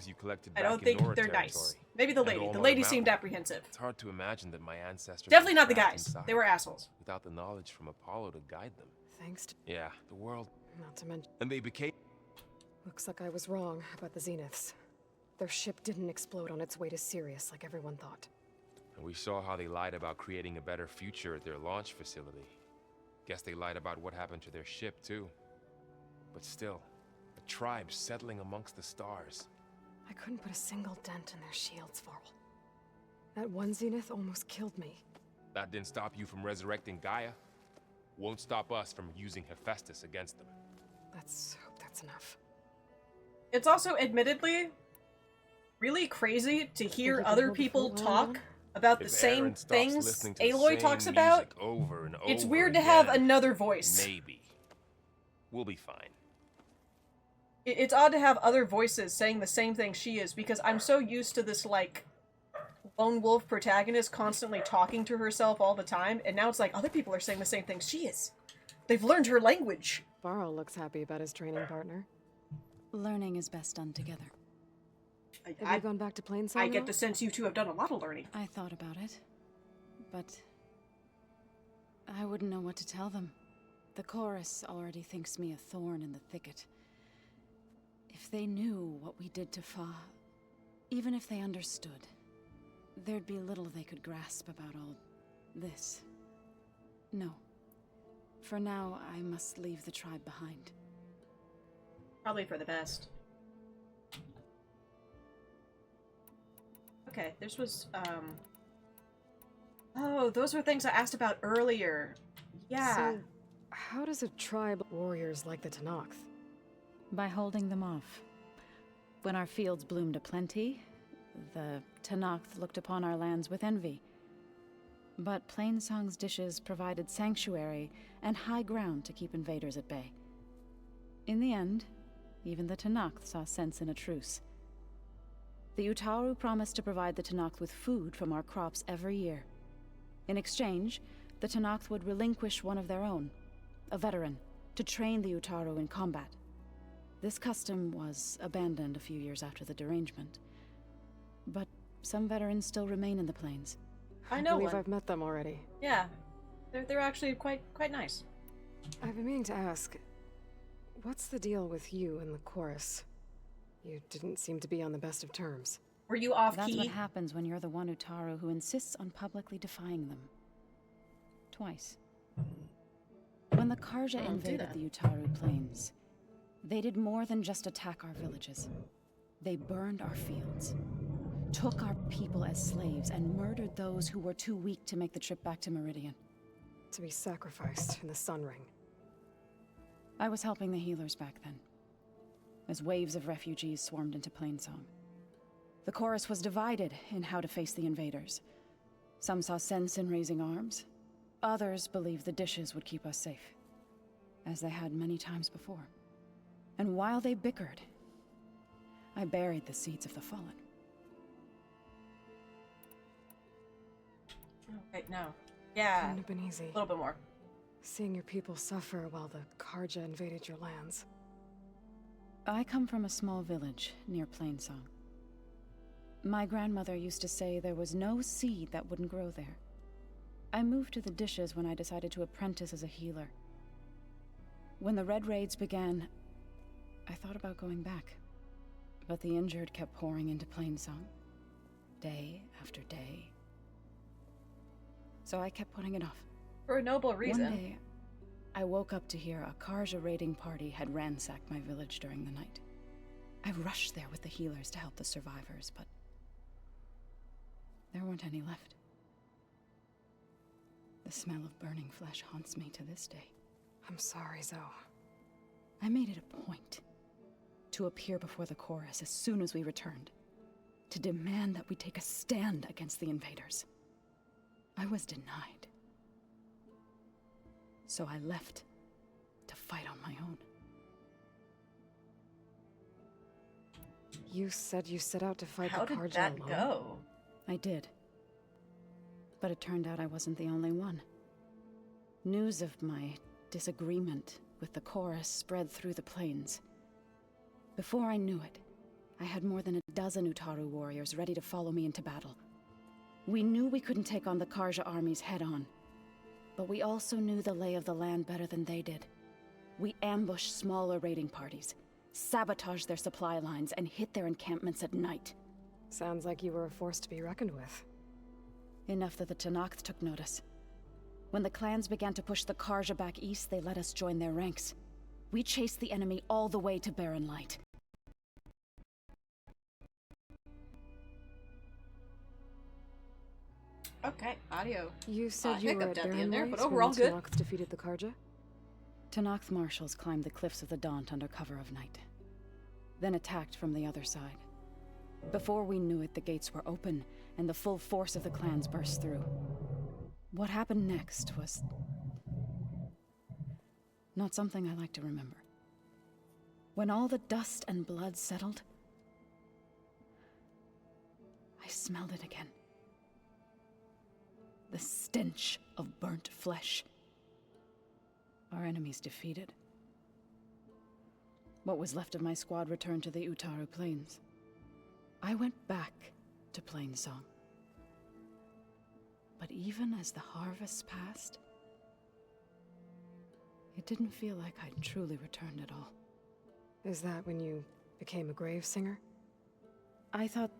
think they're nice. Maybe the lady. The lady seemed apprehensive. It's hard to imagine that my ancestors. Definitely not the guys. They were assholes. Without the knowledge from Apollo to guide them. Thanks to. Yeah, the world. Not to mention. And they became. Looks like I was wrong about the Zeniths. Their ship didn't explode on its way to Sirius like everyone thought. And we saw how they lied about creating a better future at their launch facility. Guess they lied about what happened to their ship, too. But still, a tribe settling amongst the stars. I couldn't put a single dent in their shields, Varl. That one Zenith almost killed me. That didn't stop you from resurrecting Gaia. Won't stop us from using Hephaestus against them. Let's hope that's enough. It's also, admittedly, really crazy to hear other people talk about the same things Aloy talks about. Over and over it's weird to have another voice. Maybe. We'll be fine. It's odd to have other voices saying the same thing she is, because I'm so used to this, like, lone wolf protagonist constantly talking to herself all the time, and now it's like other people are saying the same thing she is. They've learned her language. Varl looks happy about his training partner. Learning is best done together. Have you gone back to Plainsong? I get the sense you two have done a lot of learning. I thought about it, but I wouldn't know what to tell them. The chorus already thinks me a thorn in the thicket. If they knew what we did to Fa, even if they understood, there'd be little they could grasp about all this. No. For now, I must leave the tribe behind. Probably for the best. Okay, this was, oh, those were things I asked about earlier. Yeah. So, how does a tribe warriors like the Tanakh? By holding them off. When our fields bloomed aplenty, the Tanakh looked upon our lands with envy. But Plainsong's dishes provided sanctuary and high ground to keep invaders at bay. In the end, even the Tanakh saw sense in a truce. The Utaru promised to provide the Tanakh with food from our crops every year. In exchange, the Tanakh would relinquish one of their own, a veteran, to train the Utaru in combat. This custom was abandoned a few years after the derangement. But some veterans still remain in the plains. I believe I've met them already. Yeah. They're actually quite nice. I've been meaning to ask, what's the deal with you and the chorus? You didn't seem to be on the best of terms. Were you off That's key? what happens when you're the one Utaru who insists on publicly defying them. Twice. When the Karja invaded the Utaru plains, they did more than just attack our villages. They burned our fields, took our people as slaves, and murdered those who were too weak to make the trip back to Meridian. To be sacrificed in the Sun Ring. I was helping the healers back then, as waves of refugees swarmed into Plainsong. The chorus was divided in how to face the invaders. Some saw sense in raising arms. Others believed the dishes would keep us safe, as they had many times before. And while they bickered, I buried the seeds of the fallen. Wait, no. Yeah. Couldn't have been easy. A little bit more. Seeing your people suffer while the Karja invaded your lands. I come from a small village near Plainsong. My grandmother used to say there was no seed that wouldn't grow there. I moved to the dishes when I decided to apprentice as a healer. When the Red Raids began, I thought about going back. But the injured kept pouring into Plainsong, day after day. So I kept putting it off. For a noble reason. One day, I woke up to hear a Karja raiding party had ransacked my village during the night. I rushed there with the healers to help the survivors, but there weren't any left. The smell of burning flesh haunts me to this day. I'm sorry, Zoe. I made it a point to appear before the chorus as soon as we returned, to demand that we take a stand against the invaders. I was denied. So I left to fight on my own. You said you set out to fight How the did Karja that alone? go? I did. But it turned out I wasn't the only one. News of my disagreement with the chorus spread through the plains. Before I knew it, I had more than a dozen Utaru warriors ready to follow me into battle. We knew we couldn't take on the Karja armies head-on, but we also knew the lay of the land better than they did. We ambushed smaller raiding parties, sabotaged their supply lines, and hit their encampments at night. Sounds like you were a force to be reckoned with. Enough that the Tenakth took notice. When the clans began to push the Karja back east, they let us join their ranks. We chased the enemy all the way to Barren Light. Okay, audio. You said you were at hiccuped at the Barren end there, Light but when overall the good. Tenakth defeated the Karja? Tenakth marshals climbed the cliffs of the Daunt under cover of night, then attacked from the other side. Before we knew it, the gates were open, and the full force of the clans burst through. What happened next was not something I like to remember. When all the dust and blood settled, I smelled it again. The stench of burnt flesh. Our enemies defeated. What was left of my squad returned to the Utaru Plains. I went back to Plainsong. But even as the harvest passed, it didn't feel like I'd truly returned at all. Is that when you became a grave singer? I thought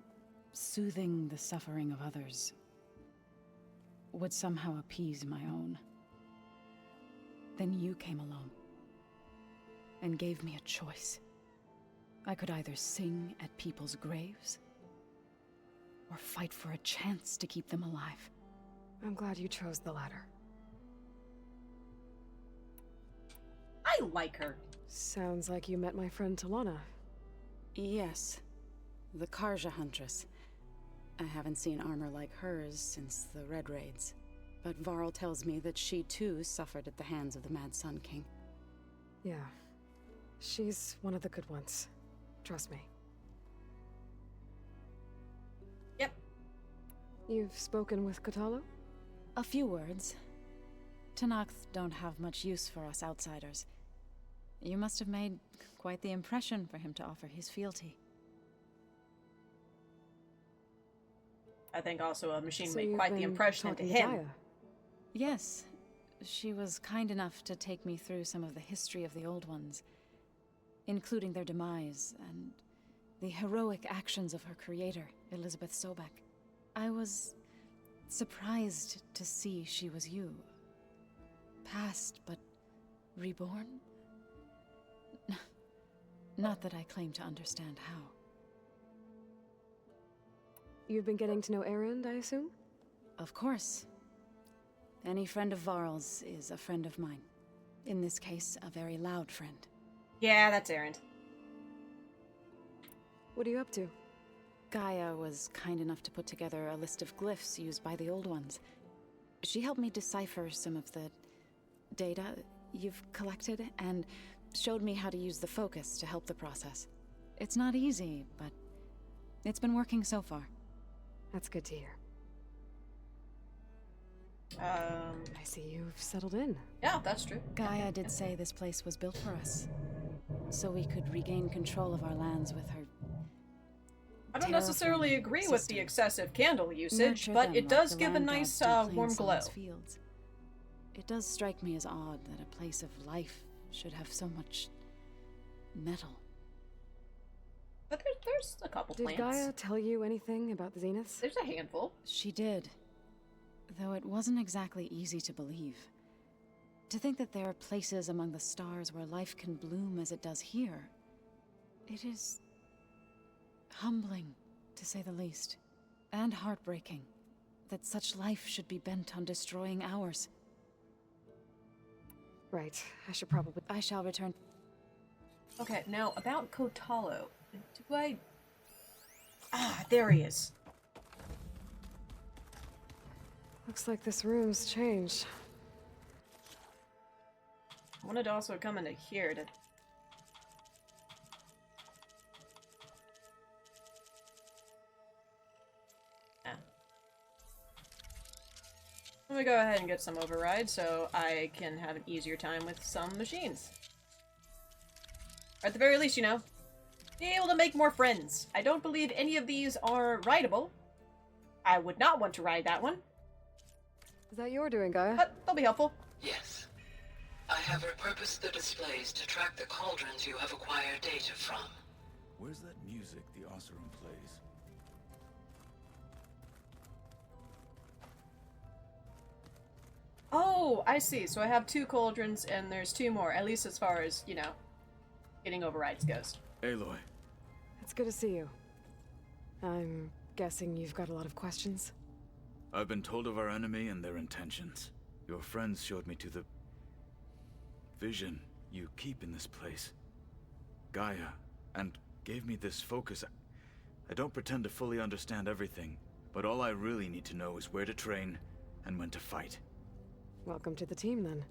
soothing the suffering of others would somehow appease my own. Then you came along and gave me a choice. I could either sing at people's graves or fight for a chance to keep them alive. I'm glad you chose the latter. I like her. Sounds like you met my friend Talana. Yes, the Karja Huntress. I haven't seen armor like hers since the Red Raids, but Varl tells me that she too suffered at the hands of the Mad Sun King. Yeah, she's one of the good ones. Trust me. Yep. You've spoken with Kotallo? A few words. Tenakth don't have much use for us outsiders. You must have made quite the impression for him to offer his fealty. I think also a machine So made you've quite the been impression to talking to him. Gaia? Yes. She was kind enough to take me through some of the history of the Old Ones, including their demise and the heroic actions of her creator, Elizabeth Sobek. I was surprised to see she was you. Past, but reborn? Not that I claim to understand how. You've been getting to know Erend, I assume? Of course. Any friend of Varl's is a friend of mine. In this case, a very loud friend. Yeah, that's Erend. What are you up to? Gaia was kind enough to put together a list of glyphs used by the Old Ones. She helped me decipher some of the data you've collected and showed me how to use the focus to help the process. It's not easy, but it's been working so far. That's good to hear. I see you've settled in. Yeah, that's true. Gaia did say this place was built for us, so we could regain control of our lands with her. I don't necessarily agree with the excessive candle usage, Nurture but them it like does the give a land nice, gods do warm Plain glow. Song's Fields. It does strike me as odd that a place of life should have so much metal. But there's a couple Did plants. Gaia tell you anything about the Zeniths? There's a handful. She did. Though it wasn't exactly easy to believe. To think that there are places among the stars where life can bloom as it does here. It is humbling, to say the least. And heartbreaking that such life should be bent on destroying ours. Right. I shall return. Okay, now about Kotalo. Do I... Ah, there he is. Looks like this room's changed. I wanted to also come into here to... Yeah. Let me go ahead and get some override so I can have an easier time with some machines. Or at the very least, you know, be able to make more friends. I don't believe any of these are rideable. I would not want to ride that one. Is that your doing, Gaia? But they'll be helpful. Yes. I have repurposed the displays to track the cauldrons you have acquired data from. Where's that music the Oseram plays? Oh, I see. So I have 2 cauldrons and there's 2 more, at least as far as, you know, getting overrides goes. Aloy. It's good to see you. I'm guessing you've got a lot of questions? I've been told of our enemy and their intentions. Your friends showed me to the vision you keep in this place, Gaia, and gave me this focus. I don't pretend to fully understand everything, but all I really need to know is where to train and when to fight. Welcome to the team, then.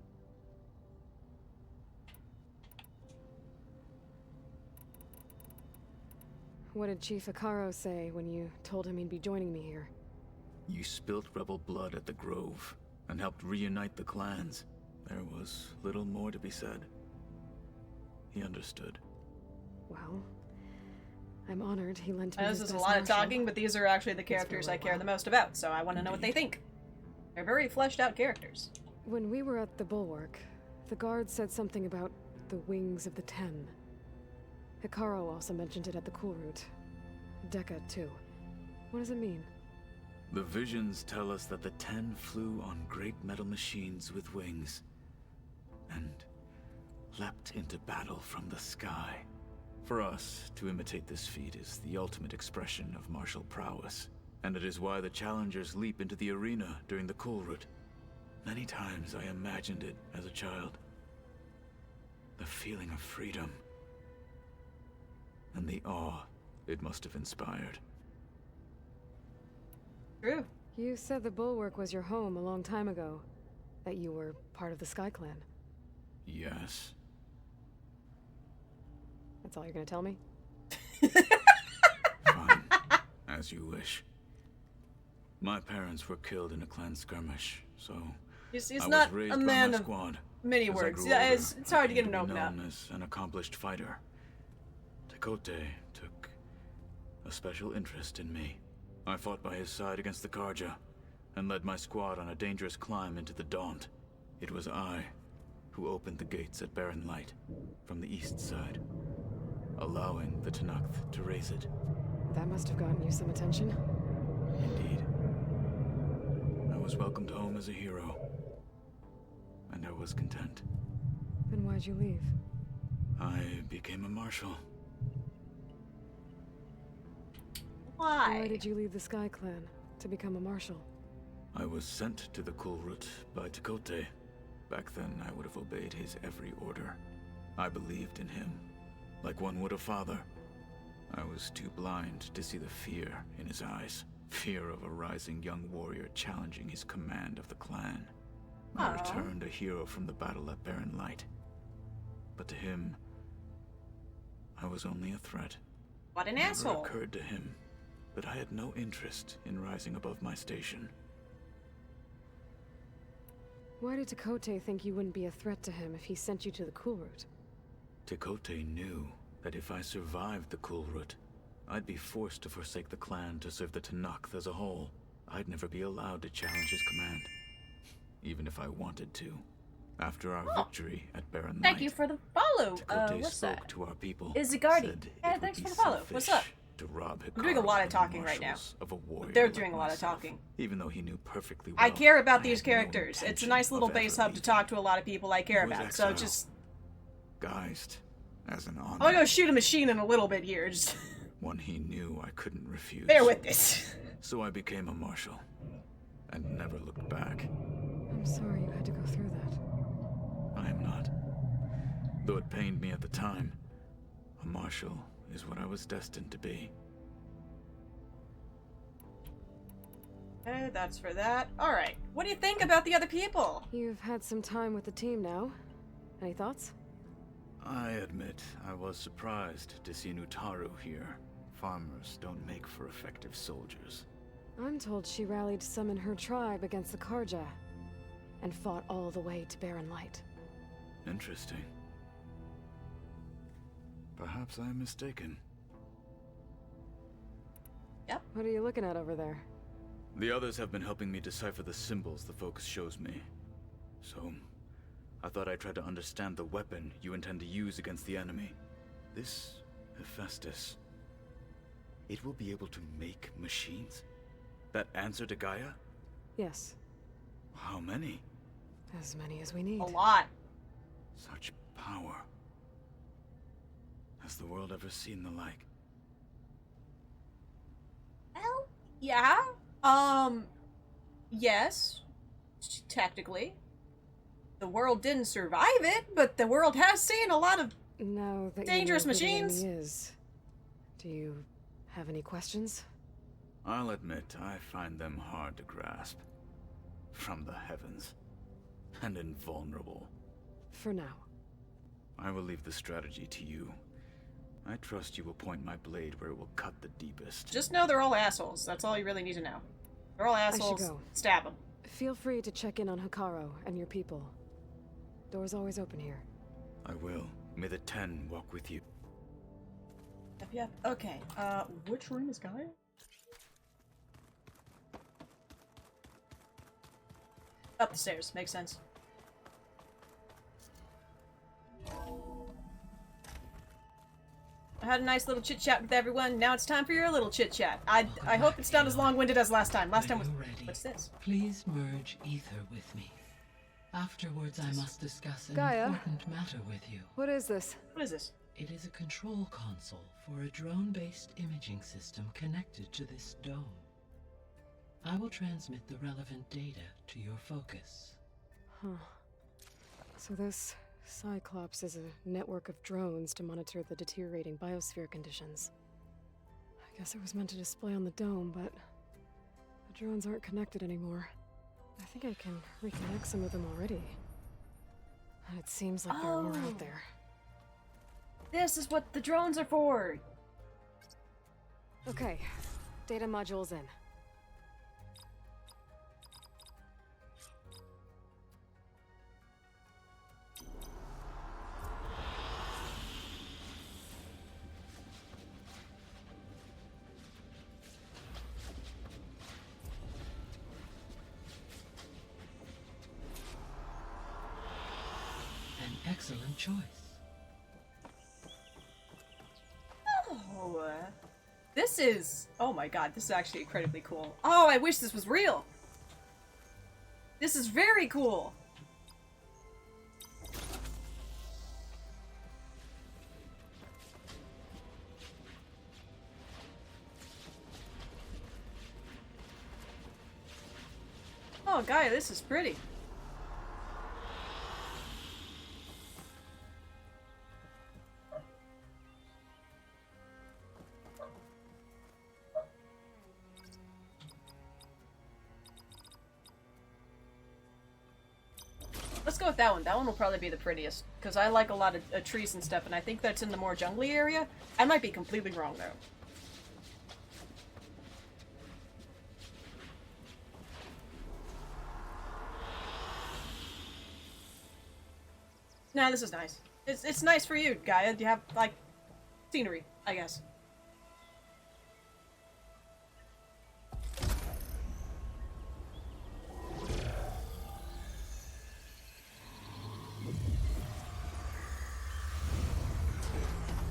What did Chief Hikaru say when you told him he'd be joining me here? You spilt rebel blood at the Grove and helped reunite the clans. There was little more to be said. He understood. Well, I'm honored he lent I me know his this is a best lot of martial. talking, but these are actually the characters I care the most about, so I want to know what they think. They're very fleshed out characters. When we were at the Bulwark, the guard said something about the Wings of the Ten. Hikaru also mentioned it at the Kulrut. Dekka, too. What does it mean? The visions tell us that the Ten flew on great metal machines with wings and leapt into battle from the sky. For us, to imitate this feat is the ultimate expression of martial prowess, and it is why the challengers leap into the arena during the Kulrut. Many times I imagined it as a child. The feeling of freedom and the awe it must have inspired. True. You said the Bulwark was your home a long time ago. That you were part of the Sky Clan. Yes. That's all you're gonna tell me? Fine. As you wish. My parents were killed in a clan skirmish, so He's I was not raised a by man my of squad. many As I words. grew Yeah, older, it's hard to I get came an be open up. known as an accomplished fighter. Tekote took a special interest in me. I fought by his side against the Karja, and led my squad on a dangerous climb into the Daunt. It was I who opened the gates at Barren Light from the east side, allowing the Tenakth to raise it. That must have gotten you some attention. Indeed. I was welcomed home as a hero, and I was content. Then why'd you leave? I became a marshal. Why? Why did you leave the Sky Clan to become a marshal? I was sent to the Kulrut by Tekote. Back then, I would have obeyed his every order. I believed in him, like one would a father. I was too blind to see the fear in his eyes. Fear of a rising young warrior challenging his command of the clan. I returned a hero from the battle at Barren Light. But to him, I was only a threat. What an It never asshole. occurred to him that I had no interest in rising above my station. Why did Tekote think you wouldn't be a threat to him if he sent you to the Kulrut? Tekote knew that if I survived the Kulrut, I'd be forced to forsake the clan to serve the Tenakth as a whole. I'd never be allowed to challenge his command, even if I wanted to. After our victory at Barren Light, Thank you for the follow. Tekote What's spoke that? to our people. Is it Guardi? Said Yeah, it thanks would for the be follow. What's up? selfish to rob I'm doing a lot of Hikaru talking and right now. marshals of a warrior They're like doing a lot of myself, talking. even though he knew perfectly well I care about I these had no characters. It's a intention nice little of base ever hub to talk to a lot of people I care was about. So exiled. just, Guised as an honor. I'm gonna go shoot a machine in a little bit here. Just One he knew I couldn't refuse. bear with this. So I became a marshal, and never looked back. I'm sorry you had to go through that. I am not. Though it pained me at the time, a marshal is what I was destined to be. Okay, that's for that. Alright, what do you think about the other people? You've had some time with the team now. Any thoughts? I admit I was surprised to see Nutaru here. Farmers don't make for effective soldiers. I'm told she rallied some in her tribe against the Karja, and fought all the way to Barren Light. Interesting. Perhaps I am mistaken. Yep. What are you looking at over there? The others have been helping me decipher the symbols the focus shows me. So, I thought I'd try to understand the weapon you intend to use against the enemy. This Hephaestus, it will be able to make machines? That answer to Gaia? Yes, How many? as many as we need. A lot. Such power. Has the world ever seen the like? Well, yeah. Yes. Technically. The world didn't survive it, but the world has seen a lot of Now that dangerous you know who the machines. enemy is, do you have any questions? I'll admit, I find them hard to grasp. From the heavens. And invulnerable. For now. I will leave the strategy to you. I trust you will point my blade where it will cut the deepest. Just know they're all assholes. That's all you really need to know. They're all assholes. go. Stab them. Feel free to check in on Hikaru and your people. Door's always open here. I will. May the 10 walk with you. Yep. Okay. Which room is Gaia? Up the stairs. Makes sense. I had a nice little chit-chat with everyone. Now it's time for your little chit-chat. I hope it's not as long-winded as last time. Last time was... What's this? Please merge ether with me. Afterwards, I must discuss an Gaia? important matter with you. What is this? What is this? It is a control console for a drone-based imaging system connected to this dome. I will transmit the relevant data to your focus. Huh. So this Cyclops is a network of drones to monitor the deteriorating biosphere conditions. I guess it was meant to display on the dome, but the drones aren't connected anymore. I think I can reconnect some of them already. And it seems like there are more out there. This is what the drones are for. Okay, data module's in. excellent choice. Oh, this is... Oh my god, this is actually incredibly cool. Oh, I wish this was real! This is very cool! Oh, Gaia, this is pretty. Let's go with that one. That one will probably be the prettiest, because I like a lot of trees and stuff, and I think that's in the more jungly area. I might be completely wrong, though. Nah, this is nice. It's nice for you, Gaia. You have, like, scenery, I guess.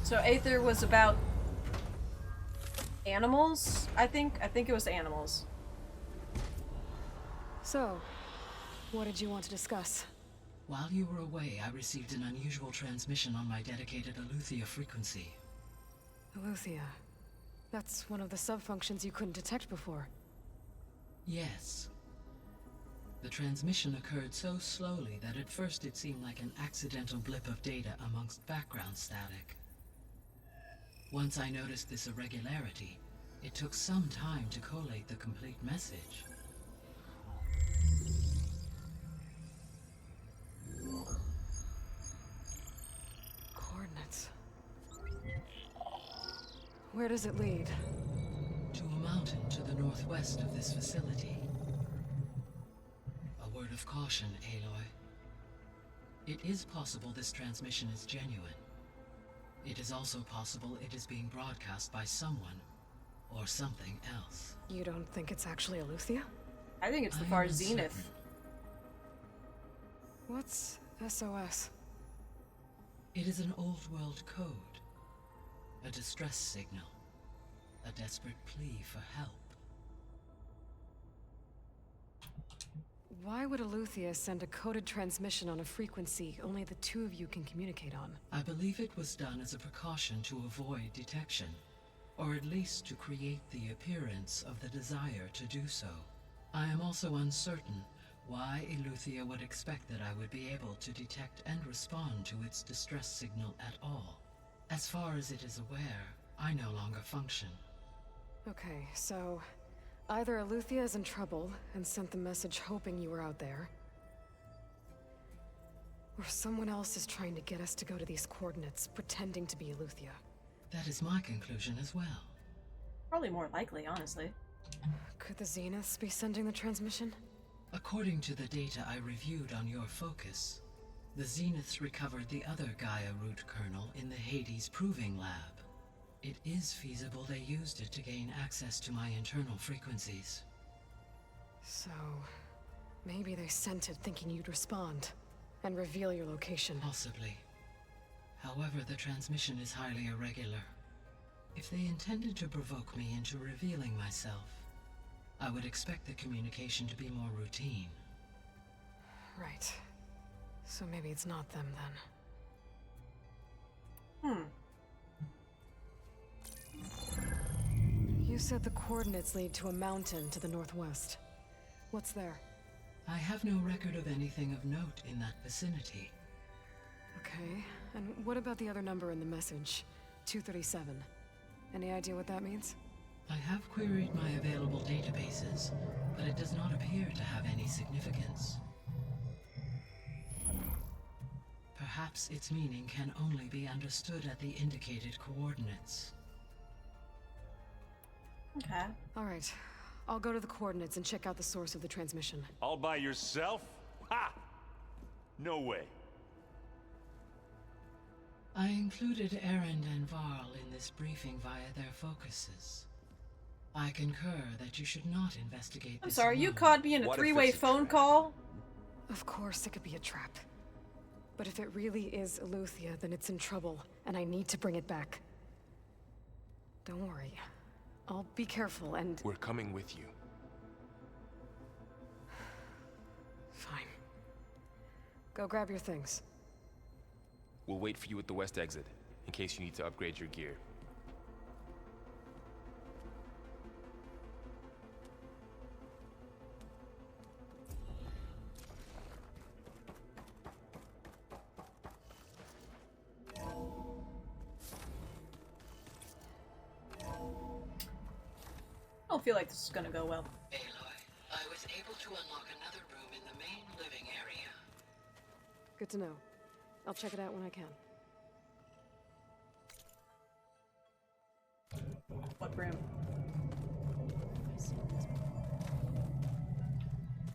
So Aether was about animals, I think. I think it was animals. So, what did you want to discuss? While you were away, I received an unusual transmission on my dedicated Eleuthia frequency. Eleuthia. That's one of the sub-functions you couldn't detect before. Yes. The transmission occurred so slowly that at first it seemed like an accidental blip of data amongst background static. Once I noticed this irregularity, it took some time to collate the complete message. Coordinates. Where does it lead? To a mountain to the northwest of this facility. A word of caution, Aloy. It is possible this transmission is genuine. It is also possible it is being broadcast by someone or something else. You don't think it's actually Eleuthia? I think it's the far zenith. What's SOS? It is an old world code. A distress signal. A desperate plea for help. Why would Eleuthia send a coded transmission on a frequency only the two of you can communicate on? I believe it was done as a precaution to avoid detection, or at least to create the appearance of the desire to do so. I am also uncertain why Eleuthia would expect that I would be able to detect and respond to its distress signal at all. As far as it is aware, I no longer function. Okay, so either Eleuthia is in trouble and sent the message hoping you were out there, or someone else is trying to get us to go to these coordinates, pretending to be Eleuthia. That is my conclusion as well. Probably more likely, honestly. Could the Zeniths be sending the transmission? According to the data I reviewed on your focus, the Zeniths recovered the other Gaia root kernel in the Hades Proving Lab. It is feasible they used it to gain access to my internal frequencies. So, maybe they sent it thinking you'd respond and reveal your location. Possibly. However, the transmission is highly irregular. If they intended to provoke me into revealing myself, I would expect the communication to be more routine. Right. So maybe it's not them then. You said the coordinates lead to a mountain to the northwest. What's there? I have no record of anything of note in that vicinity. Okay, and what about the other number in the message? 237. Any idea what that means? I have queried my available databases, but it does not appear to have any significance. Perhaps its meaning can only be understood at the indicated coordinates. Okay. Alright, I'll go to the coordinates and check out the source of the transmission. All by yourself? Ha! No way. I included Erend and Varl in this briefing via their focuses. I concur that you should not investigate I'm this sorry, you alone. caught me in a three-way phone call? Of course, it could be a trap. But if it really is Eleuthia, then it's in trouble, and I need to bring it back. Don't worry. I'll be careful and... We're coming with you. Fine. Go grab your things. We'll wait for you at the west exit, in case you need to upgrade your gear. I don't feel like this is gonna go well. Aloy, I was able to unlock another room in the main living area. Good to know. I'll check it out when I can. What room?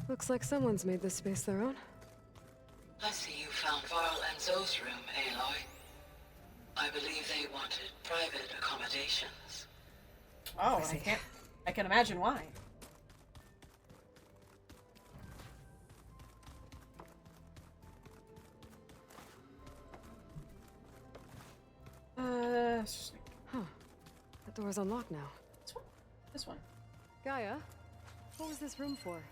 Looks like someone's made this space their own. I see you found Varl and Zoe's room, Aloy. I believe they wanted private accommodations. Oh, I can imagine why. Huh. That door's unlocked now. This one? This one. Gaia, what was this room for?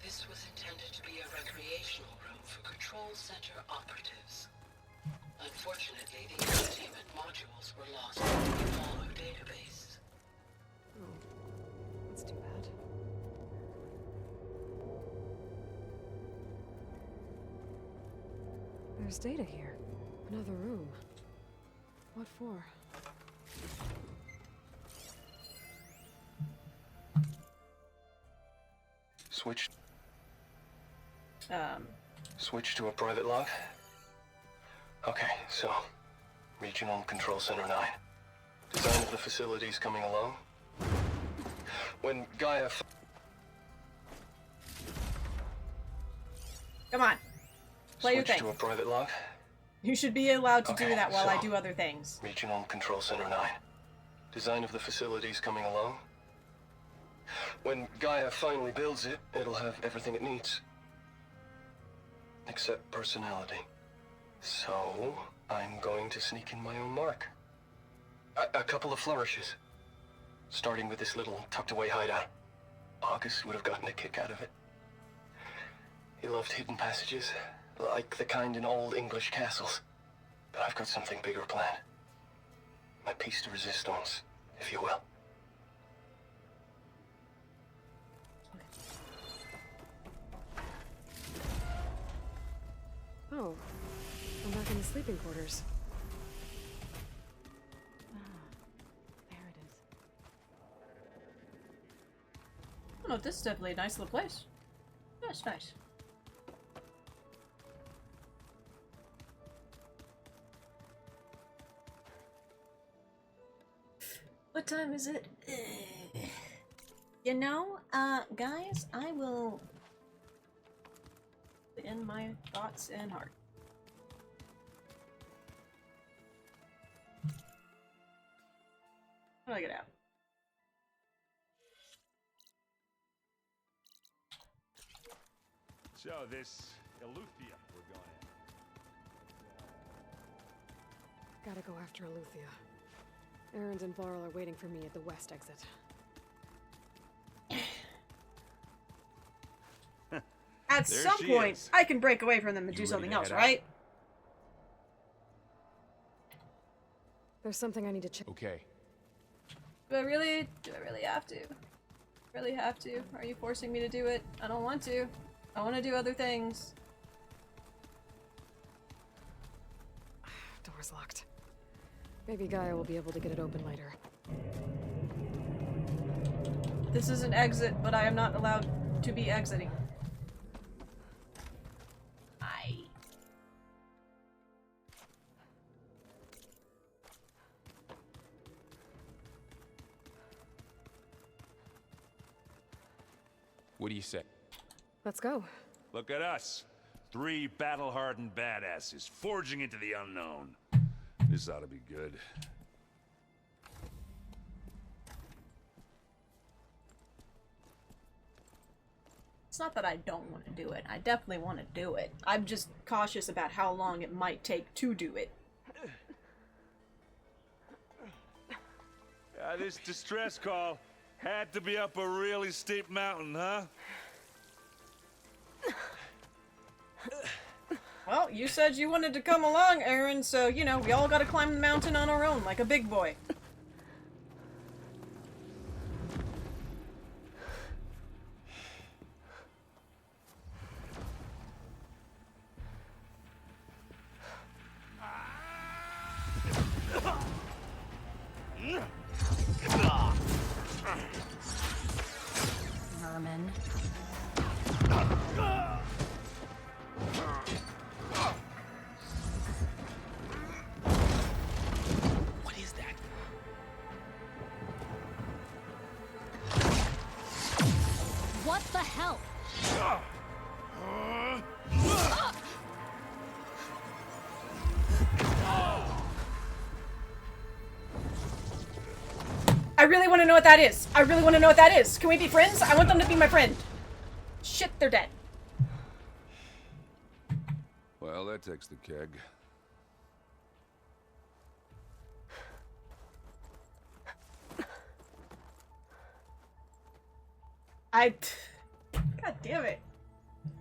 This was intended to be a recreational room for Control Center operatives. Unfortunately, the entertainment modules were lost in the Apollo database. Oh, that's too bad. There's data here. Another room. What for? Switch. Switch to a private log? Okay, so... Regional Control Center 9. Design of the facilities coming along. When Gaia... Come on. Play your Switch thing. to a private log? You should be allowed to Okay, do that while so- I do other things. Regional Control Center 9. Design of the facilities coming along. When Gaia finally builds it, it'll have everything it needs. Except personality. So, I'm going to sneak in my own mark. A couple of flourishes. Starting with this little tucked-away hideout. August would have gotten a kick out of it. He loved hidden passages, like the kind in old English castles. But I've got something bigger planned. My piece de resistance, if you will. Oh, I'm back in the sleeping quarters. There it is. Oh, this is definitely a nice little place. That's nice. What time is it? You know, guys, I will put in my thoughts and heart. How do I get out? So this Eleuthia we're going at. Gotta go after Eleuthia. Erend and Varl are waiting for me at the west exit. At There some she point, is. I can break away from them and You do ready something to else, head out? right? There's something I need to check. Okay. Do I really have to? Really have to? Are you forcing me to do it? I don't want to. I want to do other things. Door's locked. Maybe Gaia will be able to get it open later. This is an exit, but I am not allowed to be exiting. What do you say? Let's go. Look at us. 3 battle-hardened badasses forging into the unknown. This ought to be good. It's not that I don't want to do it. I definitely want to do it. I'm just cautious about how long it might take to do it. This distress call had to be up a really steep mountain, huh? Well, you said you wanted to come along, Aaron, so, you know, we all gotta climb the mountain on our own, like a big boy. Merman. What is that? What the hell? I really want to know what that is. I really want to know what that is. Can we be friends? I want them to be my friend. Shit, they're dead. Well, that takes the keg. God damn it.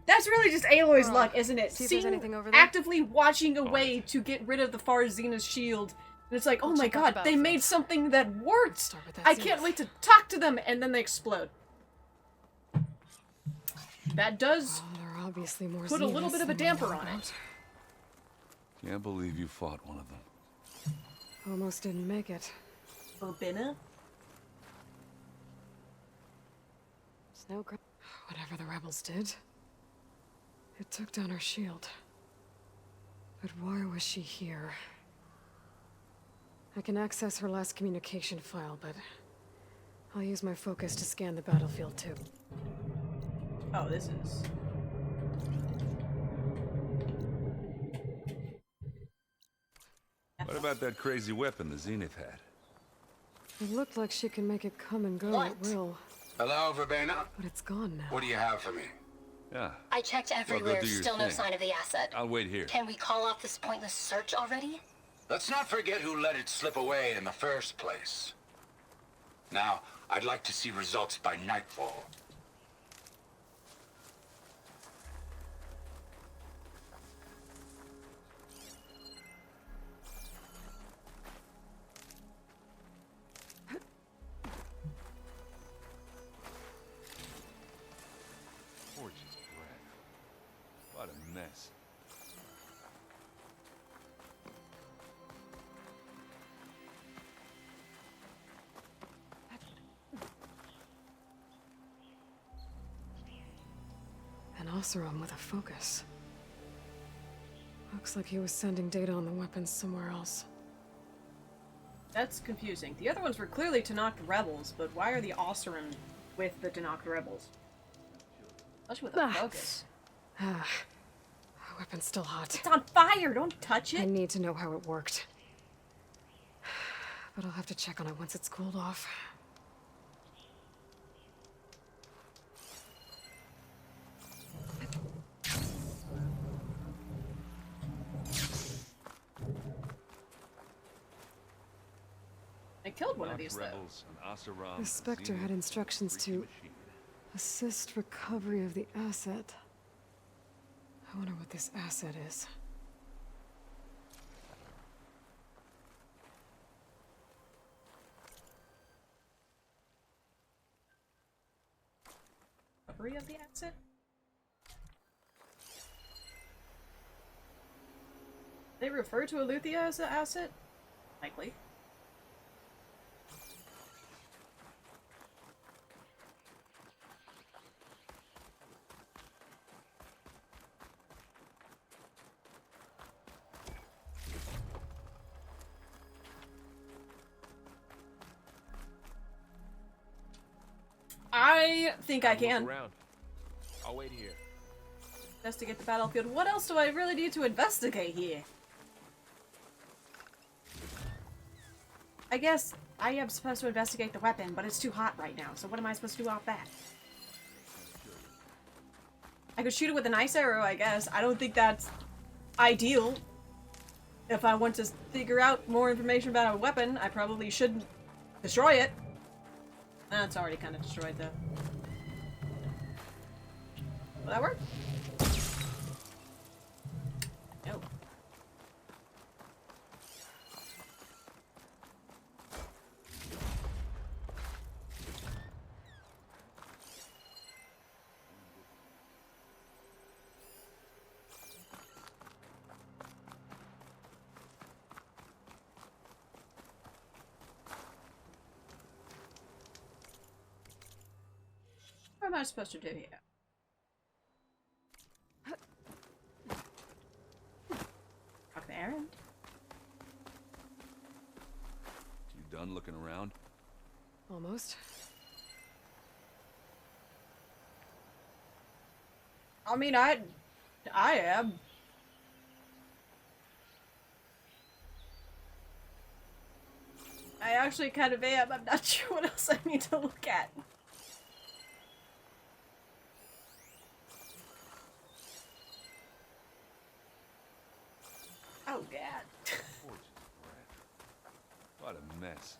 That's really just Aloy's luck, isn't it? See if there's Seeing, anything over there. actively watching a way to get rid of the Farzina's shield. And it's like, oh my god, they made something that worked! I can't wait to talk to them! And then they explode. That does There are obviously more put a little Xenos bit of a than we damper know on it. about. Can't believe you fought one of them. Almost didn't make it. Urbina? Whatever the rebels did, it took down her shield. But why was she here? I can access her last communication file, but I'll use my focus to scan the battlefield too. Oh, this is... What about that crazy weapon the Zenith had? It looked like she can make it come and go at will. Hello, Verbena? But it's gone now. What do you have for me? Yeah. I checked Well, everywhere, go do your still no thing. sign of the asset. I'll wait here. Can we call off this pointless search already? Let's not forget who let it slip away in the first place. Now, I'd like to see results by nightfall. Gorgeous bread. What a mess. An Oseram with a focus. Looks like he was sending data on the weapons somewhere else. That's confusing. The other ones were clearly Tanakh rebels, but why are the Oseram with the Tanakh rebels? Especially with a focus. Ah, the weapon's still hot. It's on fire! Don't touch it! I need to know how it worked. But I'll have to check on it once it's cooled off. I killed one of these, though. Rebels and Oseram, The Spectre Zenith, had instructions to assist recovery of the asset. I wonder what this asset is. Recovery of the asset? They refer to Eleuthia as the asset? Likely. I think I can. Look around. I'll wait here. Investigate the battlefield. What else do I really need to investigate here? I guess I am supposed to investigate the weapon, but it's too hot right now, so what am I supposed to do off that? I could shoot it with an ice arrow, I guess. I don't think that's ideal. If I want to figure out more information about a weapon, I probably shouldn't destroy it. It's already kind of destroyed, though. Will that work? No. What am I supposed to do here? Talk to Aaron? You done looking around? Almost. I mean, I am. I actually kind of am. I'm not sure what else I need to look at. Oh, God. What a mess.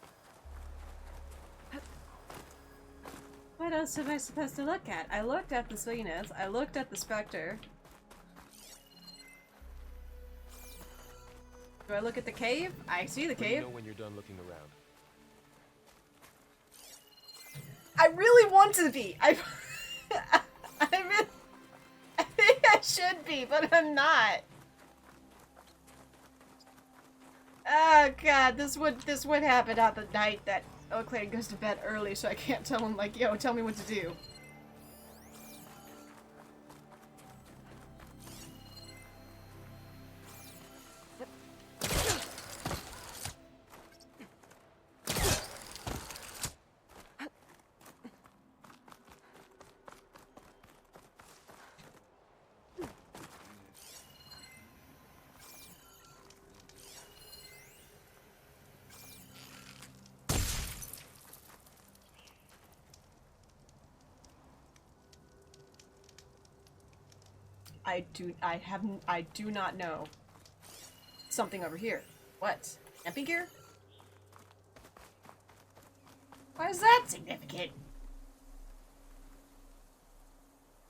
What else am I supposed to look at? I looked at the Zenith. I looked at the Spectre. Do I look at the cave? I see the Let me cave. know when you're done looking around. I really want to be. I think I should be, but I'm not. Oh God, this would happen on the night that Oakland goes to bed early, so I can't tell him like, yo, tell me what to do. I do not know. Something over here. What? Camping gear? Why is that significant?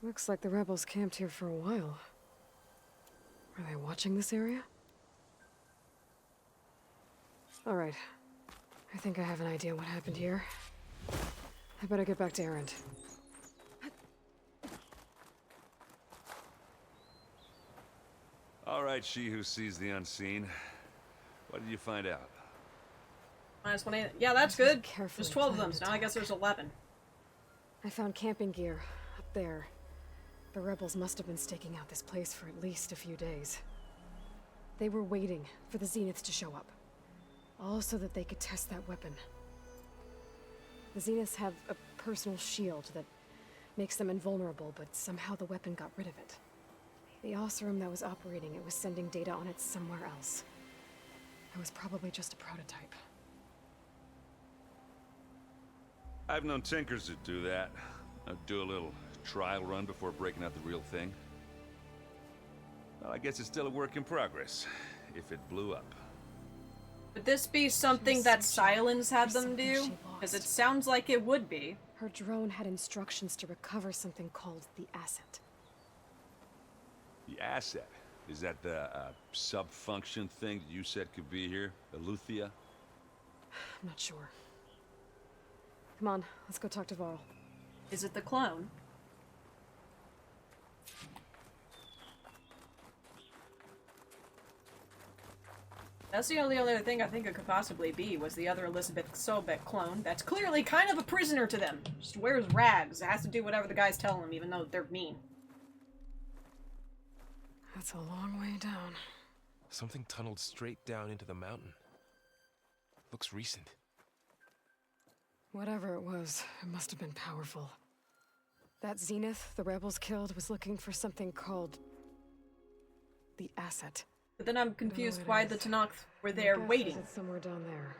Looks like the rebels camped here for a while. Are they watching this area? Alright. I think I have an idea what happened here. I better get back to Erend. All right, she who sees the unseen. What did you find out? -1. Yeah, that's good. There's 12 of them, so now I guess there's 11. I found camping gear up there. The rebels must have been staking out this place for at least a few days. They were waiting for the Zeniths to show up. All so that they could test that weapon. The Zeniths have a personal shield that makes them invulnerable, but somehow the weapon got rid of it. The Oseram that was operating it was sending data on it somewhere else. It was probably just a prototype. I've known tinkers that do that. Do a little trial run before breaking out the real thing. Well, I guess it's still a work in progress, if it blew up. Would this be something that Silence had them do? Because it sounds like it would be. Her drone had instructions to recover something called the asset. The asset? Is that the sub-function thing that you said could be here? Eleuthia? I'm not sure. Come on, let's go talk to Varl. Is it the clone? That's the only other thing I think it could possibly be, was the other Elizabeth Sobek clone that's clearly kind of a prisoner to them. Just wears rags, has to do whatever the guys tell him, even though they're mean. That's a long way down. Something tunneled straight down into the mountain. Looks recent. Whatever it was, it must have been powerful. That Zenith the rebels killed was looking for something called the asset. But then I'm confused why the Tenakth were there waiting. It's somewhere down there.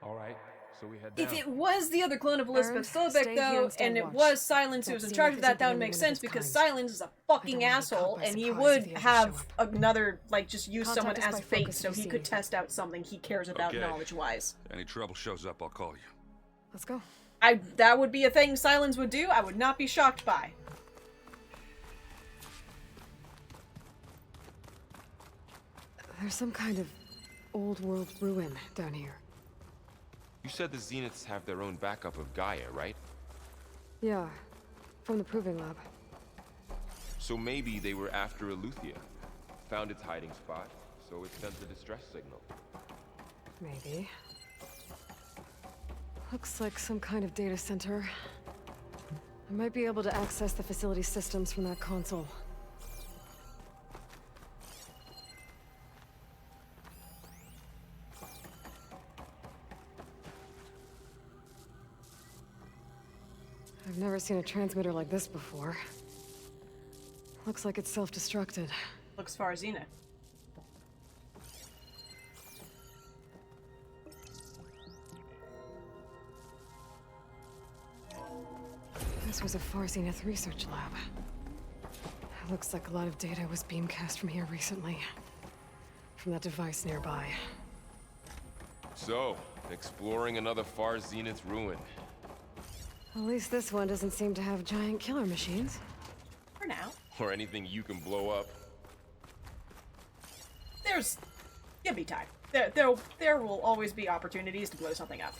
All right, so we head If down. it was the other clone of Elizabeth Aaron, Sobeck, stay here though, and stay and it watch. was Silence who That was in scene charge of that, isn't that would the make only one of sense its because kind. Silence is a fucking wanna be caught asshole, by and he surprise would if the others have show up. another, like, just use Contact someone us as by bait focus if so you he see could anything. test out something he cares about Okay. knowledge-wise. Any trouble shows up, I'll call you. Let's go. That would be a thing Silence would do. I would not be shocked by. There's some kind of old world ruin down here. You said the Zeniths have their own backup of Gaia, right? Yeah, from the proving lab. So maybe they were after Eleuthia. Found its hiding spot, so it sent the distress signal. Maybe. Looks like some kind of data center. I might be able to access the facility systems from that console. I've never seen a transmitter like this before. Looks like it's self-destructed. Looks far Zenith. This was a Far Zenith research lab. Looks like a lot of data was beamcast from here recently. From that device nearby. So, exploring another Far Zenith ruin. At least this one doesn't seem to have giant killer machines. For now. Or anything you can blow up. Give me time. There will always be opportunities to blow something up.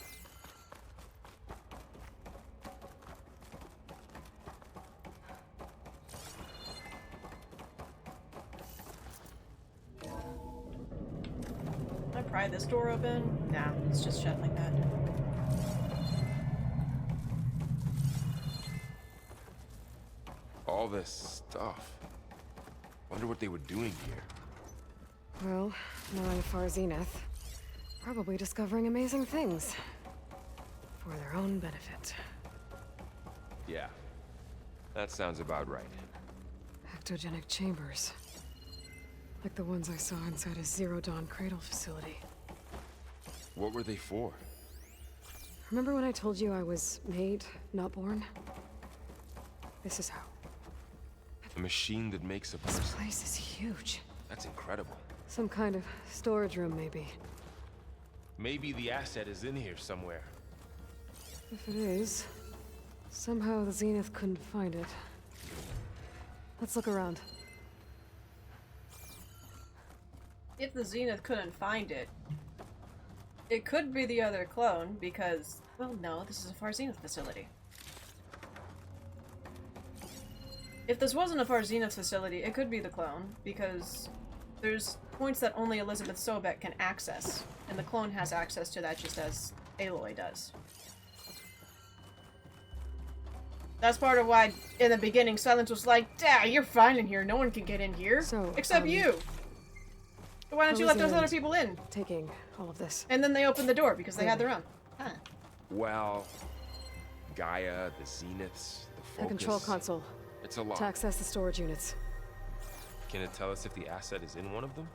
Can I pry this door open? Nah, it's just shut like that. All this stuff. Wonder what they were doing here. Well, knowing Far Zenith, probably discovering amazing things. For their own benefit. Yeah. That sounds about right. Ectogenic chambers. Like the ones I saw inside a Zero Dawn cradle facility. What were they for? Remember when I told you I was made, not born? This is how. A machine that makes a This person. place is huge. That's incredible. Some kind of storage room, maybe. Maybe the asset is in here somewhere. If it is, somehow the Zenith couldn't find it. Let's look around. If the Zenith couldn't find it, it could be the other clone because, well, no, this is a Far Zenith facility. If this wasn't a Far Zenith facility, it could be the clone because there's points that only Elizabeth Sobeck can access, and the clone has access to that just as Aloy does. That's part of why, in the beginning, Silence was like, "Dad, you're fine in here. No one can get in here, except you. So why don't you let those other people in?" Taking all of this. And then they opened the door because they had their own. Huh. Well, Gaia, the Zeniths, the The Focus. control console. It's a lot. To access the storage units. Can it tell us if the asset is in one of them?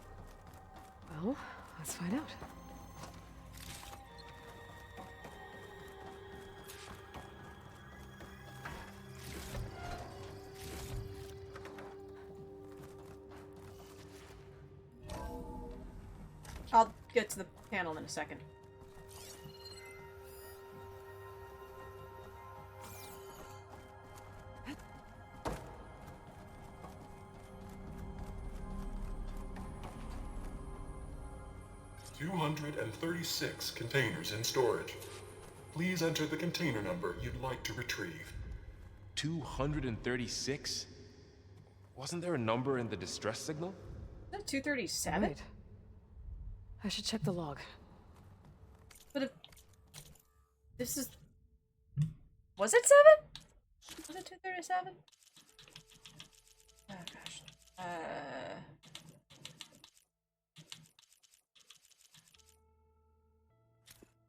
Well, let's find out. I'll get to the panel in a second. "236 containers in storage. Please enter the container number you'd like to retrieve." 236? Wasn't there a number in the distress signal? Is that 237? Right. I should check the log. But if this is, was it 7? Was it 237? Oh gosh.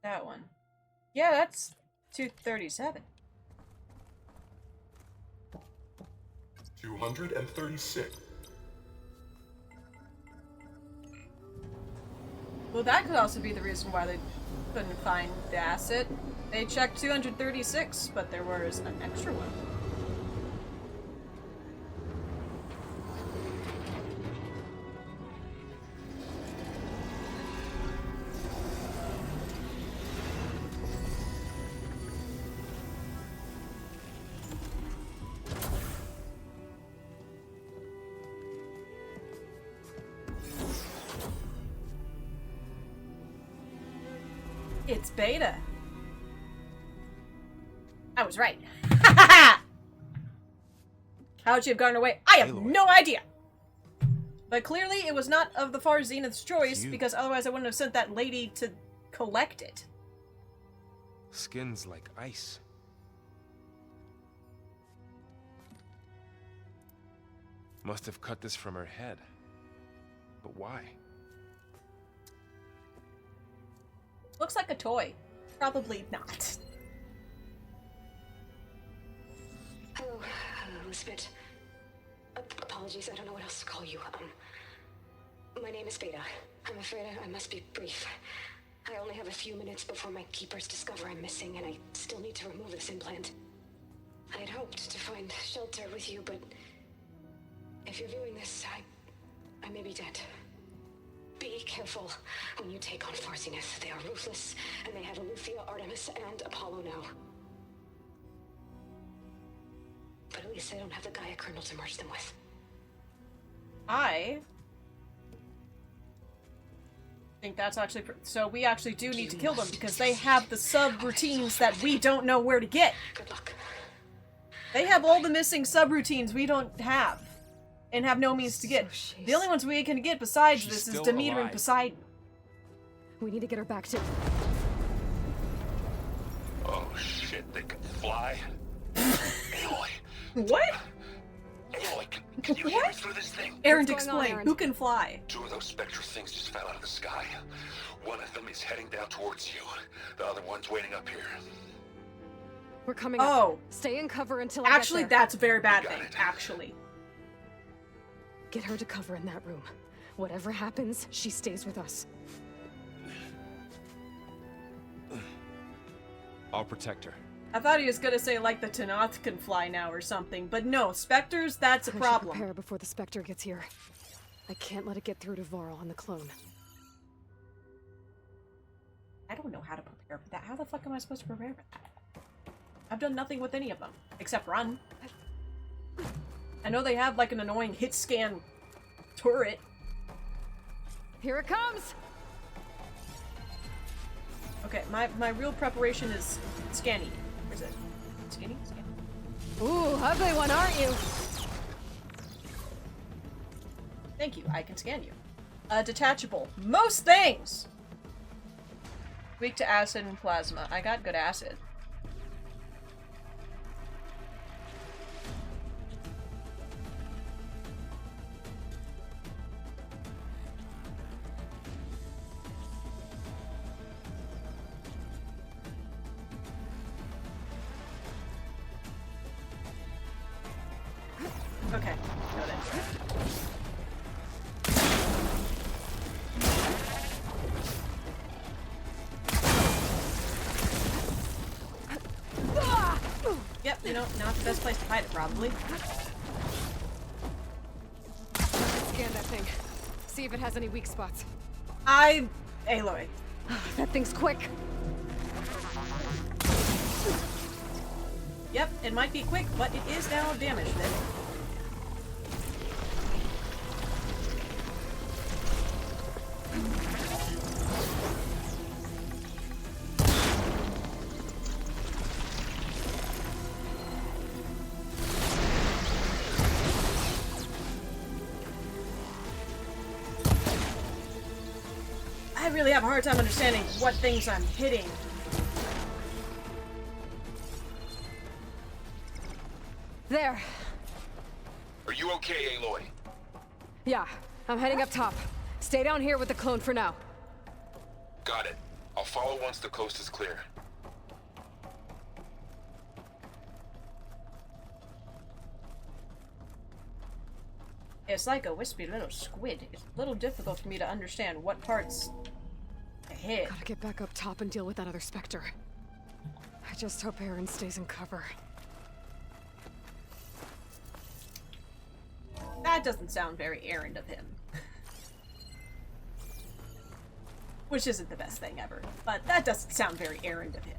That one. Yeah, that's 237. 236. Well, that could also be the reason why they couldn't find the asset. They checked 236, but there was an extra one. It's Beta. I was right. How'd she have gotten away? I have no idea. But clearly it was not of the Far Zenith's choice, because otherwise I wouldn't have sent that lady to collect it. Skin's like ice. Must have cut this from her head. But why? Looks like a toy. Probably not. Hello, Elizabeth. Apologies, I don't know what else to call you. My name is Beta. I'm afraid I must be brief. I only have a few minutes before my keepers discover I'm missing, and I still need to remove this implant. I had hoped to find shelter with you, but if you're viewing this, I may be dead. Be careful when you take on Far Zenith. They are ruthless, and they have Eleuthia, Artemis, and Apollo now. But at least they don't have the Gaia kernel to merge them with. I think that's actually... So we actually do need to kill them, because they have the subroutines that we don't know where to get. Good luck. They have all the missing subroutines we don't have. And have no means to get. The only ones we can get besides this is Demeter and Poseidon. We need to get her back to... Oh shit, they can fly? Aloy! What? Aloy, can you hear me through this thing? Erend, explain. Who can fly? 2 of those spectral things just fell out of the sky. One of them is heading down towards you. The other one's waiting up here. We're coming up. Stay in cover until I Actually, get there. that's a very bad thing. Actually. Get her to cover in that room. Whatever happens, she stays with us. I'll protect her. I thought he was gonna say, like, the Tanoth can fly now or something, but no, Spectres, that's a problem. I should prepare before the Spectre gets here. I can't let it get through to Varl on the clone. I don't know how to prepare for that. How the fuck am I supposed to prepare for that? I've done nothing with any of them, except run. I know they have, like, an annoying hit scan turret. Here it comes! Okay, my real preparation is scanning. Where is it? Scanning? Scanning. Ooh, ugly one, aren't you? Thank you, I can scan you. Detachable. Most things! Weak to acid and plasma. I got good acid. Okay, got it. Yep, you know, not the best place to hide it, probably. Scan that thing. See if it has any weak spots. Aloy. That thing's quick. Yep, it might be quick, but it is now damaged then. I really have a hard time understanding what things I'm hitting. There. Are you okay, Aloy? Yeah, I'm heading up top. Stay down here with the clone for now. Got it. I'll follow once the coast is clear. It's like a wispy little squid. It's a little difficult for me to understand what parts A hit. Gotta get back up top and deal with that other Spectre. I just hope Aaron stays in cover. That doesn't sound very errand of him. Which isn't the best thing ever, but that doesn't sound very errand of him.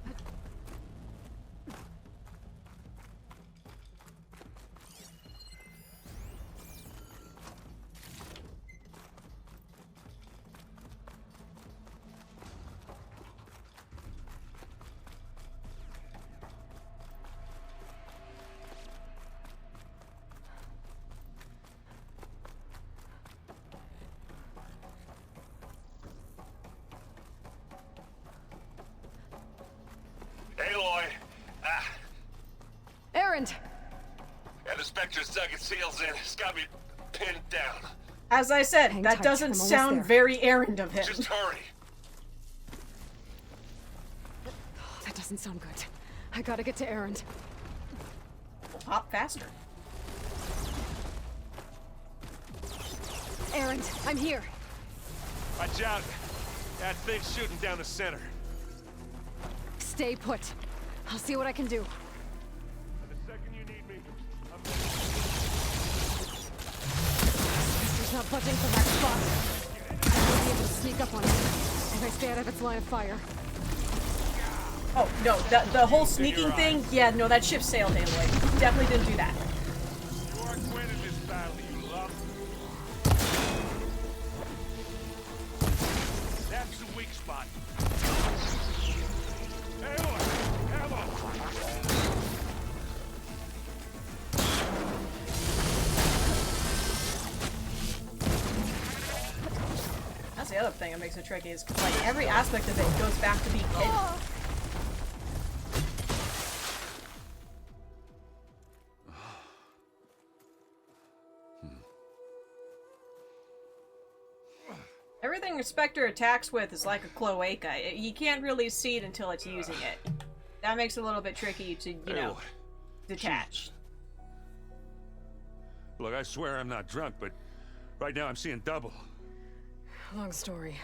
Aloy! Erend! And the Spectre's dug its heels in. It's got me pinned down. As I said, Hang that tight, doesn't I'm almost sound there. very errand of him. Just hurry. Oh, that doesn't sound good. I gotta get to Erend. We'll hop faster. Erend, I'm here. Watch out. That thing's shooting down the center. Stay put. I'll see what I can do. The second you need me, I'm He's not budging from that spot. I won't be able to sneak up on him if I stay out of its line of fire. Oh, no, the whole sneaking thing, yeah, no, that ship sailed, Aloy. Definitely didn't do that. You aren't winning this battle, you love. That's the weak spot. Aloy! Ammo! That's the other thing that makes it tricky, is like every aspect of it goes back to being hidden. Everything a Spectre attacks with is like a cloaca. You can't really see it until it's using it. That makes it a little bit tricky to, you know, detach. Look, I swear I'm not drunk, but right now I'm seeing double. Long story,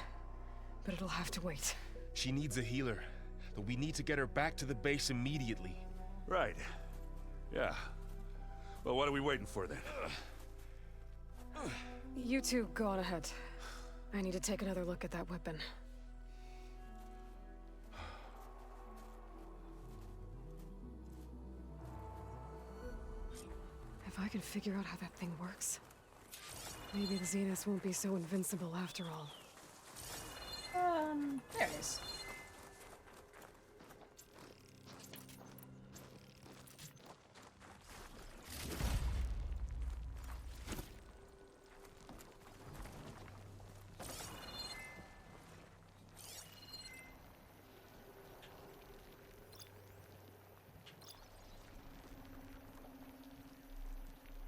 but it'll have to wait. She needs a healer, but we need to get her back to the base immediately. Right. Yeah. Well, what are we waiting for then? You two go on ahead. I need to take another look at that weapon. If I can figure out how that thing works, maybe the Zenith won't be so invincible after all. There it is.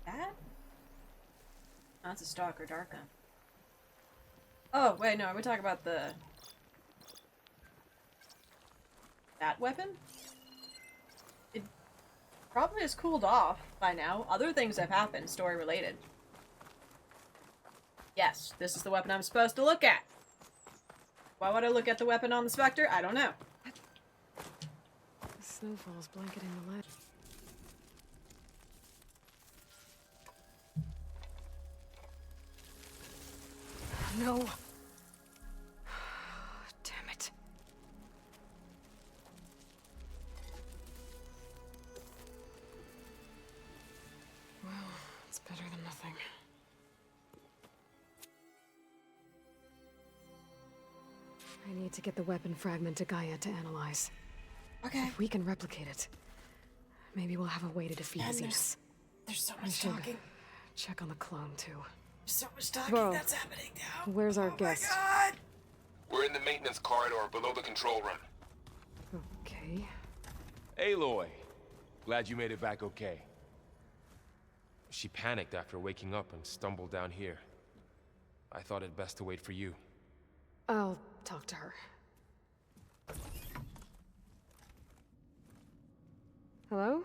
That? That's a Stalker Darka. Oh, wait, no, we're talking about that weapon? It probably has cooled off by now. Other things have happened, story related. Yes, this is the weapon I'm supposed to look at. Why would I look at the weapon on the Spectre? I don't know. The snowfall's blanketing the ledge. No. Damn it. Well, it's better than nothing. I need to get the weapon fragment to Gaia to analyze. Okay. If we can replicate it, maybe we'll have a way to defeat And Zenith. there's so I much should talking. check on the clone, too. There's so much talking Whoa. that's happening now. Where's our guest? God! We're in the maintenance corridor below the control room. Okay. Aloy! Glad you made it back okay. She panicked after waking up and stumbled down here. I thought it best to wait for you. I'll talk to her. Hello?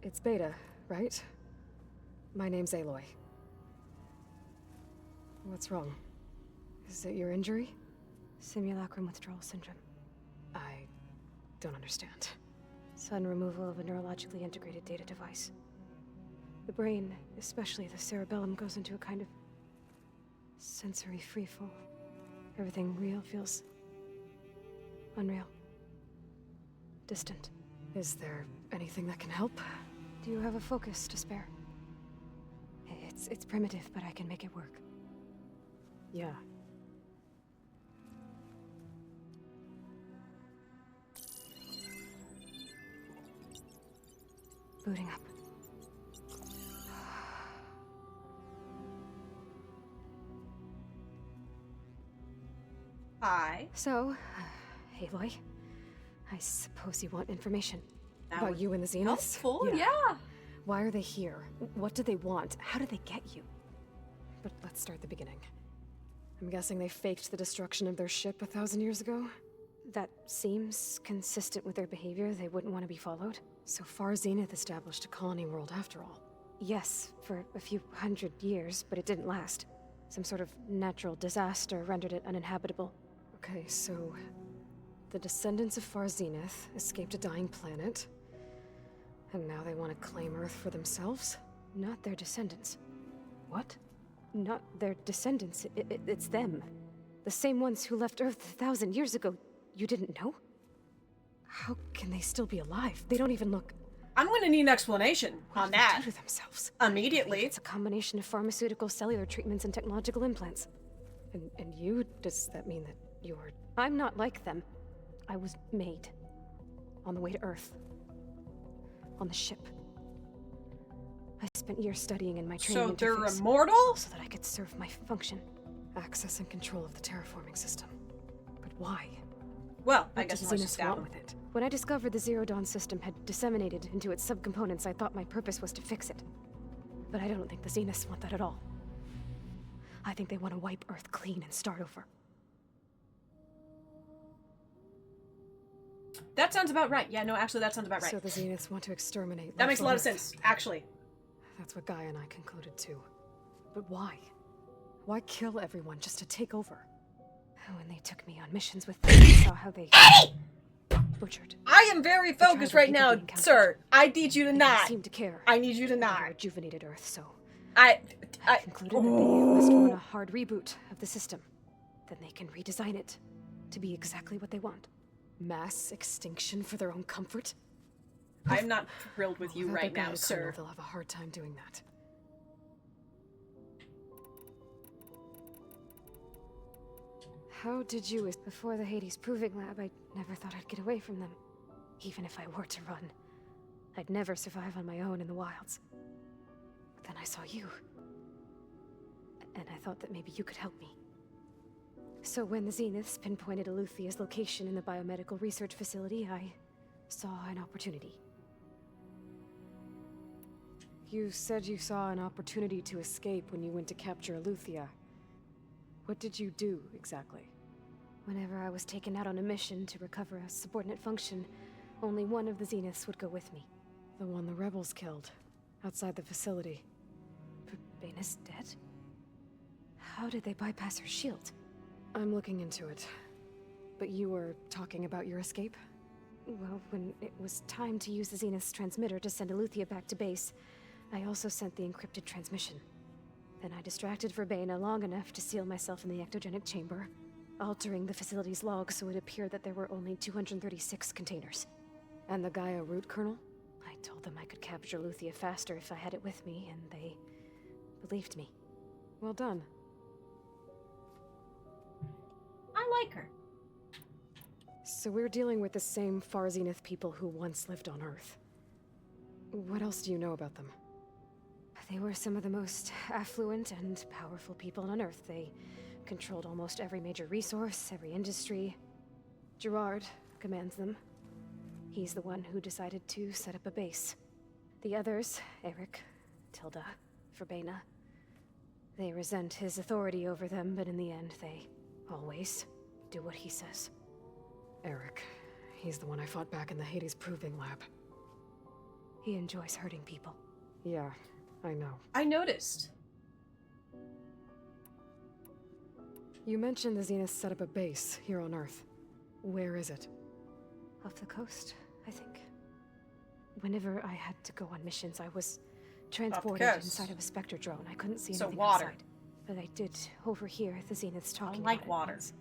It's Beta, right? My name's Aloy. What's wrong? Is it your injury? Simulacrum withdrawal syndrome. I don't understand. Sudden removal of a neurologically integrated data device. The brain, especially the cerebellum, goes into a kind of sensory freefall. Everything real feels unreal. Distant. Is there anything that can help? Do you have a focus to spare? It's primitive, but I can make it work. Yeah. Booting up. Hi. So, Aloy, I suppose you want information About you and the Zeniths? Helpful, yeah. Why are they here? What do they want? How did they get you? But let's start at the beginning. I'm guessing they faked the destruction of their ship 1,000 years ago? That seems consistent with their behavior. They wouldn't want to be followed. So far, Zenith established a colony world after all. Yes, for a few hundred years, but it didn't last. Some sort of natural disaster rendered it uninhabitable. Okay, so the descendants of Far Zenith escaped a dying planet, and now they want to claim Earth for themselves? Not their descendants. What? Not their descendants. It's them. The same ones who left Earth 1,000 years ago. You didn't know? How can they still be alive? They don't even look... I'm gonna need an explanation on that. Do to themselves? Immediately. It's a combination of pharmaceutical, cellular treatments, and technological implants. And you? Does that mean that you're... I'm not like them. I was made. On the way to Earth. On the ship. I spent years studying in my training So they're interface, immortal? so that I could serve my function. Access and control of the terraforming system. But why? Well, I What guess does let's just Zenith want down. with it? When I discovered the Zero Dawn system had disseminated into its subcomponents, I thought my purpose was to fix it. But I don't think the Zeniths want that at all. I think they want to wipe Earth clean and start over. That sounds about right. Yeah, no, actually, that sounds about right. So the Zeniths want to exterminate That life makes a on lot of Earth. sense, actually. That's what Gaia and I concluded too. But why? Why kill everyone just to take over? When they took me on missions with them, I saw how they butchered. I am very focused right now, sir. I need you to They not. seemed to care. I need you to They not. rejuvenated Earth, so I concluded that they must want a hard reboot of the system. Then they can redesign it to be exactly what they want. Mass extinction for their own comfort? I'm not thrilled with you Without right their now, Gaia sir. kernel, they'll have a hard time doing that. How did you... Before the Hades Proving Lab, I never thought I'd get away from them. Even if I were to run, I'd never survive on my own in the wilds. But then I saw you. And I thought that maybe you could help me. So when the Zeniths pinpointed Eluthia's location in the biomedical research facility, I saw an opportunity. You said you saw an opportunity to escape when you went to capture Eluthia. What did you do, exactly? Whenever I was taken out on a mission to recover a subordinate function, only one of the Zeniths would go with me. The one the rebels killed, outside the facility. Baina's dead? How did they bypass her shield? I'm looking into it. But you were talking about your escape? Well, when it was time to use the Zenith's transmitter to send Eluthia back to base, I also sent the encrypted transmission. Then I distracted Verbena long enough to seal myself in the ectogenic chamber, altering the facility's log so it appeared that there were only 236 containers. And the Gaia root kernel? I told them I could capture Luthia faster if I had it with me, and they believed me. Well done. I like her. So we're dealing with the same Far Zenith people who once lived on Earth. What else do you know about them? They were some of the most affluent and powerful people on Earth. They controlled almost every major resource, every industry. Gerard commands them. He's the one who decided to set up a base. The others, Eric, Tilda, Verbena, they resent his authority over them, but in the end, they always do what he says. Eric. He's the one I fought back in the Hades Proving Lab. He enjoys hurting people. Yeah, I know. I noticed. You mentioned the Zenith set up a base here on Earth. Where is it? Off the coast, I think. Whenever I had to go on missions, I was transported inside of a Spectre drone. I couldn't see anything outside. But I did overhear the Zeniths talking like about water. It.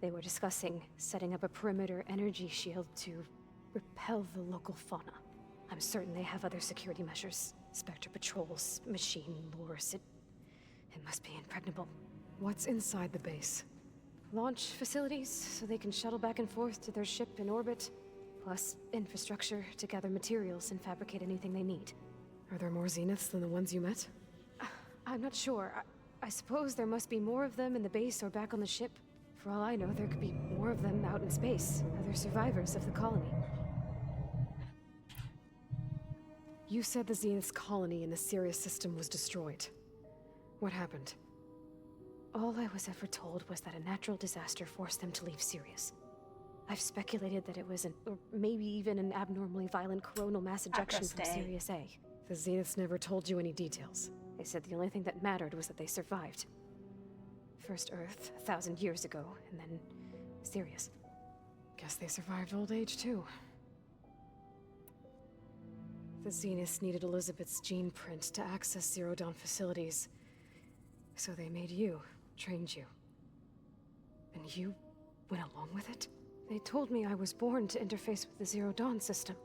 They were discussing setting up a perimeter energy shield to repel the local fauna. I'm certain they have other security measures. Spectre patrols, machine lures. It must be impregnable. What's inside the base? Launch facilities, so they can shuttle back and forth to their ship in orbit. Plus, infrastructure to gather materials and fabricate anything they need. Are there more Zeniths than the ones you met? I'm not sure. I suppose there must be more of them in the base or back on the ship. For all I know, there could be more of them out in space. Other survivors of the colony. You said the Zenith's colony in the Sirius system was destroyed. What happened? All I was ever told was that a natural disaster forced them to leave Sirius. I've speculated that it was or maybe even an abnormally violent coronal mass ejection from Sirius A. The Zeniths never told you any details. They said the only thing that mattered was that they survived. First Earth, 1,000 years ago, and then Sirius. Guess they survived old age, too. The Zeniths needed Elizabeth's gene print to access Zero Dawn facilities. So they made you, trained you. And you went along with it? They told me I was born to interface with the Zero Dawn system.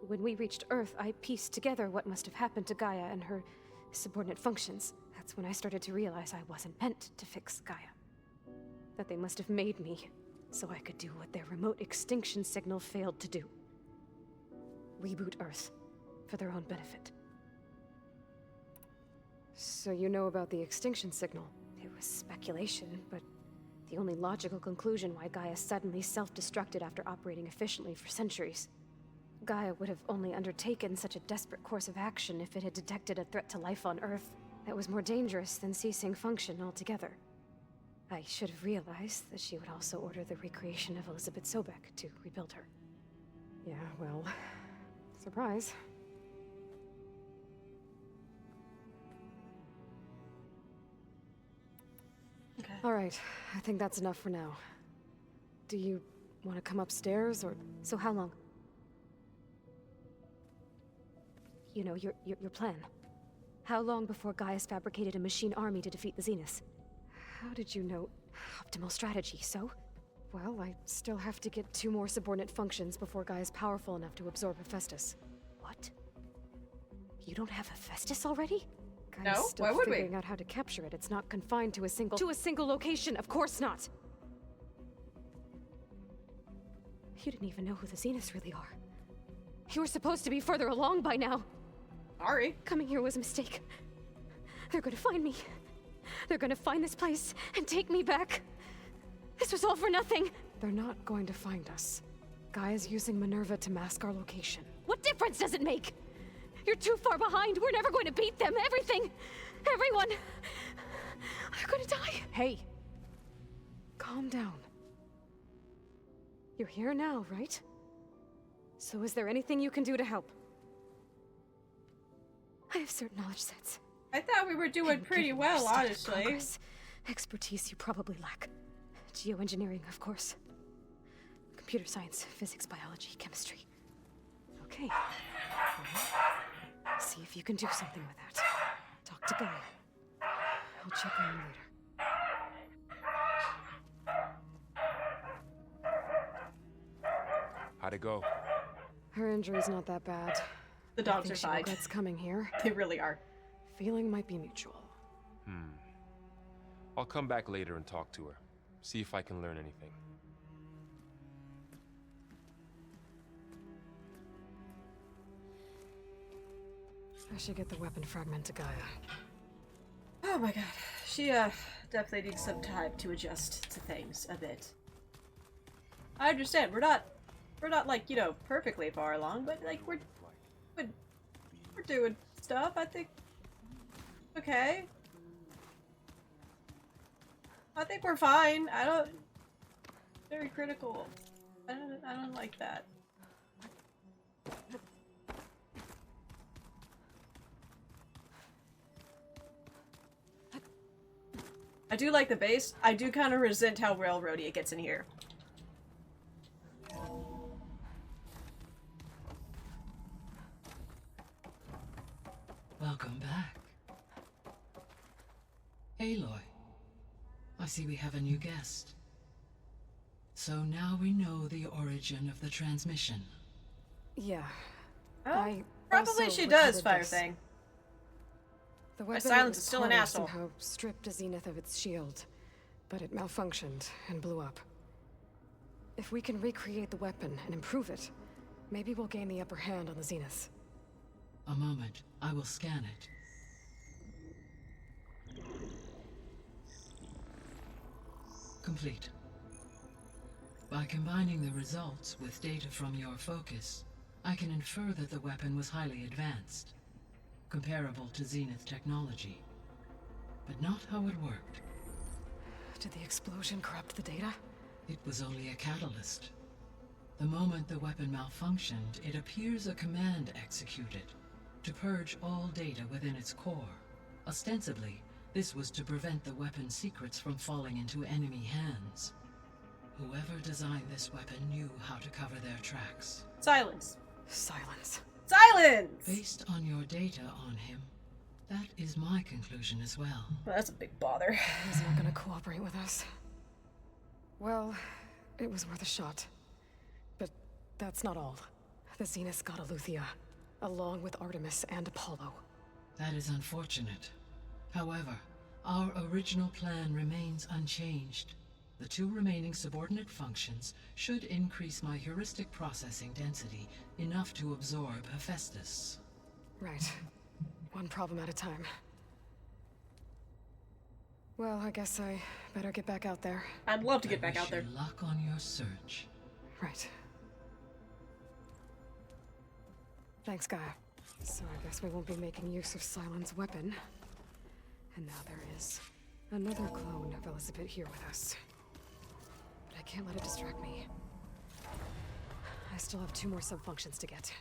When we reached Earth, I pieced together what must have happened to Gaia and her subordinate functions. That's when I started to realize I wasn't meant to fix Gaia. That they must have made me so I could do what their remote extinction signal failed to do. Reboot Earth for their own benefit. So you know about the extinction signal? It was speculation, but the only logical conclusion why Gaia suddenly self-destructed after operating efficiently for centuries. Gaia would have only undertaken such a desperate course of action if it had detected a threat to life on Earth that was more dangerous than ceasing function altogether. I should have realized that she would also order the recreation of Elizabeth Sobek to rebuild her. Yeah, well, surprise. Okay. All right, I think that's enough for now. Do you want to come upstairs, or... So how long? You know, your plan. How long before Gaia's fabricated a machine army to defeat the Zeniths? How did you know? Optimal strategy, so? Well, I still have to get 2 more subordinate functions before Gaia's powerful enough to absorb Hephaestus. What? You don't have Hephaestus already? Gaia's No? still Why would we? figuring out how to capture it. It's not confined to a single... To a single location, of course not! You didn't even know who the Zeniths really are. You were supposed to be further along by now. Sorry. Coming here was a mistake. They're gonna find me. They're gonna find this place and take me back. This was all for nothing. They're not going to find us. Gaia's using Minerva to mask our location. What difference does it make? You're too far behind. We're never going to beat them. Everything. Everyone. Are gonna die. Hey. Calm down. You're here now, right? So is there anything you can do to help? I have certain knowledge sets. I thought we were doing pretty well, honestly. Progress. Expertise you probably lack. Geoengineering, of course. Computer science, physics, biology, chemistry. Okay. See if you can do something with that. Talk to Gaia. I'll check on you later. How'd it go? Her injury's not that bad. The dogs are she fine. regrets coming here. They really are. Feeling might be mutual. I'll come back later and talk to her. See if I can learn anything. I should get the weapon fragment to Gaia. Oh my god. She definitely needs some time to adjust to things a bit. I understand. We're not like, you know, perfectly far along, but like we're doing stuff. I think okay. I think we're fine. I don't very critical. I don't like that. I do like the base. I do kind of resent how railroady it gets in here. Welcome back. Aloy, I see we have a new guest. So now we know the origin of the transmission. Yeah. Oh, probably she does, Fire Thing. The My weapon Silence was is still an part asshole. somehow stripped a Zenith of its shield, but it malfunctioned and blew up. If we can recreate the weapon and improve it, maybe we'll gain the upper hand on the Zeniths. A moment, I will scan it. Complete. By combining the results with data from your focus, I can infer that the weapon was highly advanced, comparable to Zenith technology, but not how it worked. Did the explosion corrupt the data? It was only a catalyst. The moment the weapon malfunctioned, it appears a command executed to purge all data within its core. Ostensibly, this was to prevent the weapon's secrets from falling into enemy hands. Whoever designed this weapon knew how to cover their tracks. Silence. Silence. Silence! Based on your data on him, that is my conclusion as well. Well, that's a big bother. He's not gonna cooperate with us. Well, it was worth a shot. But that's not all. The Zeniths got Eleuthia, along with Artemis and Apollo. That is unfortunate. However, our original plan remains unchanged. The 2 remaining subordinate functions should increase my heuristic processing density enough to absorb Hephaestus. Right. One problem at a time. Well, I guess I better get back out there. I'd love to get back out there. Wish you luck on your search. Right. Thanks, Gaia. So I guess we won't be making use of Silent's weapon. And now there is another clone of Elizabeth here with us. But I can't let it distract me. I still have 2 more subfunctions to get.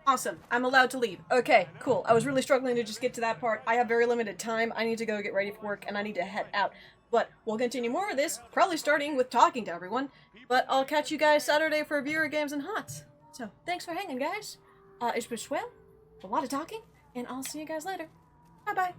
Awesome. I'm allowed to leave. Okay, cool. I was really struggling to just get to that part. I have very limited time. I need to go get ready for work, and I need to head out. But we'll continue more of this, probably starting with talking to everyone. But I'll catch you guys Saturday for Viewer Games and Hots. So, thanks for hanging, guys. It's been swell, a lot of talking, and I'll see you guys later. Bye-bye.